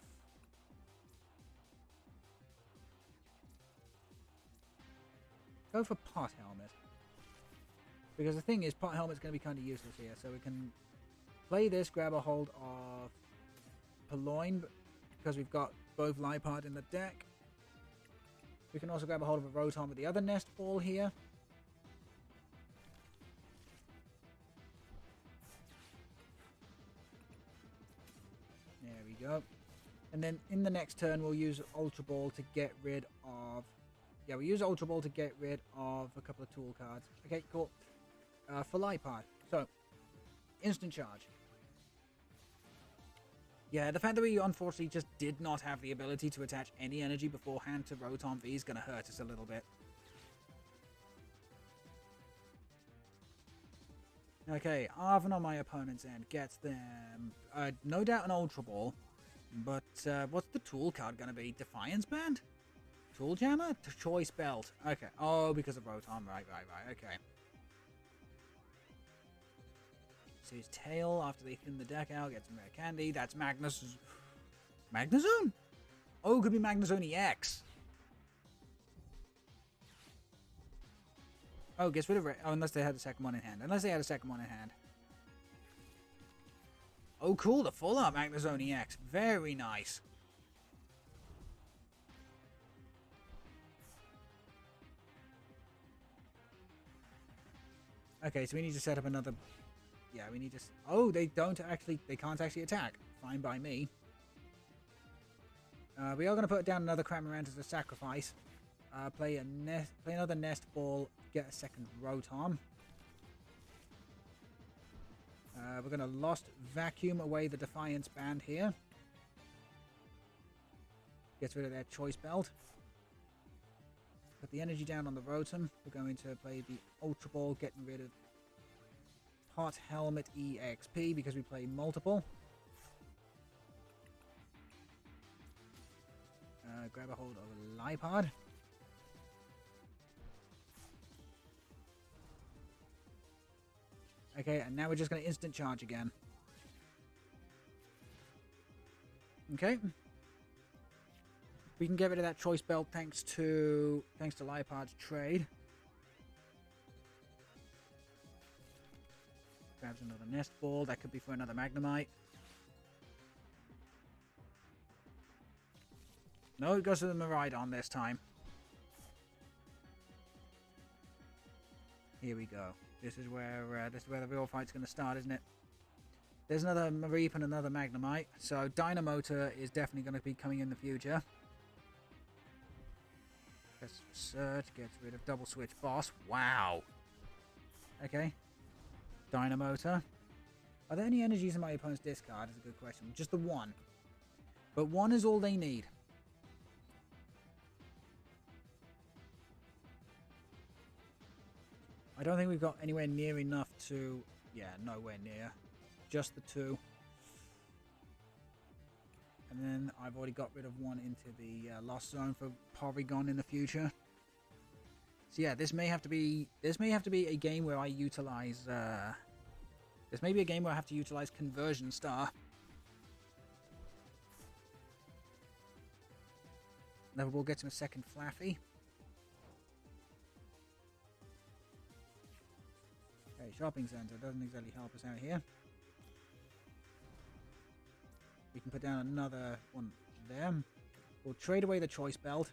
Go for Pot Helmet. Because the thing is, Pot Helmet's going to be kind of useless here. So we can play this, grab a hold of Purloin, because we've got both Liepard in the deck. We can also grab a hold of a Rotom with the other Nest Ball here. There we go. And then in the next turn, we'll use Ultra Ball to get rid of... Yeah, we use Ultra Ball to get rid of a couple of tool cards. Okay, cool. For Liepard. So, instant charge. Yeah, the fact that we unfortunately just did not have the ability to attach any energy beforehand to Rotom V is going to hurt us a little bit. Okay, Arven on my opponent's end gets them, no doubt an Ultra Ball, but what's the tool card going to be? Defiance Band? Tool Jammer? Choice Belt. Okay, oh, because of Rotom, right, okay. So his tail, after they thin the deck out, gets some rare candy. That's Magnus. Magnezone? Oh, it could be Magnezone EX. Oh, gets rid of it. Oh, unless they had a second one in hand. Oh, cool. The full art Magnezone EX. Very nice. Okay, so we need to set up another... Yeah, we need to... Oh, they can't actually attack. Fine by me. We are going to put down another Cramorant as a sacrifice. Play another Nest Ball, get a second Rotom. We're going to Lost Vacuum away the Defiance Band here. Gets rid of their Choice Belt. Put the energy down on the Rotom. We're going to play the Ultra Ball, getting rid of Hot Helmet EXP because we play multiple. Grab a hold of Lipard. Okay, and now we're just going to instant charge again. Okay. We can get rid of that Choice Belt thanks to Lipard's trade. Grabs another Nest Ball. That could be for another Magnemite. No, it goes to the Miraidon this time. Here we go. This is where the real fight's going to start, isn't it? There's another Mareep and another Magnemite, so Dynamotor is definitely going to be coming in the future. Let's search, gets rid of Double Switch Boss. Wow. Okay. Dynamotor. Are there any energies in my opponent's discard? That's a good question. Just the one. But one is all they need. I don't think we've got anywhere near enough to... Yeah, nowhere near. Just the two. And then I've already got rid of one into the Lost Zone for Porygon in the future. So yeah, this may have to be a game where I utilize... this may be a game where I have to utilize Conversion Star. Level gets him a second Flaffy. Okay, shopping center doesn't exactly help us out here. We can put down another one there. We'll trade away the Choice Belt.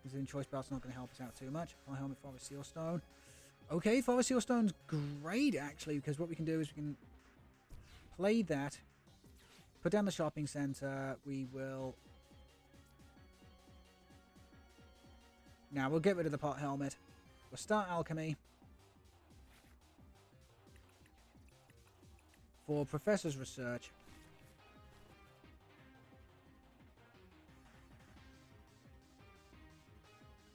Because the Choice Belt's not going to help us out too much. Full Helmet, Forest Seal Stone. Okay, Forest Seal Stone's great, actually, because what we can do is we can play that. Put down the shopping center. We will... Now, we'll get rid of the Pot Helmet. We'll start Alchemy. For Professor's Research.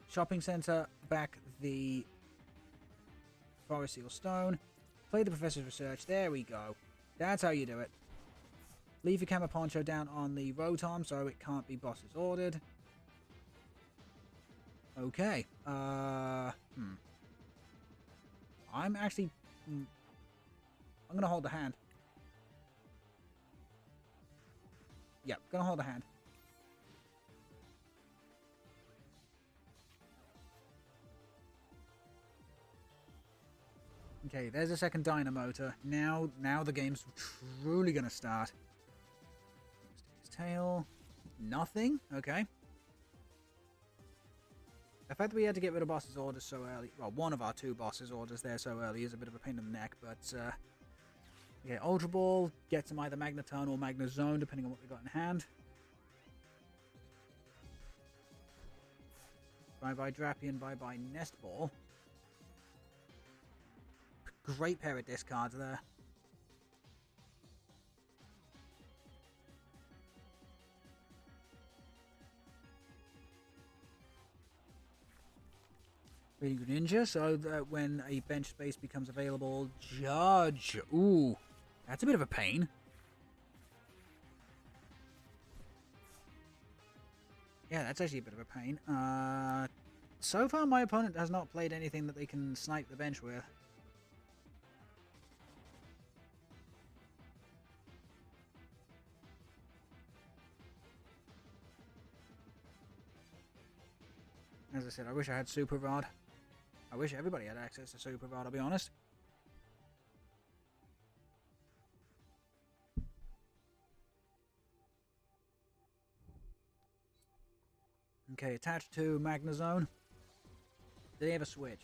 Shopping Center, back the Forest Seal Stone. Play the Professor's Research. There we go. That's how you do it. Leave your Camera Poncho down on the Rotom so it can't be bosses ordered. Okay. I'm actually... I'm going to hold the hand. Yep, going to hold the hand. Okay, there's a second Dynamotor. Now the game's truly going to start. His tail. Nothing. Okay. The fact that we had to get rid of boss's orders so early, well, one of our two boss's orders there so early is a bit of a pain in the neck, but, okay, Ultra Ball gets them either Magneton or Magnezone, depending on what they got in hand. Bye-bye Drapion, bye-bye Nest Ball. Great pair of discards there. Creating Greninja so that when a bench space becomes available, Judge. Ooh, that's a bit of a pain. Yeah, that's actually a bit of a pain. So far my opponent has not played anything that they can snipe the bench with. As I said, I wish I had Super Rod. I wish everybody had access to Super Rod, I'll be honest. Okay, attached to Magnezone. Did he have a switch?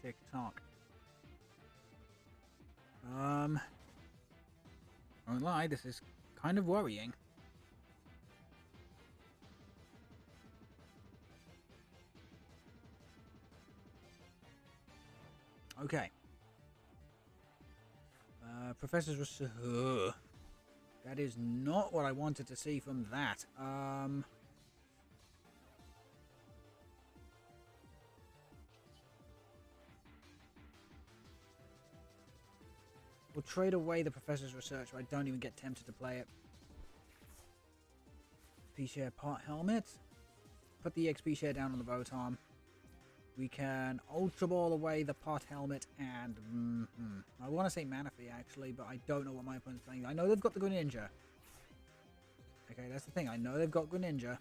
Tick-tock. I won't lie, this is kind of worrying. Okay. Professor's Research. That is not what I wanted to see from that. We'll trade away the Professor's Research, but I don't even get tempted to play it. P-Share Part Helmet. Put the XP Share down on the Rotom. We can Ultra Ball away the Pot Helmet and... I want to say Manaphy, actually, but I don't know what my opponent's playing. I know they've got the Greninja. Okay, that's the thing. I know they've got Greninja.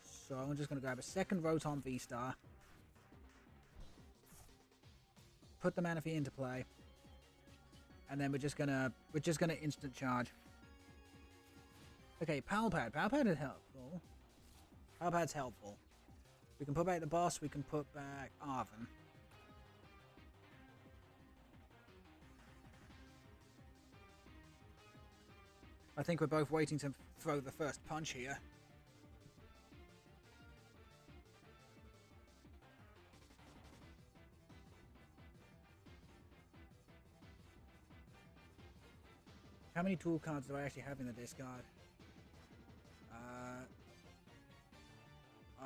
So I'm just going to grab a second Rotom Vstar. Put the Manaphy into play. And then we're just gonna instant charge. Okay, Palpad. Palpad is helpful. Palpad's helpful. We can put back the boss, we can put back Arven. I think we're both waiting to throw the first punch here. How many tool cards do I actually have in the discard?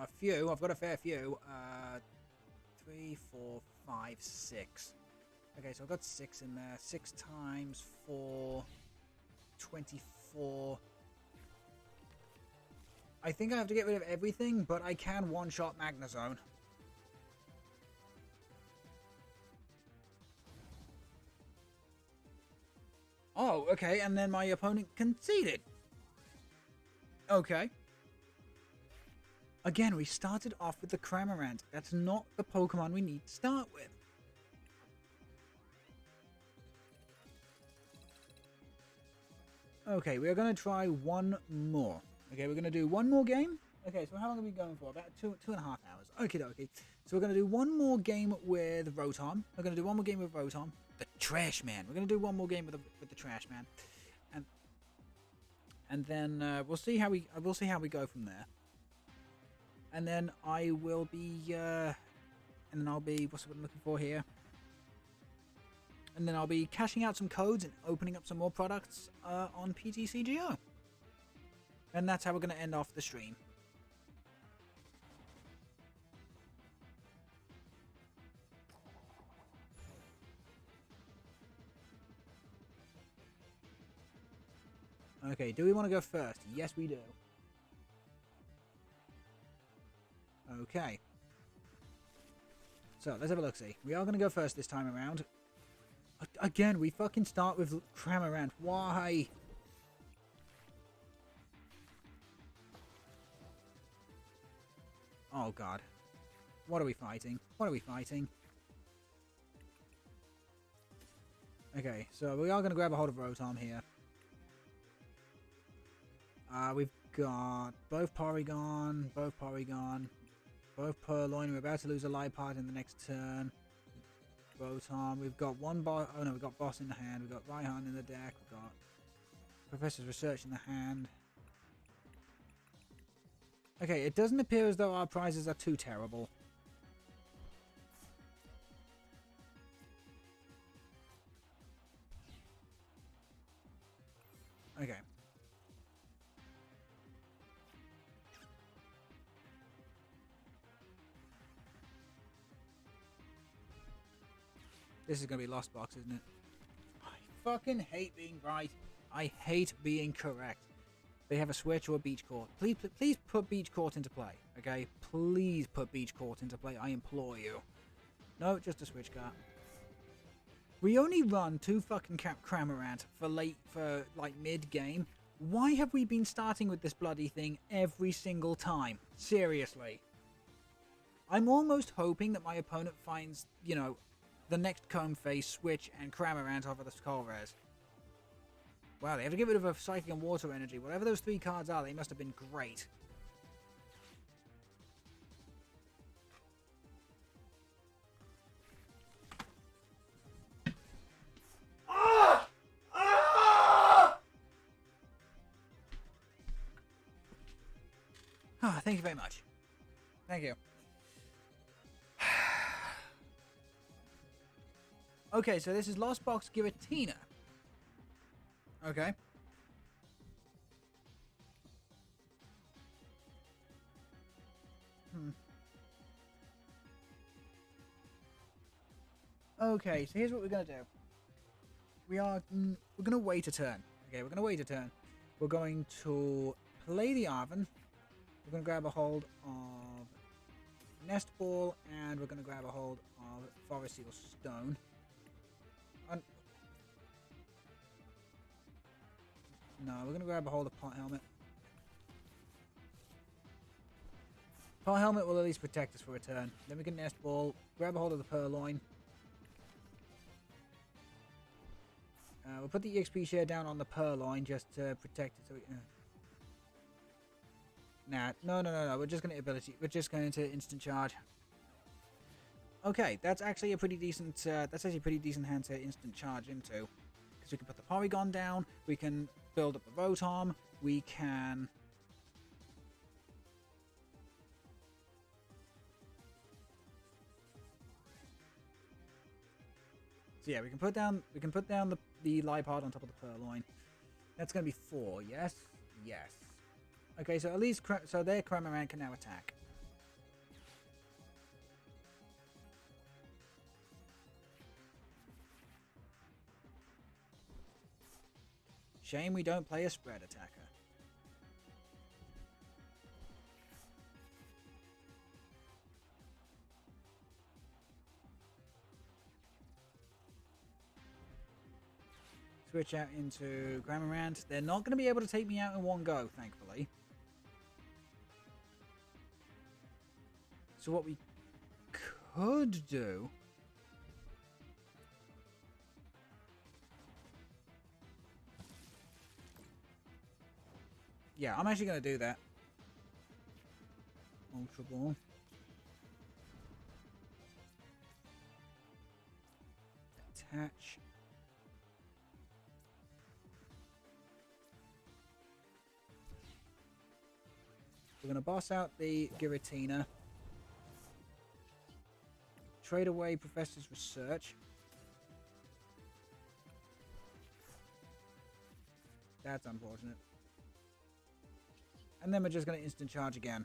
A few. I've got a fair few. 3, 4, 5, 6. Okay, so I've got 6 in there. 6 times 4, 24. I think I have to get rid of everything, but I can one-shot Magnezone. Oh, okay, and then my opponent conceded. Okay. Again, we started off with the Cramorant. That's not the Pokemon we need to start with. Okay, we are going to try one more. Okay, we're going to do one more game. Okay, so how long are we going for? About two and a half hours. Okay, okay. So we're going to do one more game with Rotom. We're going to do one more game with Rotom. The TRESHMAN. We're going to do one more game with the TRESHMAN. And then we'll see how we go from there. And then I will be and then I'll be what's what I'm looking for here. And then I'll be cashing out some codes and opening up some more products on PTCGL. And that's how we're going to end off the stream. Okay, do we want to go first? Yes, we do. Okay. So, let's have a look-see. We are going to go first this time around. Again, we fucking start with Cramorant. Why? Oh, God. What are we fighting? What are we fighting? Okay, so we are going to grab a hold of Rotom here. We've got both Porygon, both Purloin. We're about to lose a Liepard in the next turn. Rotom. We've got one boss. Oh no, we've got boss in the hand. We've got Raihan in the deck. We've got Professor's Research in the hand. Okay, it doesn't appear as though our prizes are too terrible. Okay. This is going to be Lost Box, isn't it? I fucking hate being right. I hate being correct. They have a switch or a beach court. Please put beach court into play, okay? Please put beach court into play. I implore you. No, just a switch card. We only run 2 fucking Cramorant for like mid-game. Why have we been starting with this bloody thing every single time? Seriously. I'm almost hoping that my opponent finds, you know, the next Comb Face, Switch, and Cramorant off of the Skull Rares. Wow, they have to get rid of a Psychic and Water Energy. Whatever those 3 cards are, they must have been great. Ah, thank you very much. Thank you. Okay, so this is Lost Box Giratina. Okay. Okay, so here's what we're gonna do. We're gonna wait a turn. Okay, we're gonna wait a turn. We're going to play the Arven. We're gonna grab a hold of Nest Ball, and we're gonna grab a hold of Forest Seal Stone. No, we're going to grab a hold of Pot Helmet. Pot Helmet will at least protect us for a turn. Then we can Nest Ball, grab a hold of the Purloin. We'll put the EXP share down on the Purloin just to protect it. So nah, no. We're just going to ability. We're just going to instant charge. Okay, that's actually a pretty decent. That's actually a pretty decent hand to instant charge into, because we can put the Porygon down. We can build up the Rotom. We can. So yeah, we can put down the Liepard on top of the Purloin. That's going to be 4. Yes, yes. Okay, so at least so their Cramorant can now attack. Shame we don't play a spread attacker. Switch out into Cramorant. They're not going to be able to take me out in one go, thankfully. So what we could do... Yeah, I'm actually going to do that. Ultra Ball. Attach. We're going to boss out the Giratina. Trade away Professor's Research. That's unfortunate. And then we're just going to instant charge again.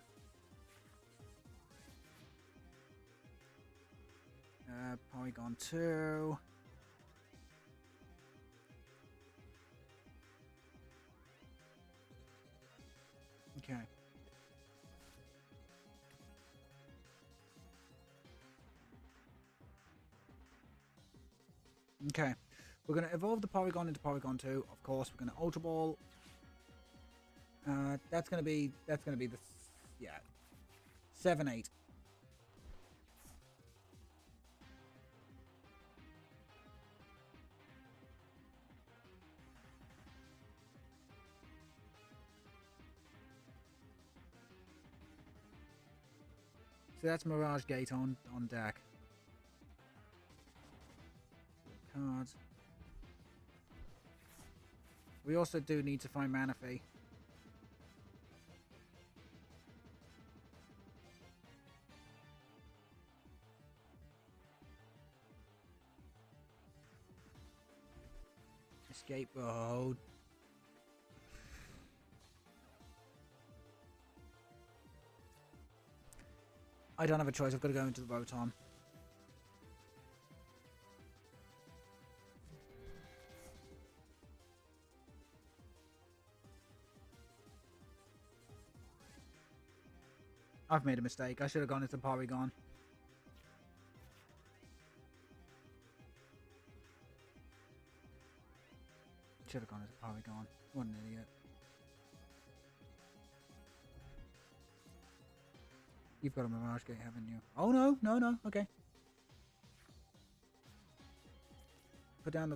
Porygon 2. Okay. Okay. We're going to evolve the Porygon into Porygon 2. Of course, we're going to Ultra Ball. That's gonna be the 7-8. So that's Mirage Gate on deck. cards. We also do need to find Manaphy. Escape road. I don't have a choice. I've got to go into the Rotom. I've made a mistake. I should have gone into Porygon. Should have gone into Porygon. What an idiot. You've got a Mirage Gate, haven't you? Oh no, no. Okay. Put down the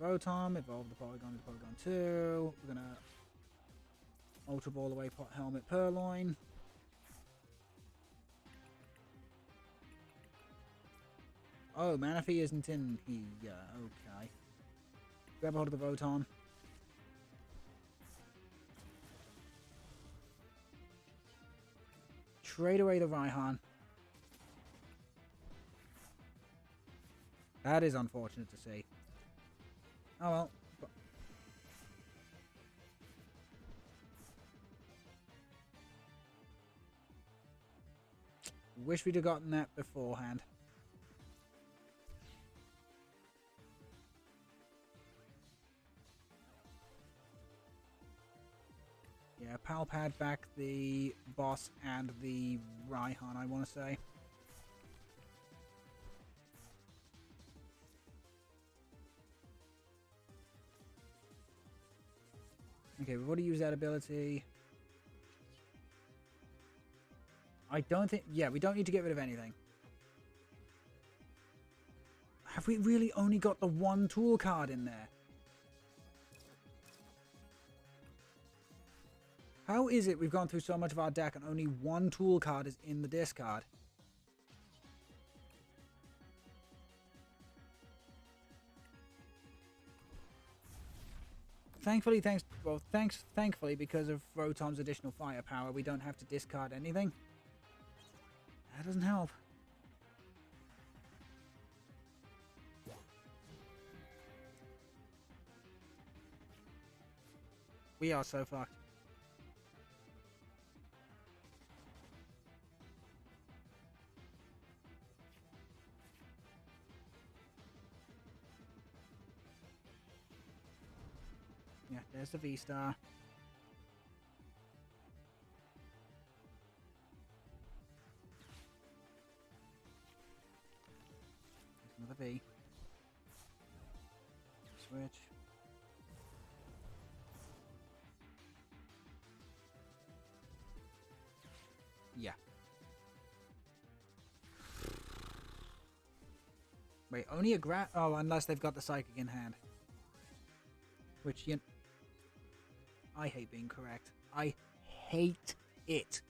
Rotom. Evolve the Porygon into Porygon 2. We're gonna Ultra Ball away Pot Helmet Purloin. Oh, Manaphy isn't in here. Okay. Grab hold of the Rotom. Trade away the Raihan. That is unfortunate to see. Oh well. Wish we'd have gotten that beforehand. Yeah, Palpad back the boss and the Raihan, I want to say. Okay, we've already used that ability. I don't think... Yeah, we don't need to get rid of anything. Have we really only got the one tool card in there? How is it we've gone through so much of our deck and only one tool card is in the discard? Thankfully, thankfully, because of Rotom's additional firepower, we don't have to discard anything. That doesn't help. We are so fucked. Yeah, there's the Vstar. There's another V. Switch. Yeah. Wait, only a oh, unless they've got the Psychic in hand. Which, you... I hate being correct. I hate it.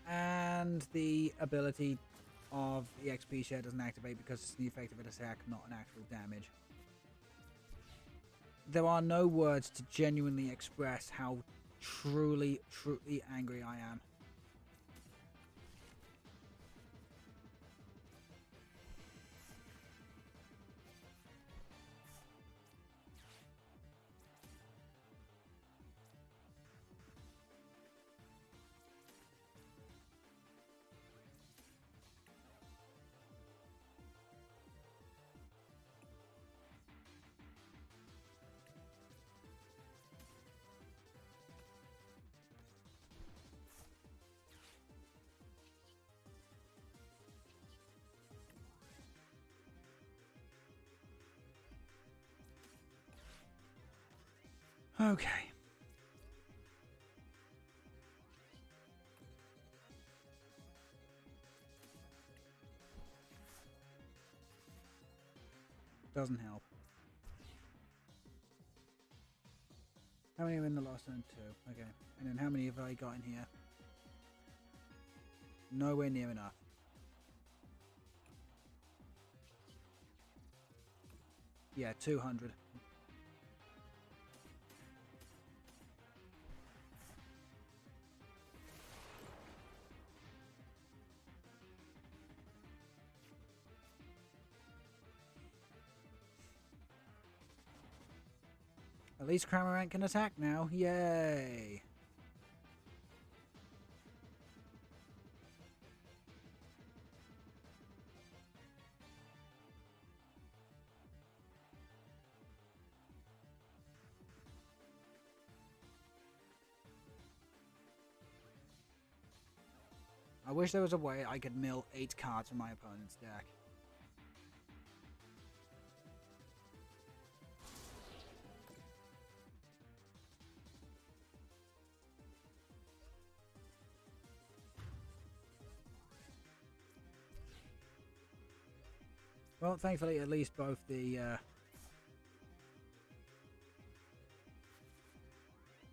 And the ability of the XP share doesn't activate because it's the effect of an attack, not an actual damage. There are no words to genuinely express how truly angry I am. Okay. Doesn't help. How many are in the Lost Zone? 2. Okay. And then how many have I got in here? Nowhere near enough. Yeah, 200. At least Cramorant can attack now. Yay! I wish there was a way I could mill 8 cards from my opponent's deck. Well, thankfully, at least both the...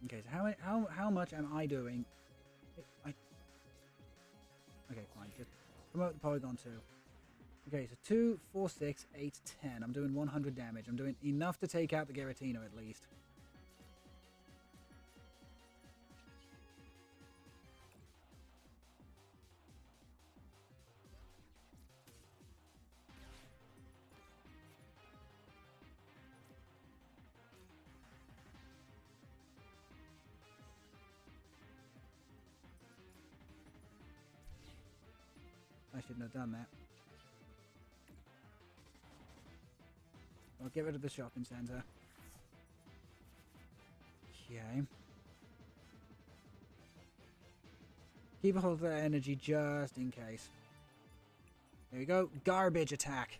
Okay, so how much am I doing? Okay, fine. Just promote the Polygon 2. Okay, so 2, 4, 6, 8, 10. I'm doing 100 damage. I'm doing enough to take out the Giratina at least. I shouldn't have done that. I'll get rid of the shopping center. Okay. Keep a hold of that energy just in case. There we go. Garbage attack.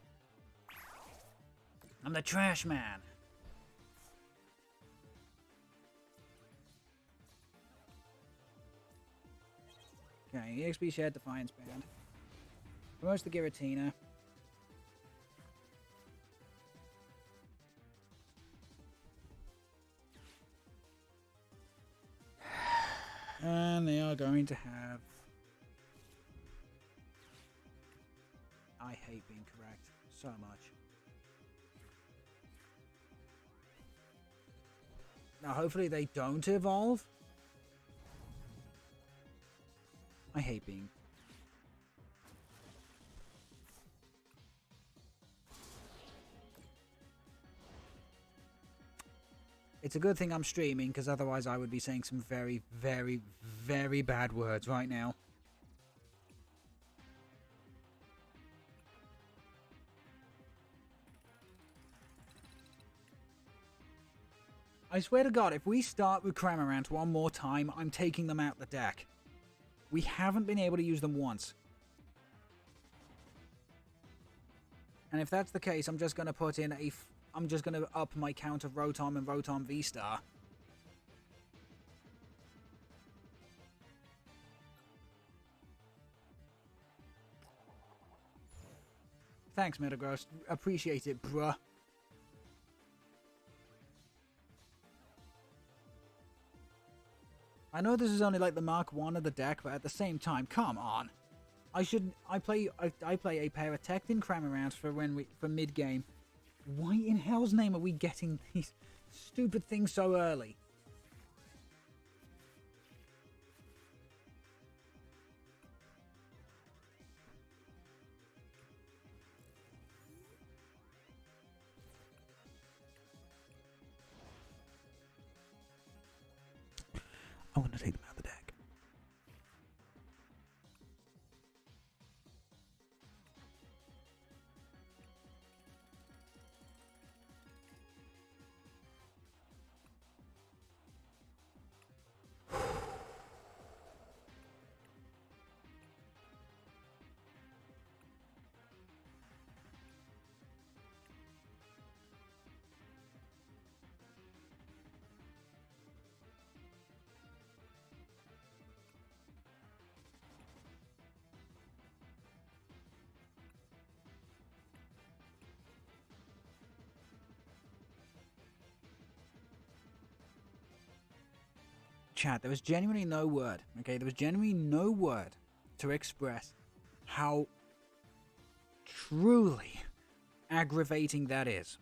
I'm the trash man. Okay, EXP Shed, Defiance Band. Promotes the Giratina. And they are going to have... I hate being correct so much. Now, hopefully they don't evolve. I hate being... It's a good thing I'm streaming, because otherwise I would be saying some very, very, very bad words right now. I swear to God, if we start with Cramorant one more time, I'm taking them out the deck. We haven't been able to use them once. And if that's the case, I'm just going to put in a... I'm just going to up my count of Rotom and Rotom Vstar. Thanks, Metagross. Appreciate it, bruh. I know this is only like the Mark 1 of the deck, but at the same time, come on. I play a pair of Tectin Cramorants for mid game. Why in hell's name are we getting these stupid things so early? I want to take them out of the deck. chat, there was genuinely no word, okay? There was genuinely no word to express how truly aggravating that is.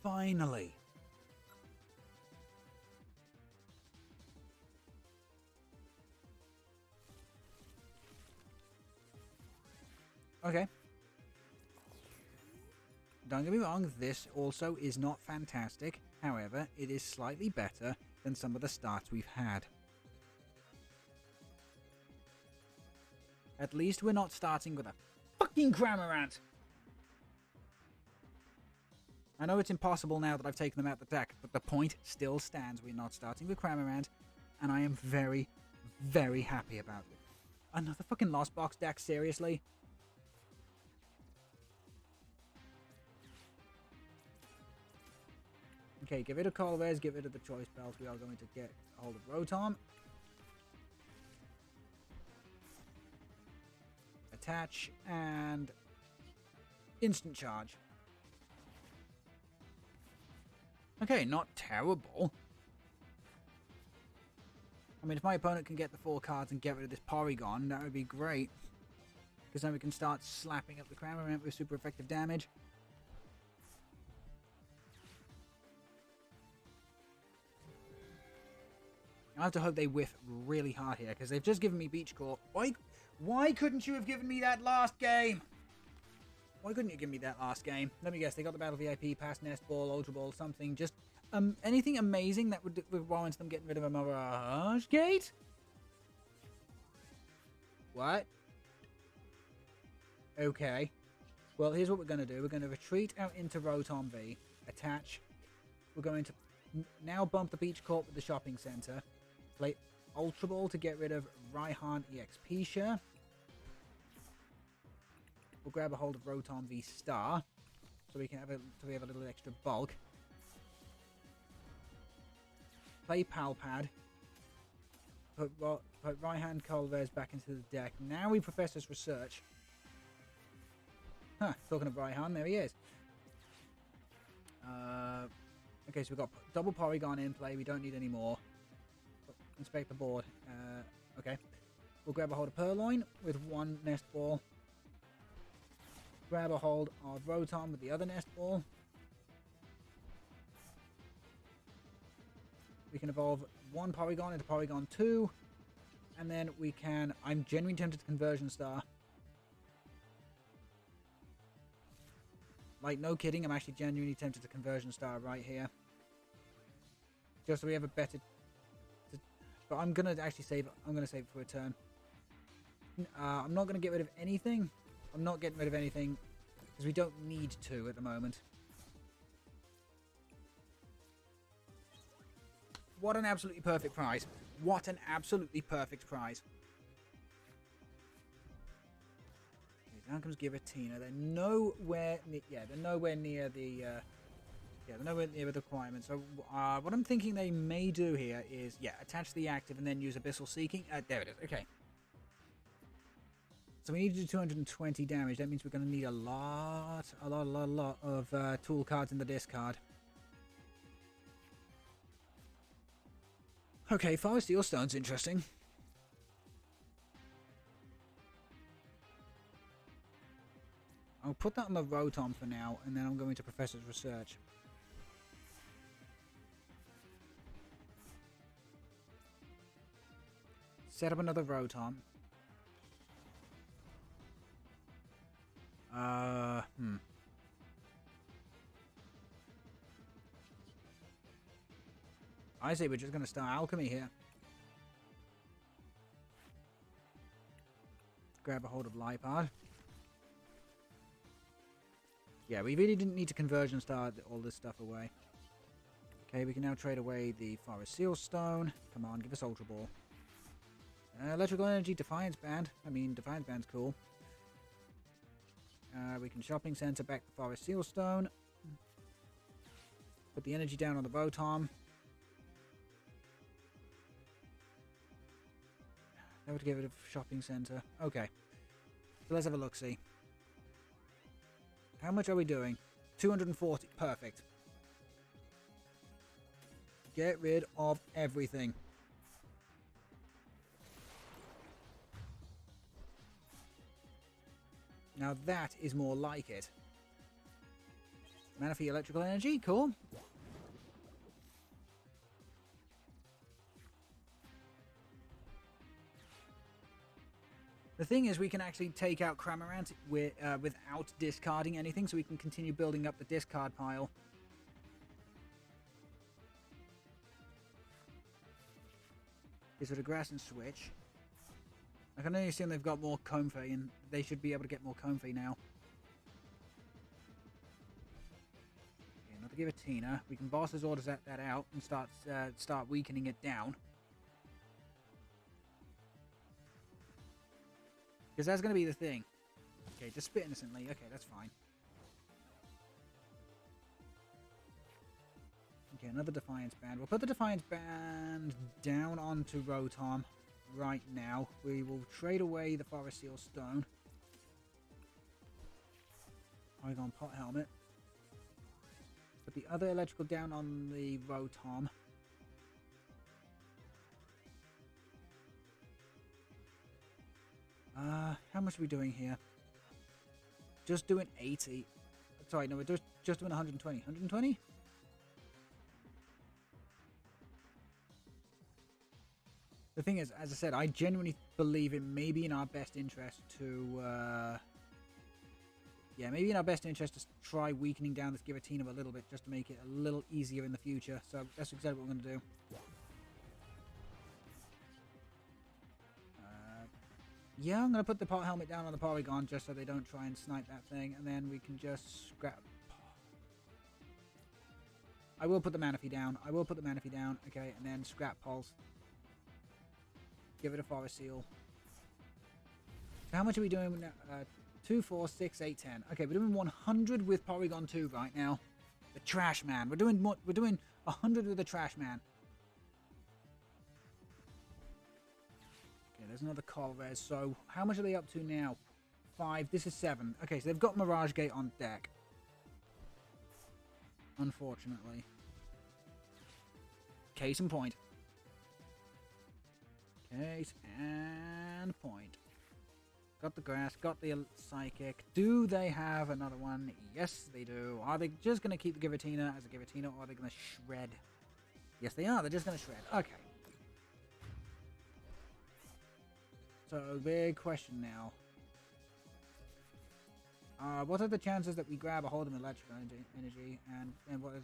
Finally. Okay. Don't get me wrong, this also is not fantastic. However, it is slightly better than some of the starts we've had. At least we're not starting with a fucking Cramorant. I know it's impossible now that I've taken them out the deck, but the point still stands. We're not starting with Cramorant, and I am very, very happy about it. Another fucking Lost Box deck, seriously? Okay, get rid of Colress, get rid of the Choice Belt. We are going to get a hold of Rotom. Attach, and instant charge. Okay, not terrible. I mean, if my opponent can get the 4 cards and get rid of this Porygon, that would be great. Because then we can start slapping up the Cramorant with super effective damage. I have to hope they whiff really hard here, because they've just given me Beach Core. Why couldn't you have given me that last game? Why couldn't you give me that last game? Let me guess, they got the Battle VIP, Pass, Nest Ball, Ultra Ball, something. Just anything amazing that would warrant them getting rid of a Mirage Gate? What? Okay. Well, here's what we're going to do. We're going to retreat out into Rotom V, attach. We're going to now bump the Beach Court with the Shopping Center. Play Ultra Ball to get rid of Raihan EXP Share. We'll grab a hold of Rotom Vstar, so we can have a little extra bulk. Play Palpad. Put Raihan Colvez back into the deck. Now we Professor's Research. Huh, talking of Raihan, there he is. Okay, so we've got double Porygon in play. We don't need any more. Inspect the board. Okay. We'll grab a hold of Purloin with 1 Nest Ball. Grab a hold of Rotom with the other Nest Ball. We can evolve 1 Porygon into Porygon 2. And then we can... I'm genuinely tempted to Conversion Star. Like, no kidding, I'm actually genuinely tempted to Conversion Star right here. Just so we have a better... But I'm going to actually save it. I'm going to save it for a turn. I'm not going to get rid of anything. I'm not getting rid of anything because we don't need to at the moment. What an absolutely perfect prize. What an absolutely perfect prize. Okay, down comes Giratina. They're nowhere near... Yeah, they're nowhere near the... Yeah, they're nowhere near the requirement. So what I'm thinking they may do here is, yeah, attach the active and then use Abyssal Seeking. There it is. Okay. So we need to do 220 damage. That means we're going to need a lot of tool cards in the discard. Okay, Forest Steel Stone's interesting. I'll put that on the Rotom for now, and then I'm going to Professor's Research. Set up another Rotom. I say we're just going to start Alchemy here. Grab a hold of Liepard. Yeah, we really didn't need to Conversion Star all this stuff away. Okay, we can now trade away the Forest Seal Stone. Come on, give us Ultra Ball. Electrical Energy, Defiance Band. I mean, Defiance Band's cool. We can Shopping Center back the Forest Seal Stone. Put the energy down on the Rotom. That would get rid of Shopping Center. Okay. So let's have a look-see. How much are we doing? 240. Perfect. Get rid of everything. Now that is more like it. Mana for electrical energy. Cool. The thing is, we can actually take out Cramorant without discarding anything, so we can continue building up the discard pile. Is it a grass and switch? I can only assume they've got more Comfey, and they should be able to get more Comfey now. Okay, another Giratina. We can boss's orders that out and start weakening it down. Because that's going to be the thing. Okay, just spit innocently. Okay, that's fine. Okay, another Defiance Band. We'll put the Defiance Band down onto Rotom right now. We will trade away the Forest Seal Stone. Porygon Pot Helmet. Put the other electrical down on the Rotom. How much are we doing here? Just doing 80. Sorry, no, we're just doing 120. 120? The thing is, as I said, I genuinely believe it may be in our best interest to, yeah, maybe in our best interest to try weakening down this Giratina a little bit, just to make it a little easier in the future. So that's exactly what we're going to do. Yeah, I'm going to put the pot helmet down on the Porygon just so they don't try and snipe that thing, and then we can just scrap. I will put the Manaphy down. I will put the Manaphy down. Okay, and then scrap Pulse. Give it a Forest Seal. So how much are we doing now? 2, 4, 6, 8, 10. Okay, we're doing 100 with Porygon 2 right now. The Trash Man. We're doing 100 with the Trash Man. Okay, there's another Colress. So how much are they up to now? 5. This is 7. Okay, so they've got Mirage Gate on deck. Unfortunately. Case in point. Case and point. Got the grass, got the psychic. Do they have another one? Yes, they do. Are they just going to keep the Giratina as a Giratina, or are they going to shred? Yes, they are. They're just going to shred. Okay. So, big question now. What are the chances that we grab a hold of electrical energy and what is...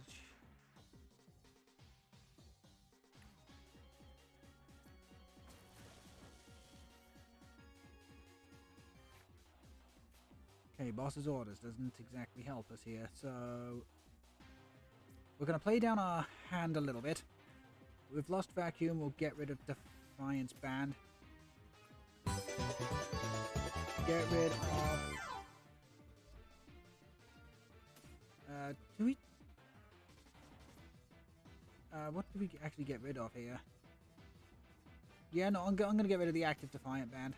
Okay, boss's orders doesn't exactly help us here, so we're going to play down our hand a little bit. We've lost Vacuum, we'll get rid of Defiance Band. Get rid of... do we... what do we actually get rid of here? Yeah, no, I'm going to get rid of the active Defiant Band.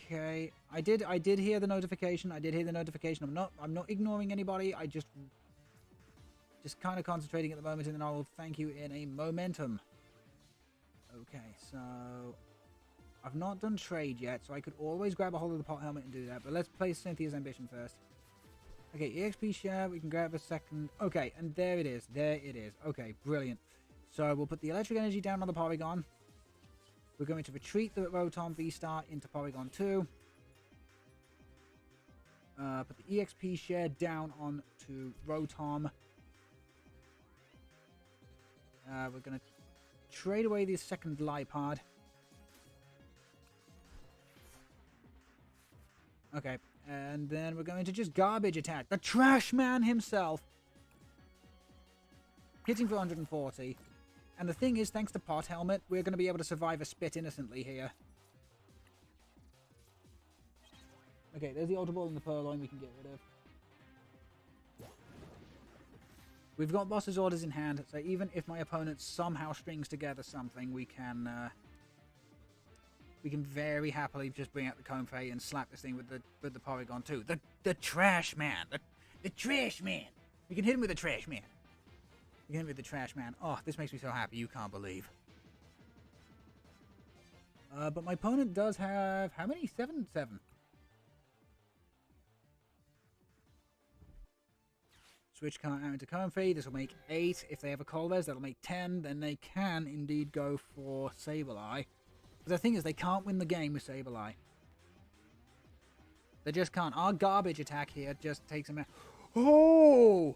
Okay, I did hear the notification. I'm not ignoring anybody. I just kind of concentrating at the moment, and then I will thank you in a momentum. Okay, so I've not done trade yet, so I could always grab a hold of the pot helmet and do that. But let's play Cynthia's Ambition first. Okay, EXP share. We can grab a second. Okay, and there it is. There it is. Okay, brilliant. So we'll put the electric energy down on the Porygon. We're going to retreat the Rotom Vstar into Porygon 2. Put the EXP share down onto Rotom. We're going to trade away the second Lipard. Okay, and then we're going to just garbage attack the Trash Man himself. Hitting for 140. And the thing is, thanks to Pot Helmet, we're going to be able to survive a spit innocently here. Okay, there's the Ultra Ball and the Purloin we can get rid of. We've got boss's orders in hand, so even if my opponent somehow strings together something, we can we can very happily just bring out the Comfey and slap this thing with the Porygon too. The Trash Man. The Trash Man. We can hit him with the Trash Man. We can hit him with the Trash Man. Oh, this makes me so happy. You can't believe. But my opponent does have... How many? 7? 7. Switch card out into Comfey. This will make 8. If they have a Colvez, that'll make 10. Then they can indeed go for Sableye. But the thing is, they can't win the game with Sableye. They just can't. Our garbage attack here just takes them out. Oh!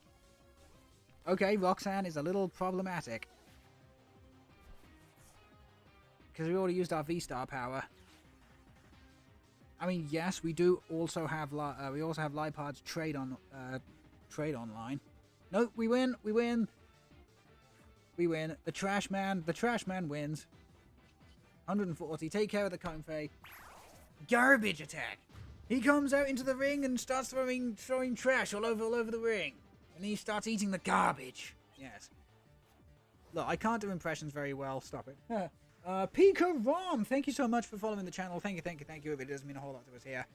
Okay, Roxanne is a little problematic. Because we already used our V-Star power. I mean, yes, we do also have Lipard's trade online. No, we win. We win. We win. The Trash Man wins. 140. Take care of the Comfey. Garbage attack. He comes out into the ring and starts throwing trash all over the ring. And he starts eating the garbage. Yes. Look, I can't do impressions very well. Stop it. Pika Rom, thank you so much for following the channel. Thank you. It does mean a whole lot to us here.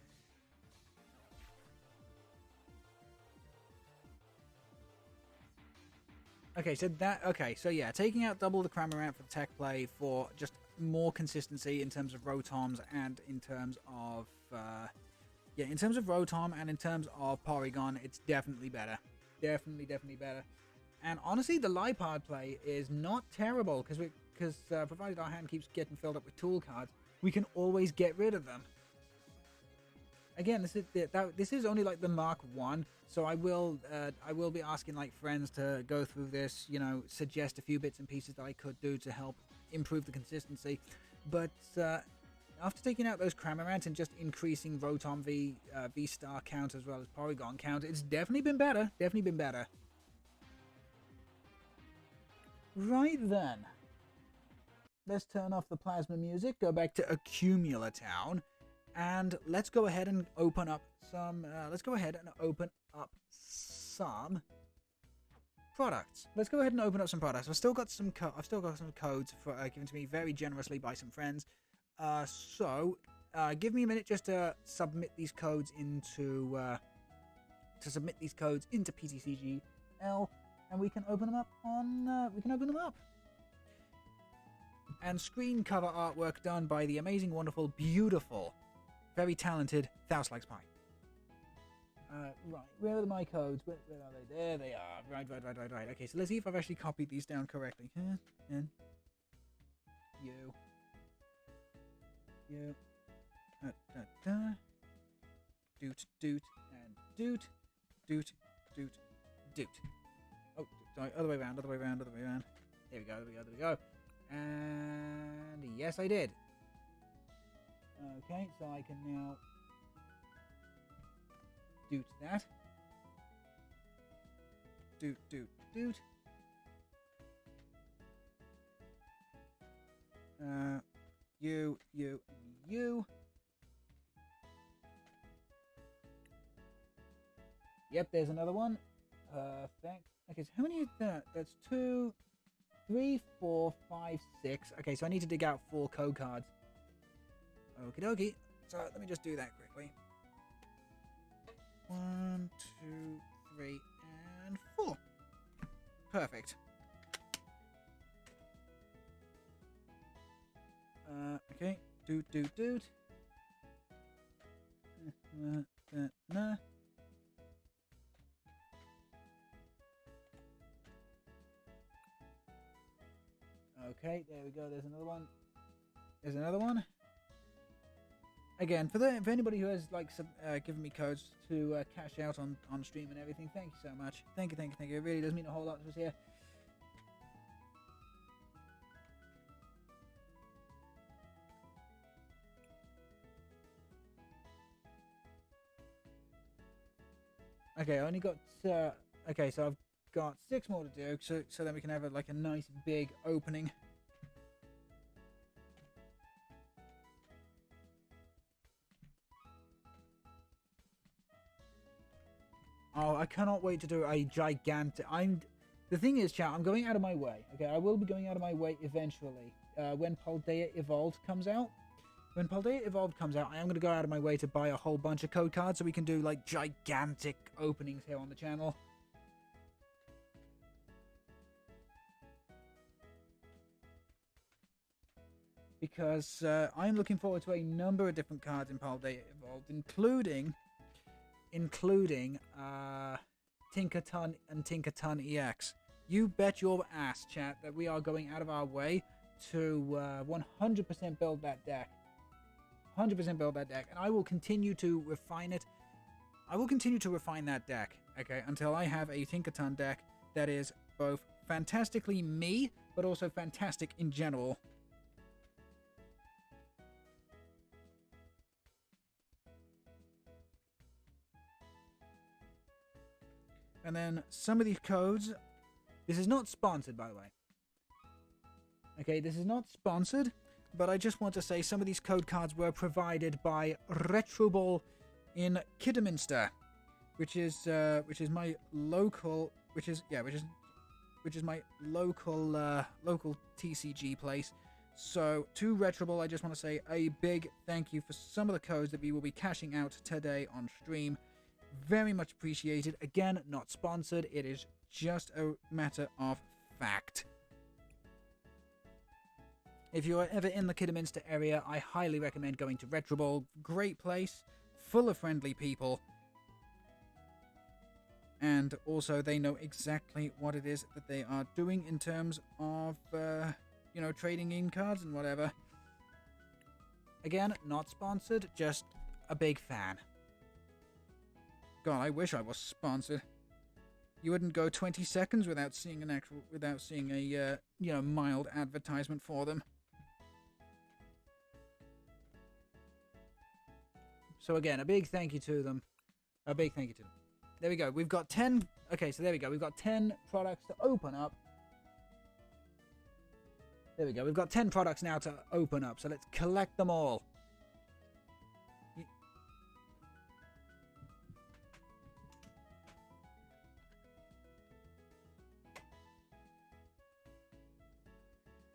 Okay, so yeah, taking out double the Cramorant for the tech play for just more consistency in terms of Rotoms and in terms of Rotom and in terms of Porygon, it's definitely better. Definitely better. And honestly, the Lipard play is not terrible because provided our hand keeps getting filled up with tool cards, we can always get rid of them. Again, this is only like the Mark 1, so I will be asking like friends to go through this, you know, suggest a few bits and pieces that I could do to help improve the consistency. But after taking out those Cramorant and just increasing Rotom V-Star count as well as Porygon count, it's definitely been better. Right then, let's turn off the plasma music, go back to Accumula Town, and let's go ahead and open up some. Products. Let's go ahead and open up some products. I've still got some codes given to me very generously by some friends. So give me a minute just to submit these codes into PTCGL. And we can open them up And screen cover artwork done by the amazing, wonderful, beautiful, very talented Thouse Likes Pie. Right, where are my codes? Where are they? There they are. Right. Okay, so let's see if I've actually copied these down correctly. You. Doot, and doot. Oh, sorry, other way around. There we go. And yes, I did. Okay, so I can now doot that. Doot. You. Yep, there's another one. Perfect. Okay, so how many is that? That's 2, 3, 4, 5, 6. Okay, so I need to dig out 4 code cards. Okie dokie. So let me just do that quickly. 1, 2, 3, and 4. Perfect. Okay. Doot. Okay, there we go. There's another one. Again, for anybody who has like given me codes to cash out on stream and everything, thank you so much. Thank you. It really does mean a whole lot to us here. Okay, I only got. Okay, so I've got 6 more to do, so then we can have a nice big opening. Oh, I cannot wait to do a gigantic. The thing is, chat, I'm going out of my way. Okay, I will be going out of my way eventually when Paldea Evolved comes out. When Paldea Evolved comes out, I am going to go out of my way to buy a whole bunch of code cards so we can do, like, gigantic openings here on the channel. Because I'm looking forward to a number of different cards in Paldea Evolved, including Tinkaton and Tinkaton EX. You bet your ass, chat, that we are going out of our way to 100% build that deck. 100% build that deck, and I will continue to refine it. I will continue to refine that deck, okay, until I have a Tinkaton deck that is both fantastically me, but also fantastic in general. And then some of these codes, this is not sponsored, by the way. Okay, this is not sponsored, but I just want to say some of these code cards were provided by Retroball in Kidderminster, which is my local, which is my local TCG place. So to Retroball, I just want to say a big thank you for some of the codes that we will be cashing out today on stream. Very much appreciated. Again, not sponsored. It is just a matter of fact. If you're ever in the Kidderminster area, I highly recommend going to Retroball. Great place, full of friendly people. And also, they know exactly what it is that they are doing in terms of, trading in cards and whatever. Again, not sponsored, just a big fan. God, I wish I was sponsored. You wouldn't go 20 seconds without seeing a mild advertisement for them. So again, a big thank you to them. A big thank you to them. There we go. We've got 10. Okay, so there we go. We've got 10 products to open up. There we go. We've got 10 products now to open up. So let's collect them all.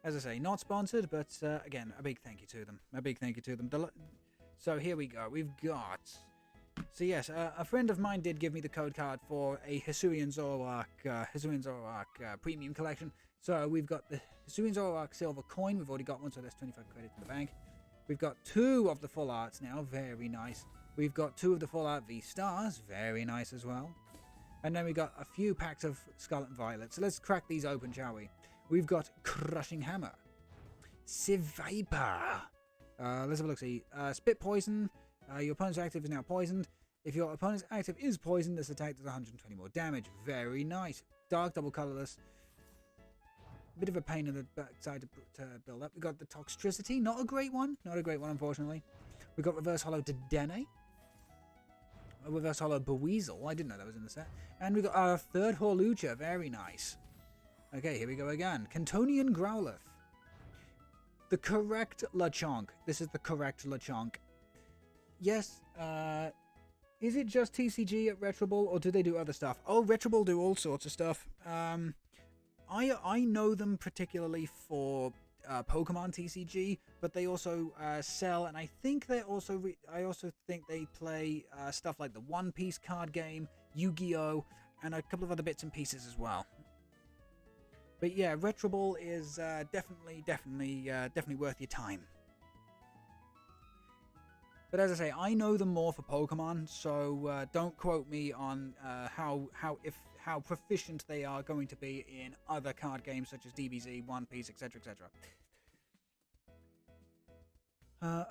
As I say, not sponsored, but again, a big thank you to them. A big thank you to them. So here we go. We've got... So yes, a friend of mine did give me the code card for a Hisuian Zoroark premium collection. So we've got the Hisuian Zoroark silver coin. We've already got one, so that's 25 credits in the bank. We've got 2 of the full arts now. Very nice. We've got 2 of the full art V-Stars. Very nice as well. And then we got a few packs of Scarlet and Violet. So let's crack these open, shall we? We've got Crushing Hammer, Seviper. Let's have a look. See, Spit Poison. Your opponent's active is now poisoned. If your opponent's active is poisoned, this attack does 120 more damage. Very nice. Dark, double colorless. Bit of a pain in the backside to build up. We've got the Toxtricity. Not a great one. Not a great one, unfortunately. We've got Reverse Hollow Dedenne. A Reverse Hollow Buizel. I didn't know that was in the set. And we've got our third Horlucha. Very nice. Okay, here we go again. Cantonian Growlithe. The correct Lechonk. This is the correct Lechonk. Yes, is it just TCG at Retroball, or do they do other stuff? Oh, Retroball do all sorts of stuff. I know them particularly for Pokemon TCG, but they also sell, and I think they also I also think they play stuff like the One Piece card game, Yu-Gi-Oh, and a couple of other bits and pieces as well. But yeah, Retroball is definitely worth your time. But as I say, I know them more for Pokemon, so don't quote me on how proficient they are going to be in other card games such as DBZ, One Piece, etc., etc.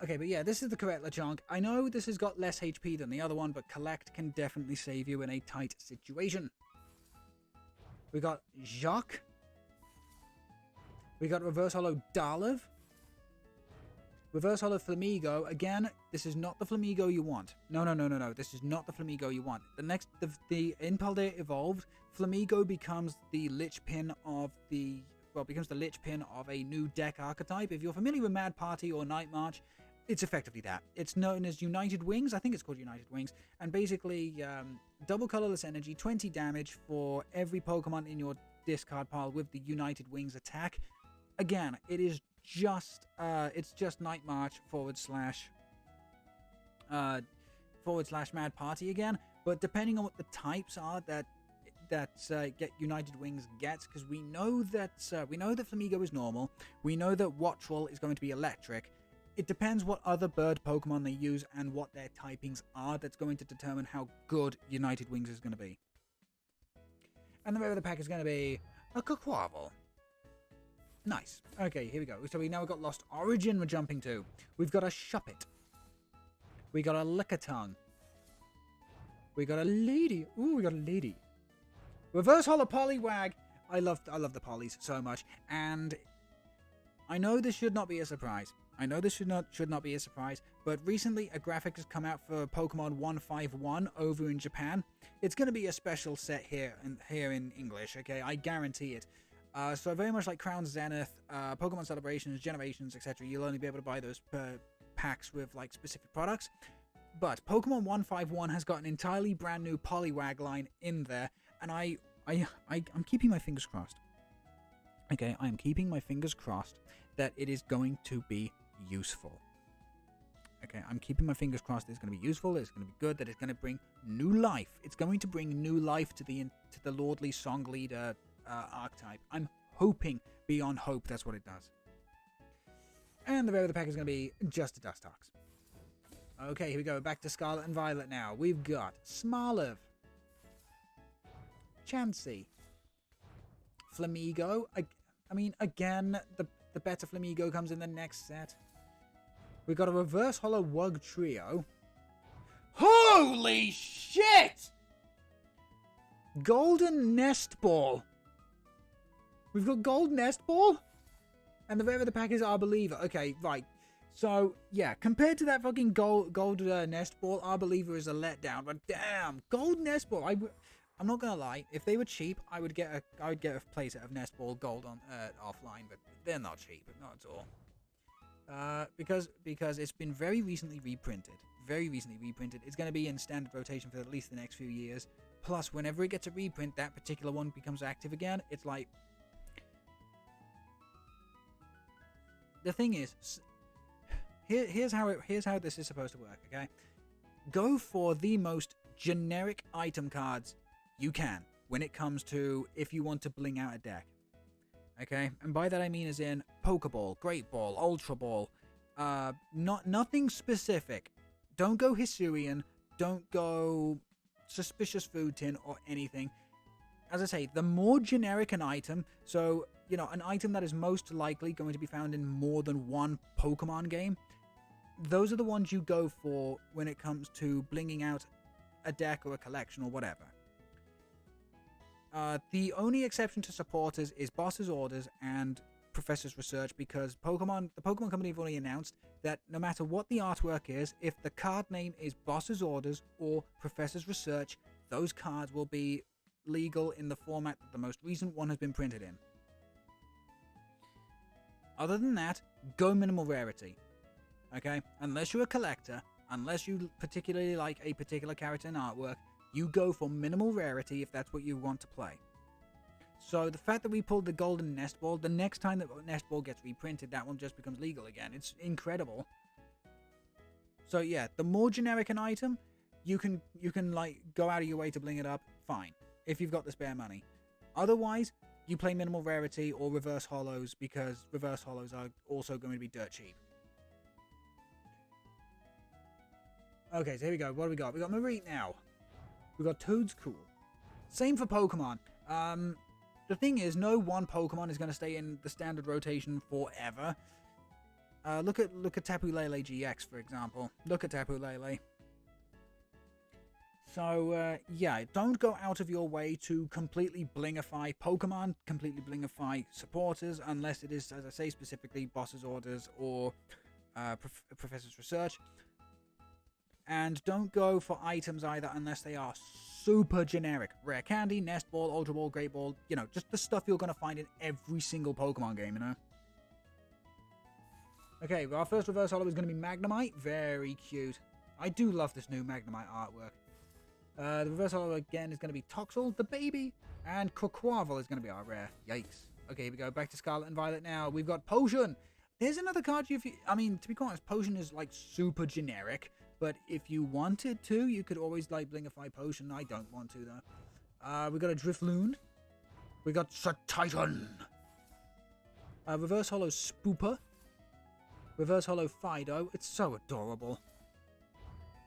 Okay, but yeah, this is the correct Lechonk. I know this has got less HP than the other one, but Collect can definitely save you in a tight situation. We got Jacques. We got Reverse Hollow Darliv. Reverse Hollow Flamigo. Again, this is not the Flamigo you want. No. This is not the Flamigo you want. In Paldea Evolved, Flamigo becomes the linchpin of a new deck archetype. If you're familiar with Mad Party or Night March, it's effectively that. It's known as United Wings. I think it's called United Wings. And basically, double colorless energy, 20 damage for every Pokemon in your discard pile with the United Wings attack. again, it is just it's just Night March / Mad Party again. But depending on what the types are that get United Wings gets, because we know that Flamigo is normal, we know that Wattrel is going to be electric. It depends what other bird Pokemon they use and what their typings are. That's going to determine how good United Wings is going to be. And the rest of the pack is going to be a Quaquaval. Nice. Okay, here we go. So we now got Lost Origin we're jumping to. We've got a Shuppet. We got a Lickitung. We got a Lady. Ooh, we got a Lady. Reverse Holo Poliwag. I love the Polys so much. And I know this should not be a surprise. But recently a graphic has come out for Pokemon 151 over in Japan. It's going to be a special set here in English, okay? I guarantee it. So very much like Crown Zenith, Pokemon Celebrations, Generations, etc. You'll only be able to buy those packs with like specific products. But Pokemon 151 has got an entirely brand new Poliwag line in there, and I'm keeping my fingers crossed. Okay, I am keeping my fingers crossed that it is going to be useful. Okay, I'm keeping my fingers crossed that it's going to be useful, it's going to be good, that it's going to bring new life. It's going to bring new life to the Lordly Song Leader archetype. I'm hoping beyond hope that's what it does. And the rest of the pack is going to be just a Dustox. Okay, here we go. Back to Scarlet and Violet now. We've got Smarliv, Chansey, Flamigo. I mean, again, the better Flamigo comes in the next set. We've got a Reverse Holo Wug Trio. Holy shit! Golden Nest Ball. We've got Gold Nest Ball? And the rest of the pack is Arbeliever. Okay, right. So, yeah, compared to that fucking gold Nest Ball, Arbeliever is a letdown. But damn, Gold Nest Ball. I'm not gonna lie. If they were cheap, I would get a playset of Nest Ball Gold on offline. But they're not cheap, not at all. Because it's been very recently reprinted. It's going to be in standard rotation for at least the next few years. Plus, whenever it gets a reprint, that particular one becomes active again. It's like... The thing is... Here's how this is supposed to work, okay? Go for the most generic item cards you can when it comes to if you want to bling out a deck. Okay? And by that I mean as in Pokeball, Great Ball, Ultra Ball. Nothing specific. Don't go Hisuian. Don't go Suspicious Food Tin or anything. As I say, the more generic an item, so, you know, an item that is most likely going to be found in more than one Pokemon game, those are the ones you go for when it comes to blinging out a deck or a collection or whatever. The only exception to supporters is Boss's Orders and Professor's Research, because the Pokemon Company have already announced that no matter what the artwork is, if the card name is Boss's Orders or Professor's Research, those cards will be legal in the format that the most recent one has been printed in. Other than that, go minimal rarity. Okay? Unless you're a collector, unless you particularly like a particular character in artwork, you go for minimal rarity if that's what you want to play. So the fact that we pulled the Golden Nest Ball, the next time that Nest Ball gets reprinted, that one just becomes legal again. It's incredible. So yeah, the more generic an item, you can like go out of your way to bling it up, fine, if you've got the spare money. Otherwise, you play minimal rarity or reverse holos, because reverse holos are also going to be dirt cheap. Okay, so here we go. What do we got? We got Mareep now. We got Toadstool. Same for Pokemon. The thing is, no one Pokemon is going to stay in the standard rotation forever. Look at Tapu Lele GX, for example. Look at Tapu Lele. So, yeah, don't go out of your way to completely blingify Pokemon, completely blingify supporters, unless it is, as I say, specifically Boss's Orders or Professor's Research. And don't go for items either unless they are super generic. Rare Candy, Nest Ball, Ultra Ball, Great Ball, you know, just the stuff you're going to find in every single Pokemon game, you know? Okay, well, our first reverse holo is going to be Magnemite. Very cute. I do love this new Magnemite artwork. The reverse holo again is going to be Toxel, the baby, and Quaquaval is going to be our rare. Yikes. Okay, here we go. Back to Scarlet and Violet now. We've got Potion. There's another card if you... I mean, to be quite honest, Potion is, like, super generic. But if you wanted to, you could always, like, Blingify Potion. I don't want to, though. We got a Drifloon. We got Titan. Reverse holo Spooper. Reverse holo Fido. It's so adorable.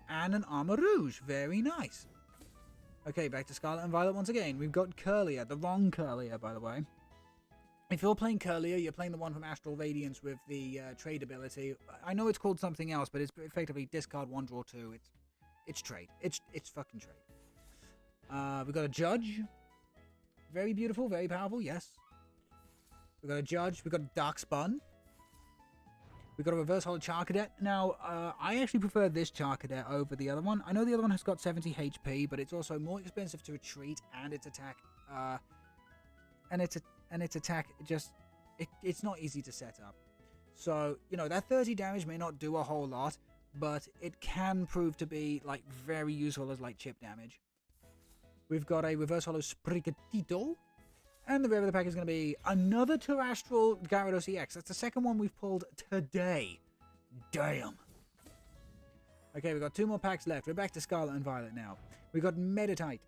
And an Armarouge. Very nice. Okay, back to Scarlet and Violet once again. We've got Curlier. The wrong Curlier, by the way. If you're playing Curlier, you're playing the one from Astral Radiance with the trade ability. I know it's called something else, but it's effectively discard 1, draw 2. It's trade. It's fucking trade. We've got a Judge. Very beautiful, very powerful, yes. We've got a Judge. We've got a Darkspun. We've got a Reverse Holo Charcadet. Now, I actually prefer this Charcadet over the other one. I know the other one has got 70 HP, but it's also more expensive to retreat, and its attack... And its attack just... It's not easy to set up. So, you know, that 30 damage may not do a whole lot, but it can prove to be, like, very useful as, like, chip damage. We've got a Reverse Holo Sprigatito. And the rare of the pack is going to be another Terrestrial Gyarados EX. That's the second one we've pulled today. Damn. Okay, we've got 2 more packs left. We're back to Scarlet and Violet now. We've got Meditite.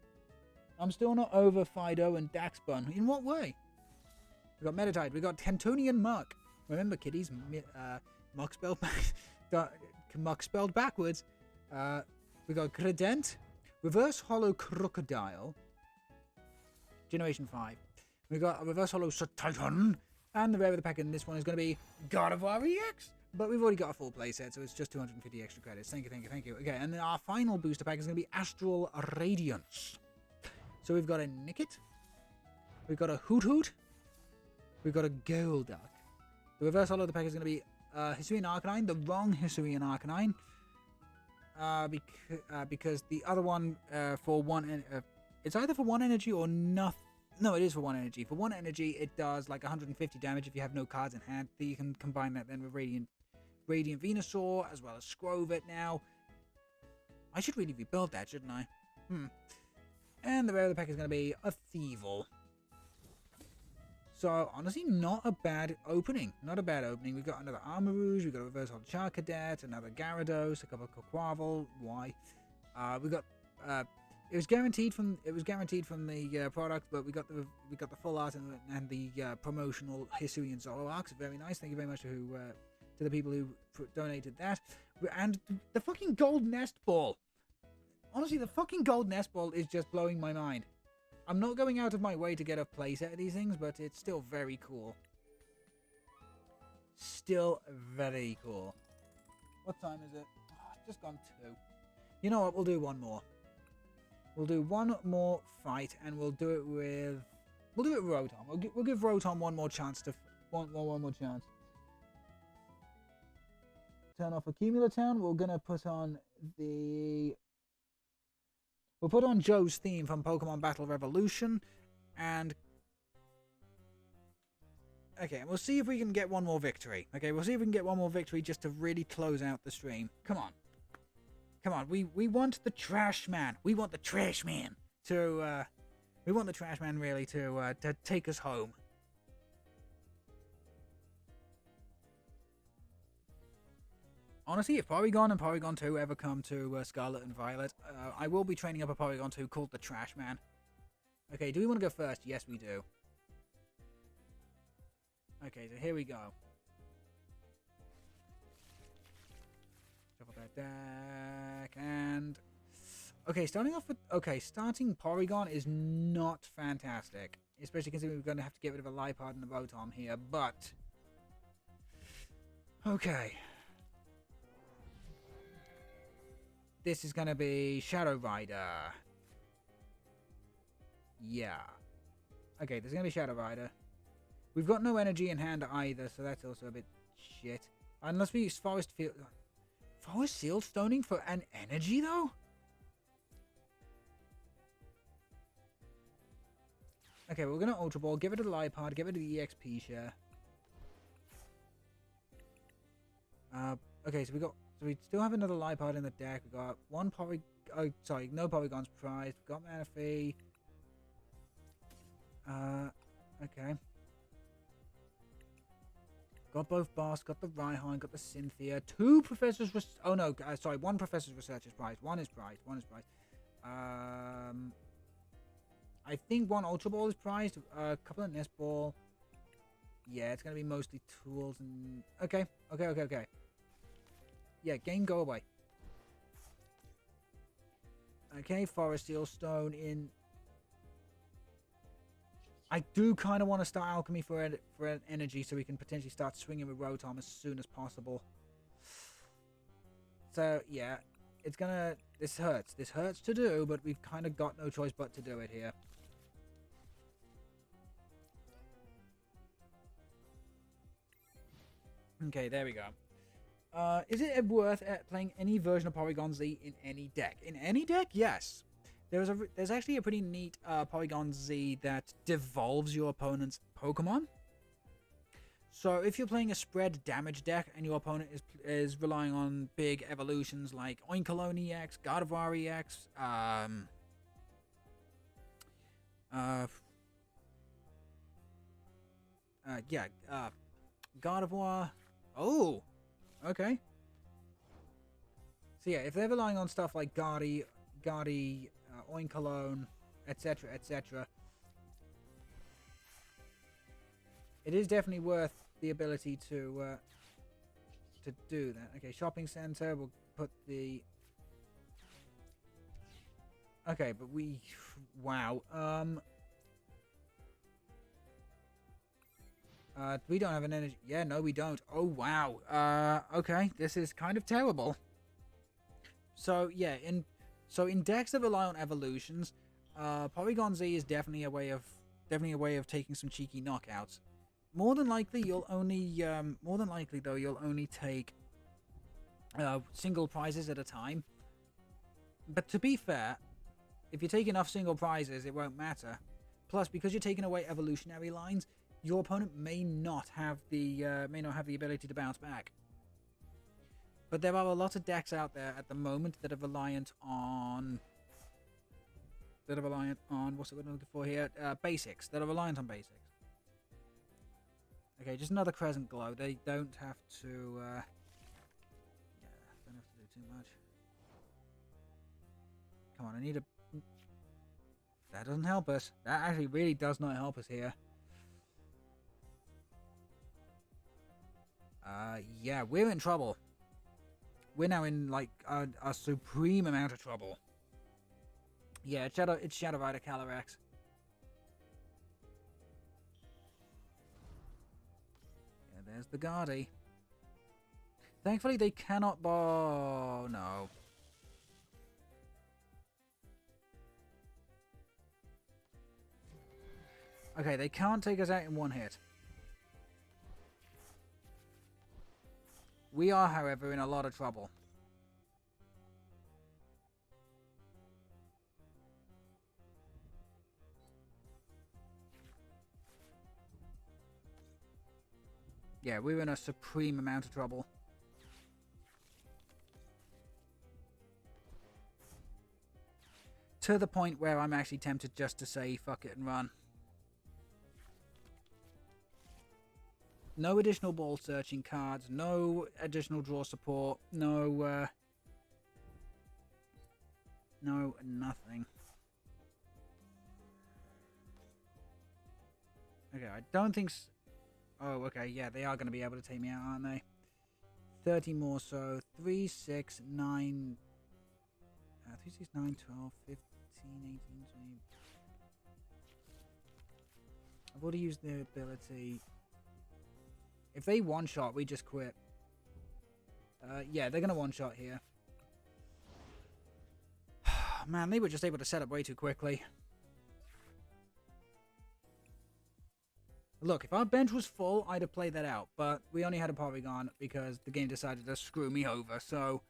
I'm still not over Fido and Darkspun. In what way? We've got Meditite. We've got Cantonian Muck. Remember, kiddies, Muck spelled Muck spelled backwards. We've got Credent. Reverse Holo Crocodile. Generation 5. We've got a Reverse Holo Titan. And the rare of the pack in this one is going to be Gardevoir EX. But we've already got a full playset, so it's just 250 extra credits. Thank you, thank you, thank you. Okay, and then our final booster pack is going to be Astral Radiance. So we've got a Nickit. We've got a Hoot. We've got a Golduck. The reverse holo of the pack is going to be Hisuian Arcanine, the wrong Hisuian Arcanine. Because the other one for one... it's either for 1 energy or nothing. No, it is for 1 energy. For 1 energy, it does like 150 damage if you have no cards in hand. You can combine that then with Radiant Venusaur, as well as Scrovit now. I should really rebuild that, shouldn't I? And the rare of the pack is going to be a Thievul. So, honestly, not a bad opening. Not a bad opening. We've got another Armarouge, we've got a Reverse Holo Charcadet, another Gyarados, a couple of Quaquaval. Why? We got... It was guaranteed from the product, but we got the full art and the promotional Hisuian Zoroark. Very nice. Thank you very much to the people who donated that. And the fucking gold nest ball. Honestly, the fucking gold nest ball is just blowing my mind. I'm not going out of my way to get a playset of these things, but it's still very cool. Still very cool. What time is it? Oh, it's just gone 2. You know what? We'll do one more. We'll do one more fight, and we'll do it with Rotom. We'll give Rotom one more chance to one more chance. Turn off Accumula Town. We're gonna put on we'll put on Joe's theme from Pokemon Battle Revolution, and okay, we'll see if we can get one more victory. Okay, we'll see if we can get one more victory just to really close out the stream. Come on. Come on, we want the TRESHMAN. We want the TRESHMAN to, we want the TRESHMAN really to take us home. Honestly, if Porygon and Porygon 2 ever come to Scarlet and Violet, I will be training up a Porygon 2 called the TRESHMAN. Okay, do we want to go first? Yes, we do. Okay, so here we go. Shuffle that deck, and... Okay, starting Porygon is not fantastic. Especially considering we're going to have to get rid of a Liepard and a Rotom here, but... Okay. This is going to be Shadow Rider. Yeah. Okay, there's going to be Shadow Rider. We've got no energy in hand either, so that's also a bit shit. Unless we use Forest Field... Forest Seal Stoning for an energy, though? Okay, we're going to Ultra Ball, get rid of the Liepard, get rid of the EXP share. Okay, so we still have another Liepard in the deck. We got one Oh, sorry, no polygons prized. Got mana fee. Okay. Got both Boss, got the Rhyhorn, got the Cynthia. 2 Professors... Oh, no, sorry, 1 Professor's Research is prized. 1 is prized. 1 is prized. I think 1 Ultra Ball is prized. A couple of Nest Ball. Yeah, it's going to be mostly tools and... Okay. Yeah, game, go away. Okay, Forest Seal Stone in... I do kind of want to start Alchemy for an energy so we can potentially start swinging with Rotom as soon as possible. So, yeah, it's gonna... This hurts. This hurts to do, but we've kind of got no choice but to do it here. Okay, there we go. Is it worth playing any version of Porygon Z in any deck? In any deck? Yes. There's actually a pretty neat Porygon Z that devolves your opponent's Pokemon. So if you're playing a spread damage deck and your opponent is relying on big evolutions like Oinkologne EX, Gardevoir EX, Gardevoir. Oh, okay. So yeah, if they're relying on stuff like Oinkologne, etc., etc., it is definitely worth the ability to do that. Okay, shopping center. We'll put the. Okay, but wow. We don't have an energy. Yeah, no, we don't. Oh, wow. Okay, this is kind of terrible. So yeah, in decks that rely on evolutions, Porygon Z is definitely a way of taking some cheeky knockouts. More than likely, you'll only take single prizes at a time. But to be fair, if you take enough single prizes, it won't matter. Plus, because you're taking away evolutionary lines, your opponent may not have the ability to bounce back. But there are a lot of decks out there at the moment that are reliant on what's it we're looking for here? Basics. That are reliant on basics. Okay, just another Crescent Glow. They don't have to don't have to do too much. Come on, I need a... That doesn't help us. That actually really does not help us here. Yeah, we're in trouble. We're now in, like, a supreme amount of trouble. Yeah, it's Shadow Rider Calyrex. Yeah, there's the Guardy. Thankfully, they cannot... Oh, no. Okay, they can't take us out in one hit. We are, however, in a lot of trouble. Yeah, we're in a supreme amount of trouble. To the point where I'm actually tempted just to say fuck it and run. No additional ball searching cards, no additional draw support, no nothing. Okay, I don't think... Oh, okay, yeah, they are going to be able to take me out, aren't they? 30 more, so 3, 6, 9... 3, 6, 9, 12, 15, 18, 20... I've already used their ability... If they one-shot, we just quit. Yeah, they're going to one-shot here. Man, they were just able to set up way too quickly. Look, if our bench was full, I'd have played that out. But we only had a Porygon because the game decided to screw me over. So,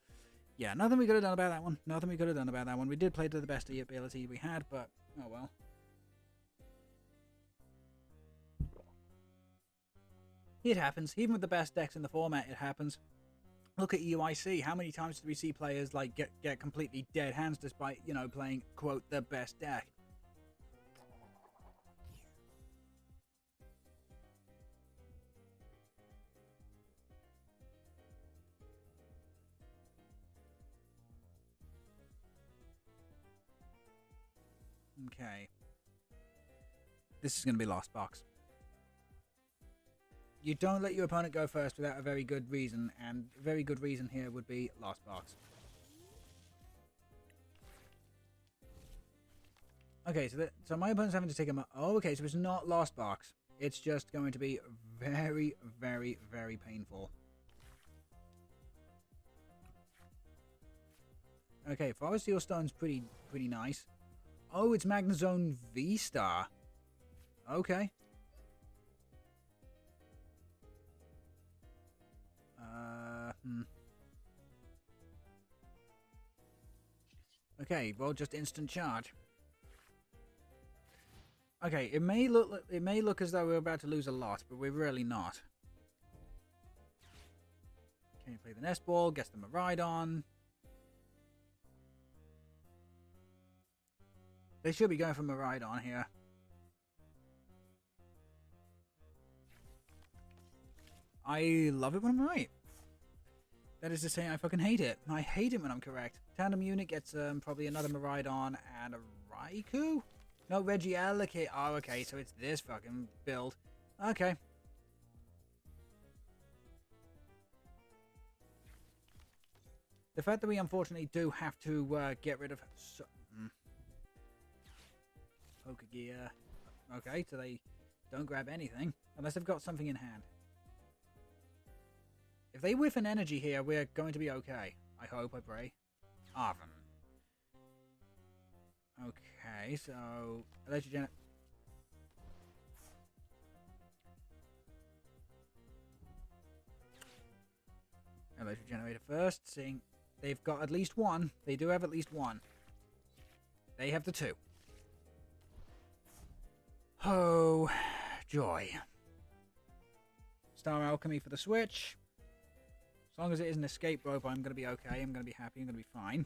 yeah, nothing we could have done about that one. Nothing we could have done about that one. We did play to the best of the ability we had, but oh well. It happens. Even with the best decks in the format, it happens. Look at UIC. How many times do we see players like get completely dead hands despite, you know, playing, quote, the best deck? Okay. This is going to be Lost Box. You don't let your opponent go first without a very good reason, and a very good reason here would be Lost Box. Okay, so my opponent's having to take him. Oh, okay, so it's not Lost Box. It's just going to be very, very, very painful. Okay, Forest Seal Stone's pretty nice. Oh, it's Rotom Vstar. Okay. Okay, well, just instant charge. Okay, it may look as though we're about to lose a lot, but we're really not. Okay, play the nest ball, gets them a ride on. They should be going for a ride on here. I love it when I'm right. That is to say, I fucking hate it. I hate it when I'm correct. Tandem unit gets probably another Maridon and a Raikou? No, Regigigas. Oh, okay, so it's this fucking build. Okay. The fact that we unfortunately do have to get rid of... Pokegear. Okay, so they don't grab anything. Unless they've got something in hand. If they whiff an energy here, we're going to be okay. I hope, I pray. Arven. Okay, so... Electric Generator first, seeing they've got at least one. They do have at least one. They have the two. Oh, joy. Star Alchemy for the switch. As long as it isn't escape rope, I'm going to be okay. I'm going to be happy. I'm going to be fine.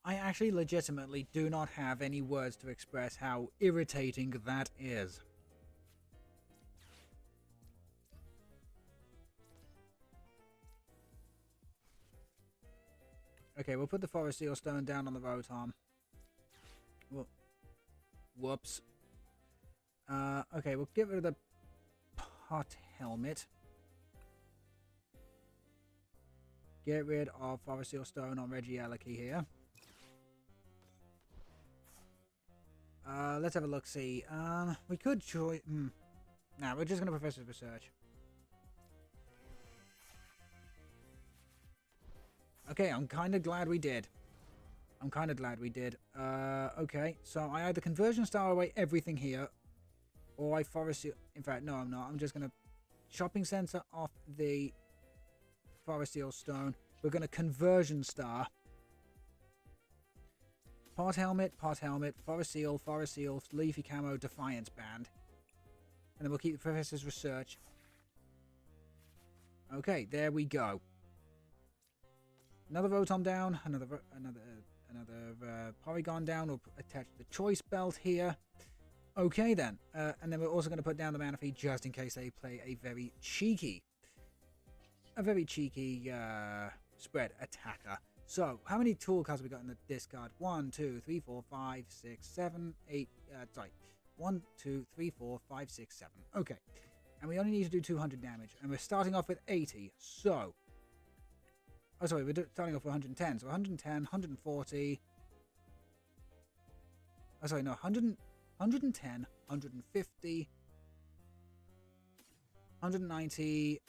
I actually legitimately do not have any words to express how irritating that is. Okay, we'll put the Forest Seal Stone down on the Rotom. Whoops. Okay, we'll get rid of the Pot Helmet. Get rid of Forest Seal Stone on Regigigas here. Let's have a look-see. We could choose... Nah, we're just going to Professor's Research. Okay, I'm kind of glad we did. Okay, so I either Conversion Star away everything here, or I Forest Seal... In fact, no, I'm not. I'm just going to Shopping Center off the Forest Seal Stone. We're going to Conversion Star. Pot Helmet, Forest Seal, Leafy Camo, Defiance Band. And then we'll keep the Professor's Research. Okay, there we go. Another Rotom down, another Porygon down. We'll attach the Choice Belt here. Okay then. And then we're also going to put down the Manaphy just in case they play a very cheeky spread attacker. So, how many tool cards have we got in the discard? 1, 2, 3, 4, 5, 6, 7, 8. 1, 2, 3, 4, 5, 6, 7. Okay. And we only need to do 200 damage. And we're starting off with 80. So. Oh, sorry. We're starting off with 110. So, 110, 140. Oh, sorry. No. 110, 150. 190.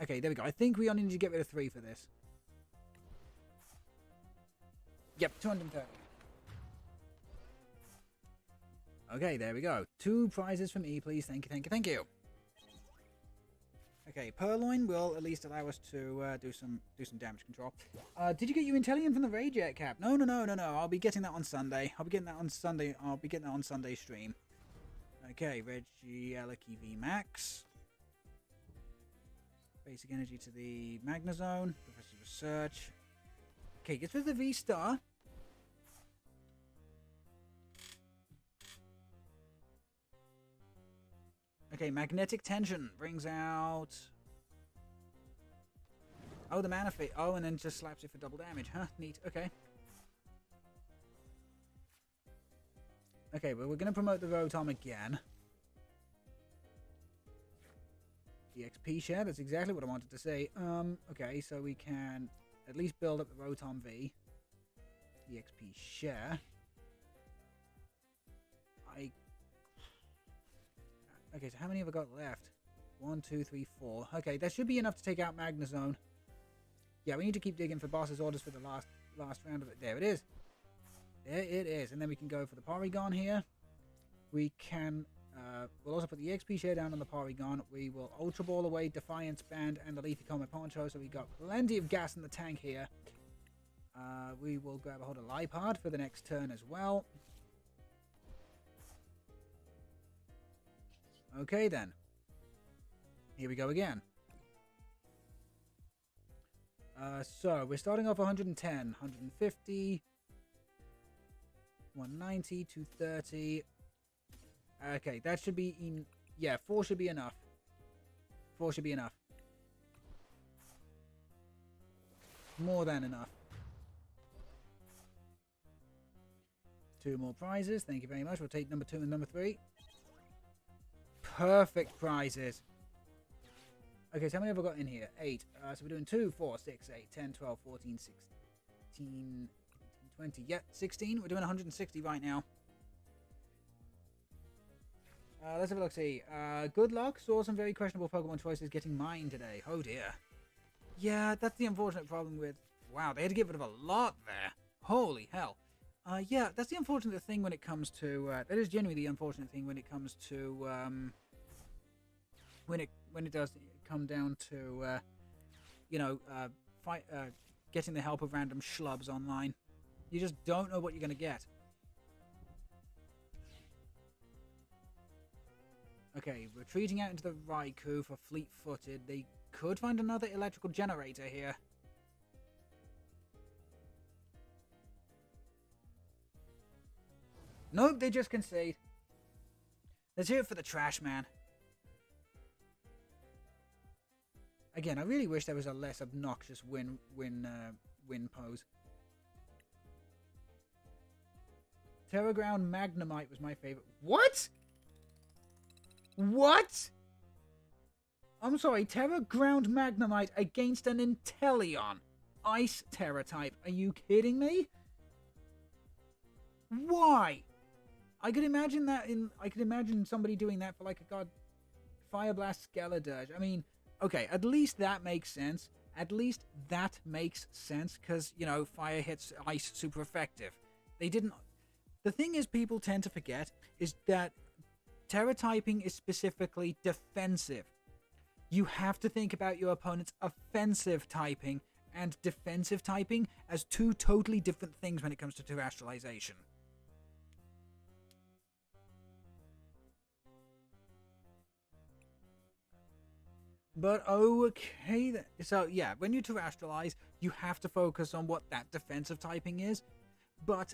Okay, there we go. I think we only need to get rid of 3 for this. Yep, 230. Okay, there we go. 2 prizes for me, please. Thank you, thank you, thank you. Okay, Purloin will at least allow us to do some damage control. Did you get your Intellion from the Rayjet cap? No. I'll be getting that on Sunday. I'll be getting that on Sunday stream. Okay, Regigigas V Max. Basic energy to the Magnezone. Professor Research. Okay, gets rid of the Vstar. Okay, Magnetic Tension brings out... Oh, the Mana Fate. Oh, and then just slaps it for double damage. Huh, neat. Okay. Okay, well, we're going to promote the Rotom again. EXP share, that's exactly what I wanted to say. Okay, so we can at least build up the Rotom V. EXP share. Okay, so how many have I got left? 1, 2, 3, 4. Okay, that should be enough to take out Magnezone. Yeah, we need to keep digging for boss's orders for the last round of it. There it is. There it is. And then we can go for the Porygon here. We can... we'll also put the EXP share down on the Porygon. We will Ultra Ball away Defiance Band and the Leafy Comet Poncho. So we got plenty of gas in the tank here. We will grab a hold of Liepard for the next turn as well. Okay then. Here we go again. So we're starting off 110, 150, 190, 230. Okay, that should be yeah, 4 should be enough. 4 should be enough. More than enough. 2 more prizes. Thank you very much. We'll take number 2 and number 3. Perfect prizes. Okay, so how many have I got in here? 8. So we're doing 2, 4, 6, 8, 10, 12, 14, 16, 20. Yeah, 16. We're doing 160 right now. Let's have a look. See. Good luck. Saw some very questionable Pokemon choices getting mine today. Oh dear. Yeah, that's the unfortunate problem with... Wow, they had to get rid of a lot there. Holy hell. Yeah, that's the unfortunate thing when it comes to... that is genuinely the unfortunate thing when it comes to... when it does come down to, you know, getting the help of random schlubs online. You just don't know what you're going to get. Okay, retreating out into the Raikou for fleet-footed. They could find another electrical generator here. Nope, they just concede. Let's hear it for the TRESHMAN. Again, I really wish there was a less obnoxious win pose. Terra Ground Magnemite was my favorite. What? What? I'm sorry, Terra Ground Magnemite against an Inteleon. Ice Terra type. Are you kidding me? Why? I could imagine that I could imagine somebody doing that for like a god Fire Blast Skeledirge. I mean, okay, at least that makes sense. At least that makes sense because, you know, fire hits ice super effective. They didn't... The thing is people tend to forget is that Terra typing is specifically defensive. You have to think about your opponent's offensive typing and defensive typing as 2 totally different things when it comes to terrestrialization. But okay then. So yeah, when you terrestrialize, you have to focus on what that defensive typing is. But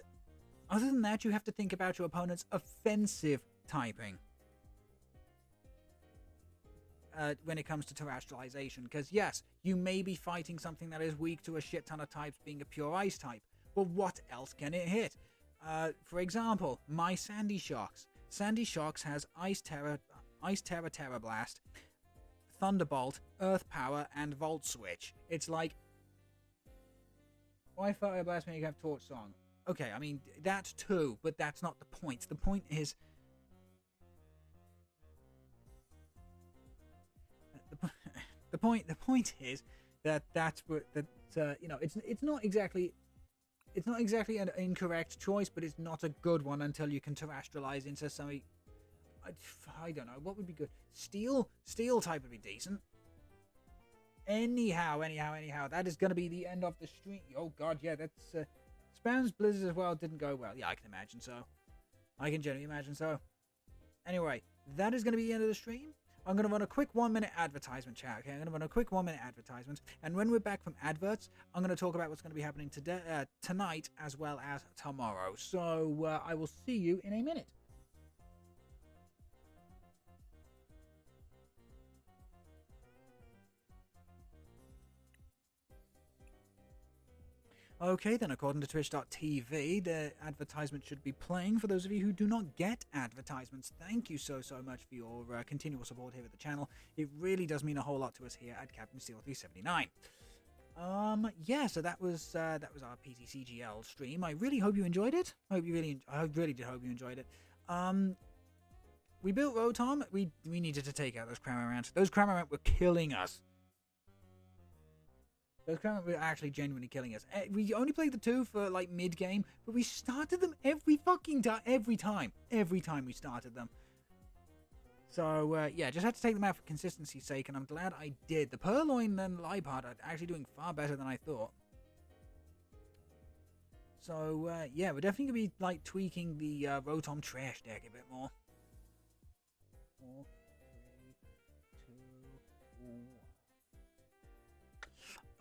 other than that, you have to think about your opponent's offensive typing. When it comes to terrestrialization. Because yes, you may be fighting something that is weak to a shit ton of types being a pure ice type. But what else can it hit? For example, my Sandy Shocks. Sandy Shocks has Ice Terra, Terra Blast, Thunderbolt, Earth Power, and Volt Switch. It's like... Why Fire Blast when you have Torch Song? Okay, I mean, that's too, but that's not the point. The point is... The point is that that's what... you know, it's not exactly... it's not exactly an incorrect choice, but it's not a good one until you can terrestrialize into something. I don't know what would be good. Steel type would be decent. Anyhow, that is going to be the end of the stream. Oh god, yeah, that's Spam's Blizzard as well didn't go well. Yeah, I can imagine so. I can generally imagine so. Anyway, that is going to be the end of the stream. I'm going to run a quick 1-minute advertisement, chat. Okay, I'm going to run a quick 1-minute advertisement, and when we're back from adverts, I'm going to talk about what's going to be happening today, tonight, as well as tomorrow. So I will see you in a minute. Okay, then, according to twitch.tv, the advertisement should be playing. For those of you who do not get advertisements, thank you so much for your continual support here at the channel. It really does mean a whole lot to us here at Captain Steel 379. Yeah, so that was our PTCGL stream. I really hope you enjoyed it. I really did hope you enjoyed it. We built Rotom. We needed to take out those Cramorant. Those Cramorant were killing us. Those Cramorant were actually genuinely killing us. We only played the 2 for like mid-game, but we started them every fucking time. Every time we started them. So, yeah, just had to take them out for consistency's sake, and I'm glad I did. The Purloin and Liepard are actually doing far better than I thought. So, yeah, we're definitely going to be, like, tweaking the Rotom Trash deck a bit more. 4, 3, 2, 1.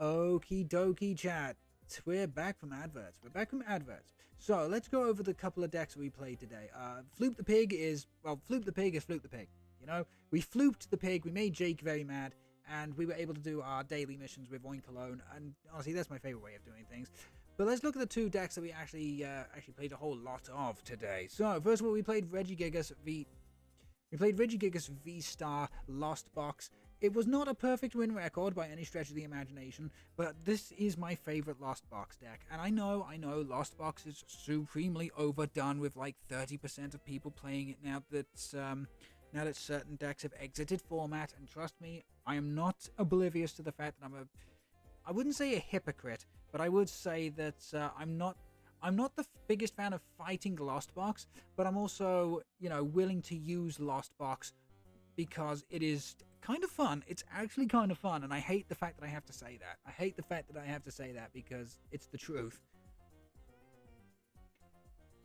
Okie dokie, chat. We're back from adverts. So, let's go over the couple of decks we played today. Floop the Pig is Floop the Pig. You know, we flooped the pig, we made Jake very mad, and we were able to do our daily missions with Oinkologne, and honestly, that's my favorite way of doing things. But let's look at the 2 decks that we actually played a whole lot of today. So, first of all, we played Regigigas Vstar Lost Box. It was not a perfect win record by any stretch of the imagination, but this is my favorite Lost Box deck. And I know Lost Box is supremely overdone with like 30% of people playing it now that certain decks have exited format, and trust me, I am not oblivious to the fact that I wouldn't say a hypocrite, but I would say that I'm not the biggest fan of fighting Lost Box, but I'm also, willing to use Lost Box because it is kind of fun. It's actually kind of fun, and I hate the fact that I have to say that. Because it's the truth.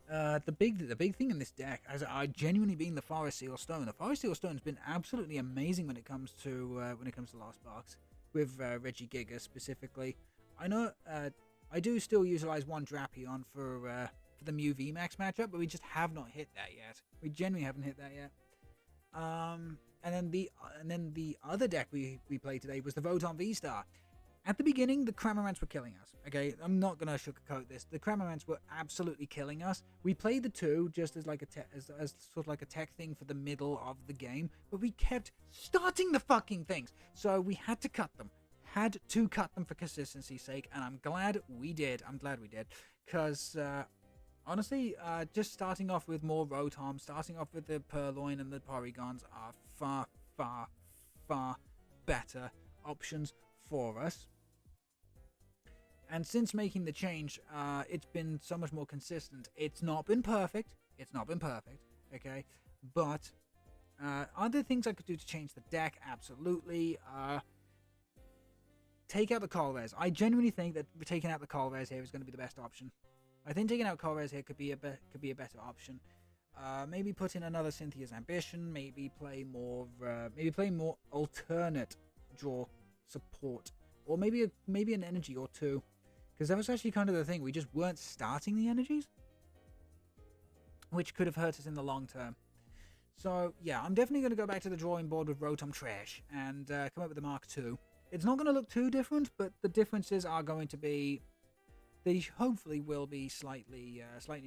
The big thing in this deck, as I genuinely being the Forest Seal Stone. The Forest Seal Stone has been absolutely amazing when it comes to Lost Box with Regigigas specifically. I know I do still utilize one Drapion for the Mew VMAX matchup, but we just have not hit that yet. We genuinely haven't hit that yet. And then the other deck we played today was the Rotom Vstar. At the beginning, the Cramorants were killing us. Okay, I'm not gonna sugarcoat this. The Cramorants were absolutely killing us. We played the 2 just as like as sort of like a tech thing for the middle of the game, but we kept starting the fucking things, so we had to cut them. For consistency's sake, and I'm glad we did. Because honestly, just starting off with more Rotom, starting off with the Purloin and the Porygons are far, far, far better options for us. And since making the change, it's been so much more consistent. It's not been perfect, okay? But are there things I could do to change the deck? Absolutely. Take out the Colress. I genuinely think that taking out the Colress here is going to be the best option. I think taking out Colress here could be a better option. Maybe put in another Cynthia's Ambition. Maybe play more alternate draw support, or maybe an energy or 2. Because that was actually kind of the thing. We just weren't starting the energies, which could have hurt us in the long term. So, yeah, I'm definitely going to go back to the drawing board with Rotom Trash and come up with the Mark II. It's not going to look too different, but the differences are going to be... They hopefully will be slightly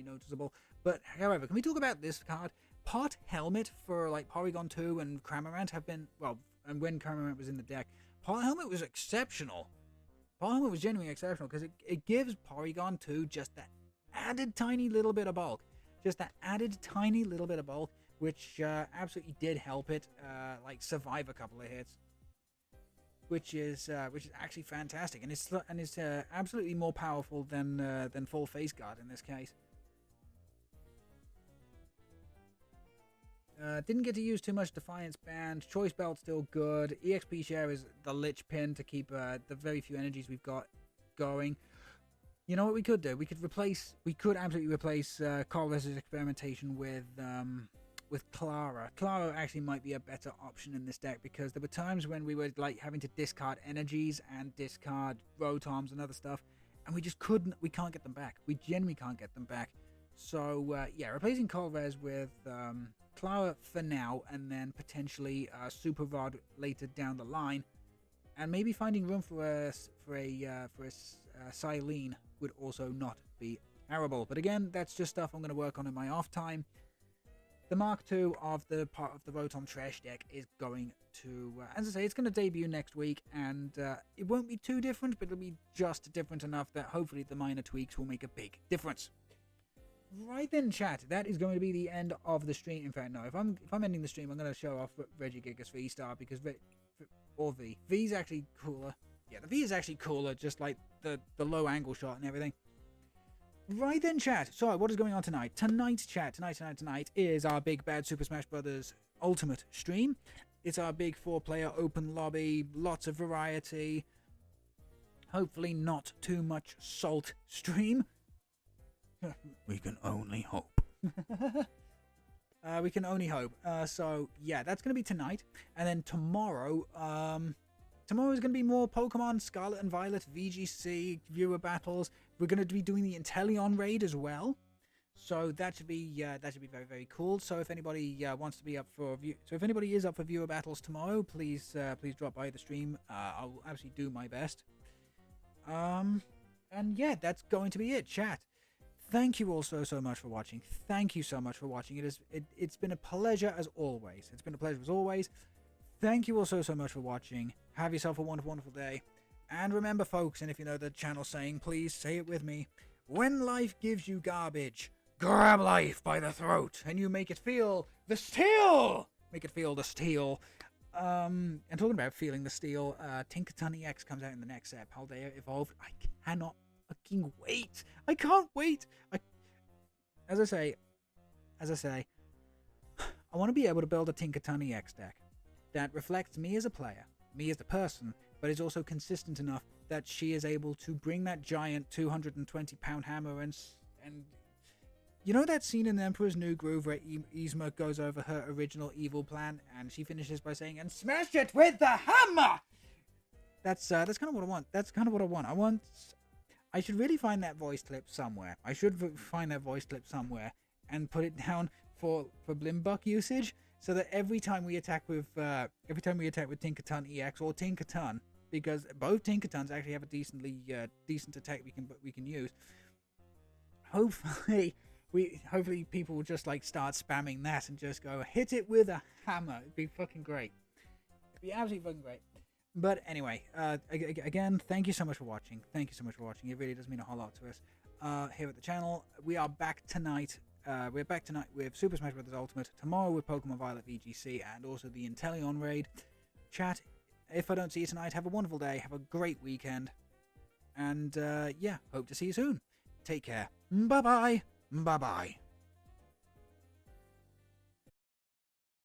noticeable. But, however, can we talk about this card? Pot Helmet for, like, Porygon 2 and Cramorant have been... Well, and when Cramorant was in the deck, Pot Helmet was exceptional. Pot Helmet was genuinely exceptional because it gives Porygon 2 just that added tiny little bit of bulk. Which absolutely did help it, survive a couple of hits. which is actually fantastic, and it's absolutely more powerful than full face guard in this case. Didn't get to use too much Defiance Band. Choice Belt still good. EXP share is the Lich Pin to keep the very few energies we've got going. You know what we could do? We could absolutely replace Colress's experimentation with Clara. Clara actually might be a better option in this deck, because there were times when we were like having to discard energies and discard Rotoms and other stuff, and we just couldn't. We can't get them back. We genuinely can't get them back. So yeah, replacing Colress with Clara for now, and then potentially Super Rod later down the line, and maybe finding room for a Silene would also not be terrible. But again, that's just stuff I'm going to work on in my off time. The Mark II of the part of the Rotom Trash deck is going to, as I say, it's going to debut next week, and it won't be too different, but it'll be just different enough that hopefully the minor tweaks will make a big difference. Right then, chat, that is going to be the end of the stream. In fact, no, if I'm ending the stream, I'm going to show off Regigigas Vstar, because V's actually cooler. Yeah, the V is actually cooler, just like the low angle shot and everything. Right then, chat. So, what is going on tonight? Tonight is our big bad Super Smash Bros. Ultimate stream. It's our big 4-player open lobby, lots of variety. Hopefully not too much salt stream. We can only hope. We can only hope. So, yeah, that's going to be tonight. And then tomorrow, tomorrow is going to be more Pokemon Scarlet and Violet VGC viewer battles. We're going to be doing the Inteleon raid as well. So that should be very, very cool. So if anybody wants to be up for if anybody is up for viewer battles tomorrow, please drop by the stream. I'll absolutely do my best. And yeah, that's going to be it, chat. Thank you all so much for watching. Thank you so much for watching. It's been a pleasure as always. It's been a pleasure as always. Thank you all so much for watching. Have yourself a wonderful, wonderful day. And remember, folks, and if you know the channel saying, please say it with me. When life gives you garbage, grab life by the throat and you make it feel the steel. Make it feel the steel. And talking about feeling the steel, Tinkaton EX comes out in the next set. Paldea Evolved. I cannot fucking wait. I can't wait. As I say, I want to be able to build a Tinkaton EX deck that reflects me as a player, me as the person, but is also consistent enough that she is able to bring that giant 220-pound hammer and you know that scene in The Emperor's New Groove where Yzma goes over her original evil plan and she finishes by saying, and smash it with the hammer! That's kind of what I want. That's kind of what I want. I should really find that voice clip somewhere. And put it down for Blimbuck usage, so that every time we attack with Tinkaton EX or Tinkaton, because both Tinkatons actually have a decent attack we can use. Hopefully people will just like start spamming that and just go hit it with a hammer. It'd be fucking great. It'd be absolutely fucking great. But anyway, again, thank you so much for watching. It really does mean a whole lot to us here at the channel. We are back tonight. We're back tonight with Super Smash Bros. Ultimate. Tomorrow with Pokemon Violet VGC and also the Inteleon raid. Chat, if I don't see you tonight, have a wonderful day. Have a great weekend. And yeah, hope to see you soon. Take care. Bye-bye. Bye-bye.